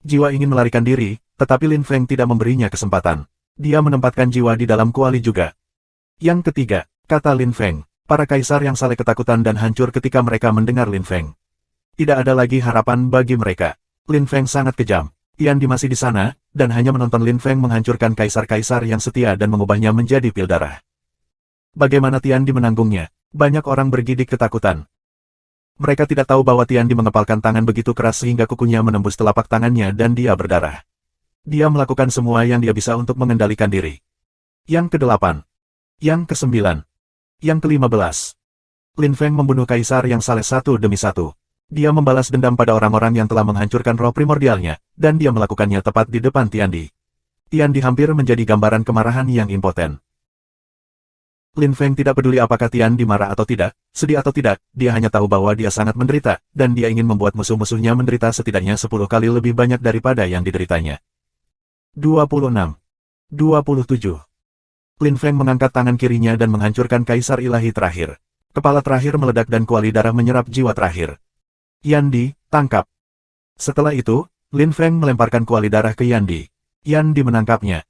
Jiwa ingin melarikan diri, tetapi Lin Feng tidak memberinya kesempatan. Dia menempatkan jiwa di dalam kuali juga. Yang ketiga, kata Lin Feng, para kaisar yang saling ketakutan dan hancur ketika mereka mendengar Lin Feng. Tidak ada lagi harapan bagi mereka. Lin Feng sangat kejam. Tiandi masih di sana, dan hanya menonton Lin Feng menghancurkan kaisar-kaisar yang setia dan mengubahnya menjadi pil darah. Bagaimana Tiandi menanggungnya? Banyak orang bergidik ketakutan. Mereka tidak tahu bahwa Tiandi mengepalkan tangan begitu keras sehingga kukunya menembus telapak tangannya dan dia berdarah. Dia melakukan semua yang dia bisa untuk mengendalikan diri. Yang ke-8. Yang ke-9. Yang ke-15. Lin Feng membunuh Kaisar yang Saleh satu demi satu. Dia membalas dendam pada orang-orang yang telah menghancurkan roh primordialnya, dan dia melakukannya tepat di depan Tiandi. Tiandi hampir menjadi gambaran kemarahan yang impoten. Lin Feng tidak peduli apakah Tiandi marah atau tidak, sedih atau tidak, dia hanya tahu bahwa dia sangat menderita, dan dia ingin membuat musuh-musuhnya menderita setidaknya 10 kali lebih banyak daripada yang dideritanya. 26. 27. Lin Feng mengangkat tangan kirinya dan menghancurkan Kaisar Ilahi terakhir. Kepala terakhir meledak dan kuali darah menyerap jiwa terakhir. Yandi, tangkap. Setelah itu, Lin Feng melemparkan kuali darah ke Yandi. Yandi menangkapnya.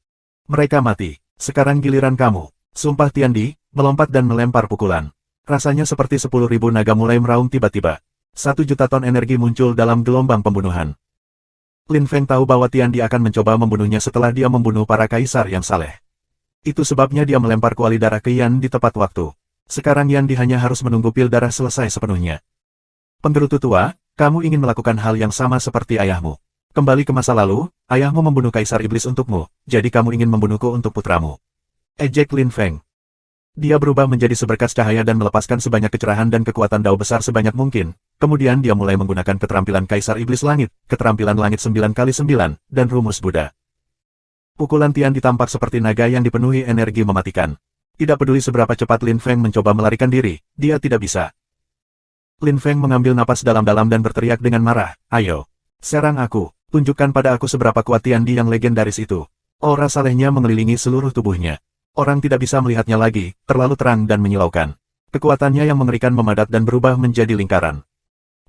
Mereka mati. Sekarang giliran kamu. Sumpah Tiandi, melompat dan melempar pukulan. Rasanya seperti 10.000 naga mulai meraung tiba-tiba. 1 juta ton energi muncul dalam gelombang pembunuhan. Lin Feng tahu bahwa Tiandi akan mencoba membunuhnya setelah dia membunuh para kaisar yang saleh. Itu sebabnya dia melempar kuali darah ke Yan di tepat waktu. Sekarang Yandi hanya harus menunggu pil darah selesai sepenuhnya. Penggerutu tua, kamu ingin melakukan hal yang sama seperti ayahmu. Kembali ke masa lalu, ayahmu membunuh Kaisar Iblis untukmu, jadi kamu ingin membunuhku untuk putramu. Ejek Lin Feng. Dia berubah menjadi seberkas cahaya dan melepaskan sebanyak kecerahan dan kekuatan dao besar sebanyak mungkin. Kemudian dia mulai menggunakan keterampilan Kaisar Iblis Langit, keterampilan langit 9x9, dan rumus Buddha. Pukulan Tian ditampak seperti naga yang dipenuhi energi mematikan. Tidak peduli seberapa cepat Lin Feng mencoba melarikan diri, dia tidak bisa. Lin Feng mengambil napas dalam-dalam dan berteriak dengan marah, "Ayo, serang aku, tunjukkan pada aku seberapa kuat Tiandi yang legendaris itu." Aura salehnya mengelilingi seluruh tubuhnya. Orang tidak bisa melihatnya lagi, terlalu terang dan menyilaukan. Kekuatannya yang mengerikan memadat dan berubah menjadi lingkaran.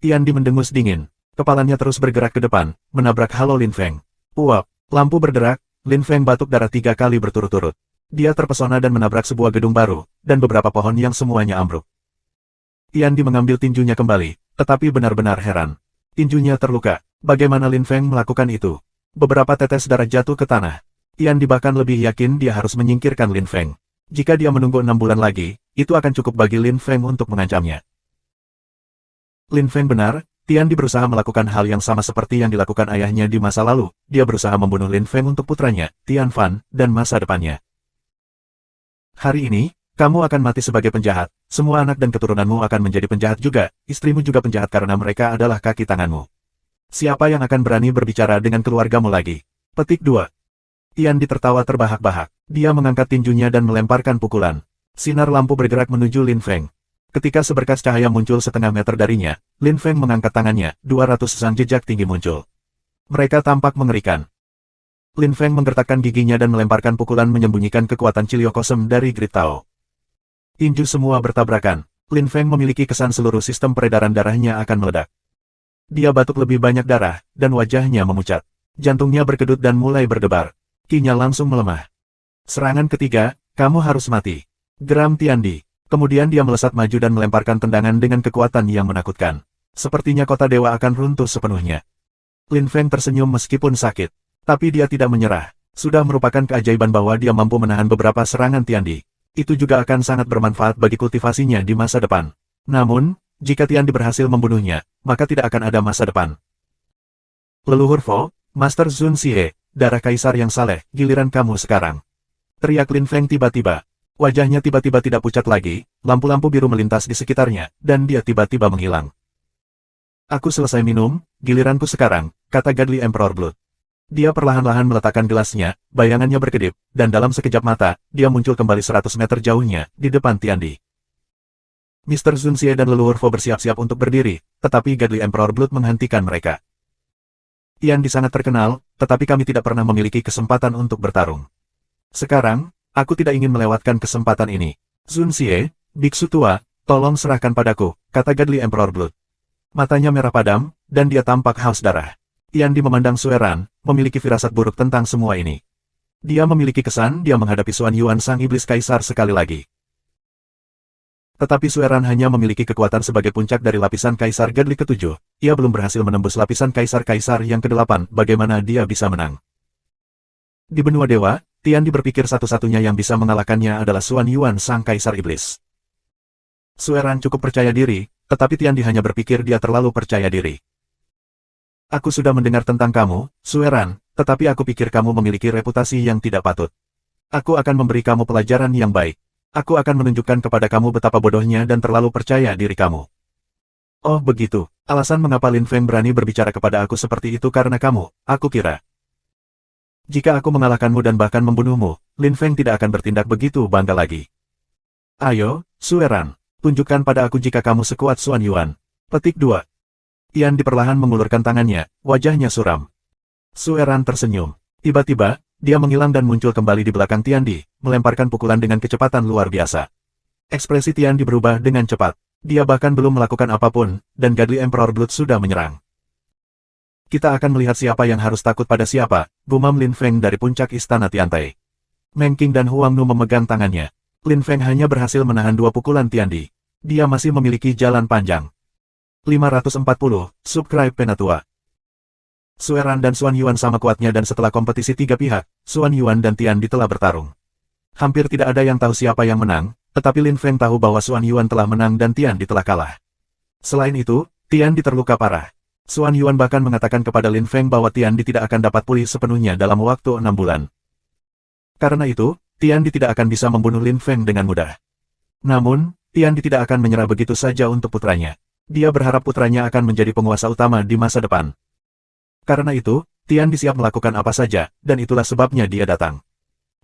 Tiandi mendengus dingin. Kepalanya terus bergerak ke depan, menabrak halo Lin Feng. Uap, lampu berderak, Lin Feng batuk darah 3 kali berturut-turut. Dia terpesona dan menabrak sebuah gedung baru, dan beberapa pohon yang semuanya ambruk. Tiandi mengambil tinjunya kembali, tetapi benar-benar heran. Tinjunya terluka. Bagaimana Lin Feng melakukan itu? Beberapa tetes darah jatuh ke tanah. Tiandi bahkan lebih yakin dia harus menyingkirkan Lin Feng. Jika dia menunggu 6 bulan lagi, itu akan cukup bagi Lin Feng untuk mengancamnya. Lin Feng benar, Tiandi berusaha melakukan hal yang sama seperti yang dilakukan ayahnya di masa lalu. Dia berusaha membunuh Lin Feng untuk putranya, Tian Fan, dan masa depannya. Hari ini, kamu akan mati sebagai penjahat. Semua anak dan keturunanmu akan menjadi penjahat juga. Istrimu juga penjahat karena mereka adalah kaki tanganmu. Siapa yang akan berani berbicara dengan keluargamu lagi? Petik 2. Tiandi tertawa terbahak-bahak. Dia mengangkat tinjunya dan melemparkan pukulan. Sinar lampu bergerak menuju Lin Feng. Ketika seberkas cahaya muncul setengah meter darinya, Lin Feng mengangkat tangannya, 200 sang jejak tinggi muncul. Mereka tampak mengerikan. Lin Feng menggertakkan giginya dan melemparkan pukulan menyembunyikan kekuatan Cilio Kosem dari Grid Tao. Tinju semua bertabrakan. Lin Feng memiliki kesan seluruh sistem peredaran darahnya akan meledak. Dia batuk lebih banyak darah, dan wajahnya memucat. Jantungnya berkedut dan mulai berdebar. Ki-nya langsung melemah. Serangan ketiga, kamu harus mati. Geram Tiandi. Kemudian dia melesat maju dan melemparkan tendangan dengan kekuatan yang menakutkan. Sepertinya kota dewa akan runtuh sepenuhnya. Lin Feng tersenyum meskipun sakit. Tapi dia tidak menyerah. Sudah merupakan keajaiban bahwa dia mampu menahan beberapa serangan Tiandi. Itu juga akan sangat bermanfaat bagi kultivasinya di masa depan. Namun, jika Tiandi berhasil membunuhnya, maka tidak akan ada masa depan. Leluhur Vo, Master Zun Xie, darah Kaisar yang saleh, giliran kamu sekarang. Teriak Lin Feng tiba-tiba. Wajahnya tiba-tiba tidak pucat lagi, lampu-lampu biru melintas di sekitarnya, dan dia tiba-tiba menghilang. Aku selesai minum, giliranku sekarang, kata Godly Emperor Blood. Dia perlahan-lahan meletakkan gelasnya, bayangannya berkedip, dan dalam sekejap mata, dia muncul kembali 100 meter jauhnya, di depan Tiandi. Mr. Zun Xie dan leluhur Vo bersiap-siap untuk berdiri, tetapi Godly Emperor Blood menghentikan mereka. Tiandi sangat terkenal, tetapi kami tidak pernah memiliki kesempatan untuk bertarung. Sekarang, aku tidak ingin melewatkan kesempatan ini. Zun Xie, biksu tua, tolong serahkan padaku, kata Godly Emperor Blood. Matanya merah padam, dan dia tampak haus darah. Tiandi memandang Sueran, memiliki firasat buruk tentang semua ini. Dia memiliki kesan dia menghadapi Xuan Yuan sang iblis kaisar sekali lagi. Tetapi Sueran hanya memiliki kekuatan sebagai puncak dari lapisan Kaisar Godly ke-7. Ia belum berhasil menembus lapisan Kaisar-Kaisar yang ke-8. Bagaimana dia bisa menang? Di benua dewa, Tiandi berpikir satu-satunya yang bisa mengalahkannya adalah Xuan Yuan sang Kaisar Iblis. Sueran cukup percaya diri, tetapi Tiandi hanya berpikir dia terlalu percaya diri. Aku sudah mendengar tentang kamu, Sueran, tetapi aku pikir kamu memiliki reputasi yang tidak patut. Aku akan memberi kamu pelajaran yang baik. Aku akan menunjukkan kepada kamu betapa bodohnya dan terlalu percaya diri kamu. Oh begitu, alasan mengapa Lin Feng berani berbicara kepada aku seperti itu karena kamu, aku kira. Jika aku mengalahkanmu dan bahkan membunuhmu, Lin Feng tidak akan bertindak begitu bangga lagi. Ayo, Sueran, tunjukkan pada aku jika kamu sekuat Xuan Yuan. Petik 2. Tiandi perlahan mengulurkan tangannya, wajahnya suram. Sueran tersenyum. Tiba-tiba, dia menghilang dan muncul kembali di belakang Tiandi, melemparkan pukulan dengan kecepatan luar biasa. Ekspresi Tiandi berubah dengan cepat. Dia bahkan belum melakukan apapun, dan Godly Emperor Blood sudah menyerang. Kita akan melihat siapa yang harus takut pada siapa, gumam Lin Feng dari puncak istana Tiantai. Meng Qing dan Huang Nu memegang tangannya. Lin Feng hanya berhasil menahan 2 pukulan Tiandi. Dia masih memiliki jalan panjang. 540, Subscribe Penatua. Sueran dan Xuan Yuan sama kuatnya dan setelah kompetisi 3 pihak, Xuan Yuan dan Tiandi telah bertarung. Hampir tidak ada yang tahu siapa yang menang, tetapi Lin Feng tahu bahwa Xuan Yuan telah menang dan Tiandi telah kalah. Selain itu, Tiandi terluka parah. Xuan Yuan bahkan mengatakan kepada Lin Feng bahwa Tiandi tidak akan dapat pulih sepenuhnya dalam waktu 6 bulan. Karena itu, Tiandi tidak akan bisa membunuh Lin Feng dengan mudah. Namun, Tiandi tidak akan menyerah begitu saja untuk putranya. Dia berharap putranya akan menjadi penguasa utama di masa depan. Karena itu, Tiandi siap melakukan apa saja, dan itulah sebabnya dia datang.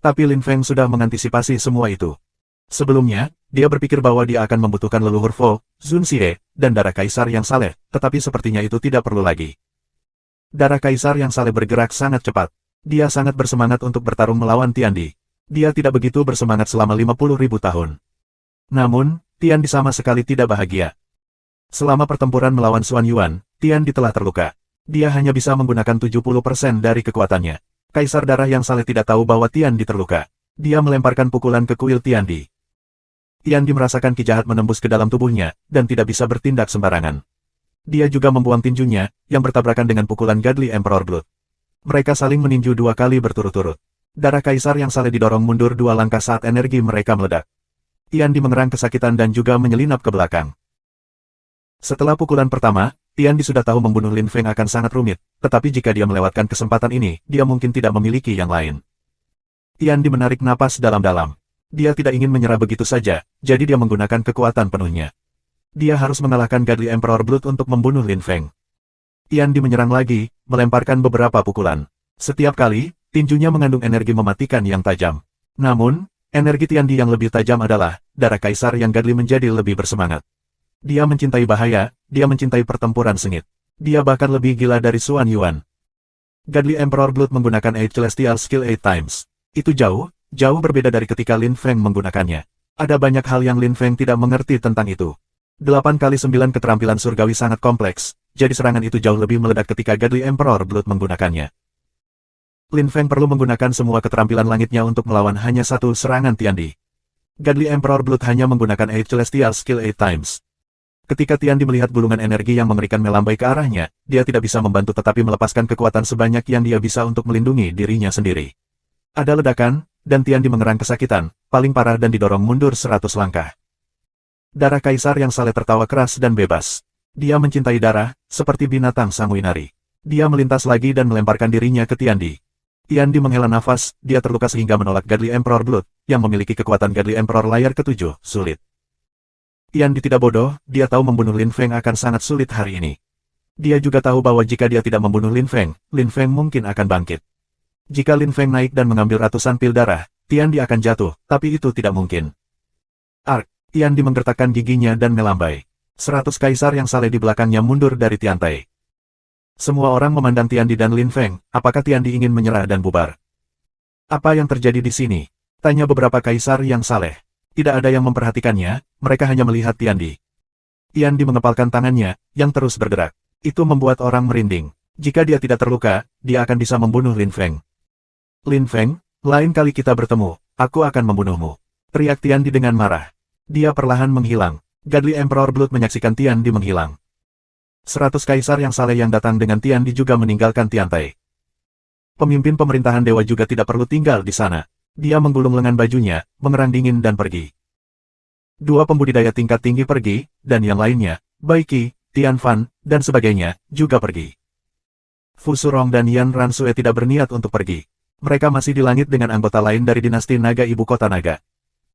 Tapi Lin Feng sudah mengantisipasi semua itu. Sebelumnya, dia berpikir bahwa dia akan membutuhkan leluhur Vo, Zun Xie, dan darah kaisar yang saleh, tetapi sepertinya itu tidak perlu lagi. Darah kaisar yang saleh bergerak sangat cepat. Dia sangat bersemangat untuk bertarung melawan Tiandi. Dia tidak begitu bersemangat selama 50.000 tahun. Namun, Tiandi sama sekali tidak bahagia. Selama pertempuran melawan Xuan Yuan, Tiandi telah terluka. Dia hanya bisa menggunakan 70% dari kekuatannya. Kaisar darah yang saleh tidak tahu bahwa Tiandi terluka. Dia melemparkan pukulan ke kuil Tiandi. Tiandi merasakan ki jahat menembus ke dalam tubuhnya, dan tidak bisa bertindak sembarangan. Dia juga membuang tinjunya, yang bertabrakan dengan pukulan Godly Emperor Blood. Mereka saling meninju 2 kali berturut-turut. Darah kaisar yang saleh didorong mundur 2 langkah saat energi mereka meledak. Tiandi mengerang kesakitan dan juga menyelinap ke belakang. Setelah pukulan pertama, Tiandi sudah tahu membunuh Lin Feng akan sangat rumit, tetapi jika dia melewatkan kesempatan ini, dia mungkin tidak memiliki yang lain. Tiandi menarik napas dalam-dalam. Dia tidak ingin menyerah begitu saja, jadi dia menggunakan kekuatan penuhnya. Dia harus mengalahkan Godly Emperor Blood untuk membunuh Lin Feng. Tiandi menyerang lagi, melemparkan beberapa pukulan. Setiap kali, tinjunya mengandung energi mematikan yang tajam. Namun, energi Tiandi yang lebih tajam adalah, darah kaisar yang Godly menjadi lebih bersemangat. Dia mencintai bahaya, dia mencintai pertempuran sengit. Dia bahkan lebih gila dari Xuan Yuan. Godly Emperor Blood menggunakan 8 Celestial Skill 8 times. Itu jauh berbeda dari ketika Lin Feng menggunakannya. Ada banyak hal yang Lin Feng tidak mengerti tentang itu. 8 kali 9 keterampilan surgawi sangat kompleks, jadi serangan itu jauh lebih meledak ketika Godly Emperor Blood menggunakannya. Lin Feng perlu menggunakan semua keterampilan langitnya untuk melawan hanya satu serangan Tiandi. Godly Emperor Blood hanya menggunakan 8 Celestial Skill 8 times. Ketika Tiandi melihat gulungan energi yang mengerikan melambai ke arahnya, dia tidak bisa membantu tetapi melepaskan kekuatan sebanyak yang dia bisa untuk melindungi dirinya sendiri. Ada ledakan, dan Tiandi mengerang kesakitan, paling parah dan didorong mundur 100 langkah. Darah kaisar yang saleh tertawa keras dan bebas. Dia mencintai darah, seperti binatang sanguinari. Dia melintas lagi dan melemparkan dirinya ke Tiandi. Tiandi menghela nafas, dia terluka sehingga menolak Godly Emperor Blood, yang memiliki kekuatan Godly Emperor layar ke-7, sulit. Tiandi tidak bodoh, dia tahu membunuh Lin Feng akan sangat sulit hari ini. Dia juga tahu bahwa jika dia tidak membunuh Lin Feng mungkin akan bangkit. Jika Lin Feng naik dan mengambil ratusan pil darah, Tiandi akan jatuh, tapi itu tidak mungkin. Ark, Tiandi menggertakkan giginya dan melambai. 100 kaisar yang saleh di belakangnya mundur dari Tiantai. Semua orang memandang Tiandi dan Lin Feng, apakah Tiandi ingin menyerah dan bubar? Apa yang terjadi di sini? Tanya beberapa kaisar yang saleh. Tidak ada yang memperhatikannya, mereka hanya melihat Tiandi. Tiandi mengepalkan tangannya, yang terus bergerak. Itu membuat orang merinding. Jika dia tidak terluka, dia akan bisa membunuh Lin Feng. Lin Feng, lain kali kita bertemu, aku akan membunuhmu. Teriak Tiandi dengan marah. Dia perlahan menghilang. Godly Emperor Blood menyaksikan Tiandi menghilang. 100 kaisar yang saleh yang datang dengan Tiandi juga meninggalkan Tiantai. Pemimpin pemerintahan dewa juga tidak perlu tinggal di sana. Dia menggulung lengan bajunya, mengerang dingin dan pergi. Dua pembudidaya tingkat tinggi pergi, dan yang lainnya, Bai Qi, Tian Fan, dan sebagainya, juga pergi. Fu Surong dan Yan Ransue tidak berniat untuk pergi. Mereka masih di langit dengan anggota lain dari dinasti naga ibu kota naga.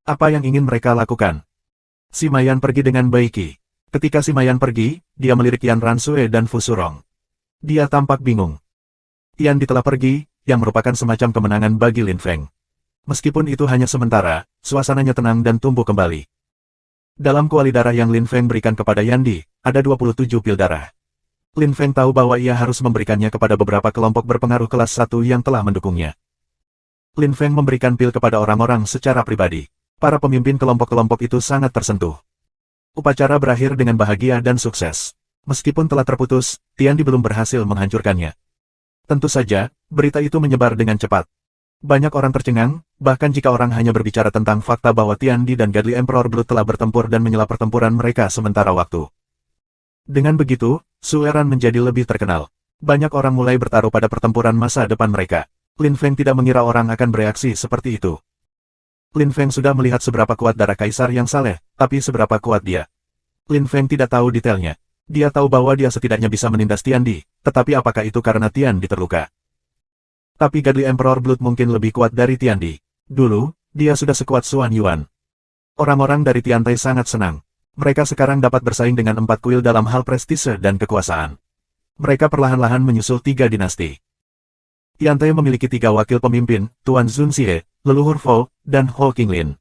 Apa yang ingin mereka lakukan? Si Mayan pergi dengan Bai Qi. Ketika si Mayan pergi, dia melirik Yan Ransue dan Fu Surong. Dia tampak bingung. Tian Di telah pergi, yang merupakan semacam kemenangan bagi Lin Feng. Meskipun itu hanya sementara, suasananya tenang dan tumbuh kembali. Dalam kuali darah yang Lin Feng berikan kepada Yan Di, ada 27 pil darah. Lin Feng tahu bahwa ia harus memberikannya kepada beberapa kelompok berpengaruh kelas 1 yang telah mendukungnya. Lin Feng memberikan pil kepada orang-orang secara pribadi. Para pemimpin kelompok-kelompok itu sangat tersentuh. Upacara berakhir dengan bahagia dan sukses. Meskipun telah terputus, Tian Di belum berhasil menghancurkannya. Tentu saja, berita itu menyebar dengan cepat. Banyak orang tercengang, bahkan jika orang hanya berbicara tentang fakta bahwa Tian Di dan Godly Emperor Blood telah bertempur dan menyela pertempuran mereka sementara waktu. Dengan begitu, Sueran menjadi lebih terkenal. Banyak orang mulai bertaruh pada pertempuran masa depan mereka. Lin Feng tidak mengira orang akan bereaksi seperti itu. Lin Feng sudah melihat seberapa kuat darah kaisar yang saleh, tapi seberapa kuat dia. Lin Feng tidak tahu detailnya. Dia tahu bahwa dia setidaknya bisa menindas Tian Di, tetapi apakah itu karena Tian Di terluka? Tapi Godly Emperor Blood mungkin lebih kuat dari Tian Di. Dulu, dia sudah sekuat Xuan Yuan. Orang-orang dari Tiantai sangat senang. Mereka sekarang dapat bersaing dengan 4 kuil dalam hal prestise dan kekuasaan. Mereka perlahan-lahan menyusul 3 dinasti. Tiantai memiliki 3 wakil pemimpin, Tuan Zun Xie, leluhur Fo, dan Ho Qinglin.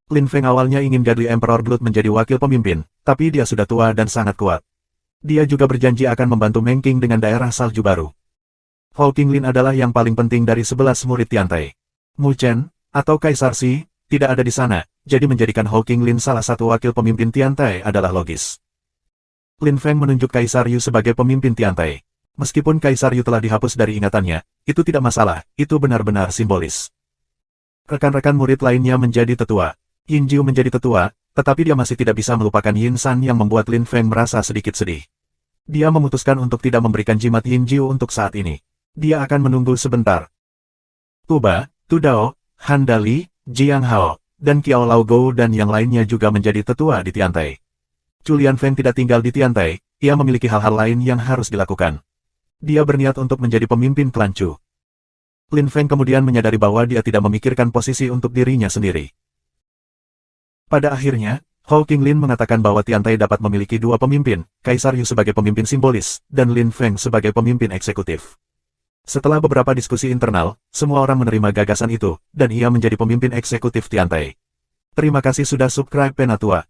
Lin Feng awalnya ingin Godly Emperor Blood menjadi wakil pemimpin, tapi dia sudah tua dan sangat kuat. Dia juga berjanji akan membantu Meng Qing dengan daerah salju baru. Ho Qinglin adalah yang paling penting dari 11 murid Tiantai. Mu Chen, atau Kaisar Xi, tidak ada di sana, jadi menjadikan Ho Qinglin salah satu wakil pemimpin Tiantai adalah logis. Lin Feng menunjuk Kaisar Yu sebagai pemimpin Tiantai. Meskipun Kaisar Yu telah dihapus dari ingatannya, itu tidak masalah, itu benar-benar simbolis. Rekan-rekan murid lainnya menjadi tetua. Yin Jiu menjadi tetua, tetapi dia masih tidak bisa melupakan Yin San yang membuat Lin Feng merasa sedikit sedih. Dia memutuskan untuk tidak memberikan jimat Yin Jiu untuk saat ini. Dia akan menunggu sebentar. Tuba, Tudao, Han Dali, Jiang Hao, dan Kiao Lao Gou dan yang lainnya juga menjadi tetua di Tiantai. Julian Feng tidak tinggal di Tiantai, ia memiliki hal-hal lain yang harus dilakukan. Dia berniat untuk menjadi pemimpin klan Chu. Lin Feng kemudian menyadari bahwa dia tidak memikirkan posisi untuk dirinya sendiri. Pada akhirnya, Ho Qinglin mengatakan bahwa Tiantai dapat memiliki 2 pemimpin, Kaisar Yu sebagai pemimpin simbolis, dan Lin Feng sebagai pemimpin eksekutif. Setelah beberapa diskusi internal, semua orang menerima gagasan itu, dan ia menjadi pemimpin eksekutif Tiantai. Terima kasih sudah subscribe Penatua.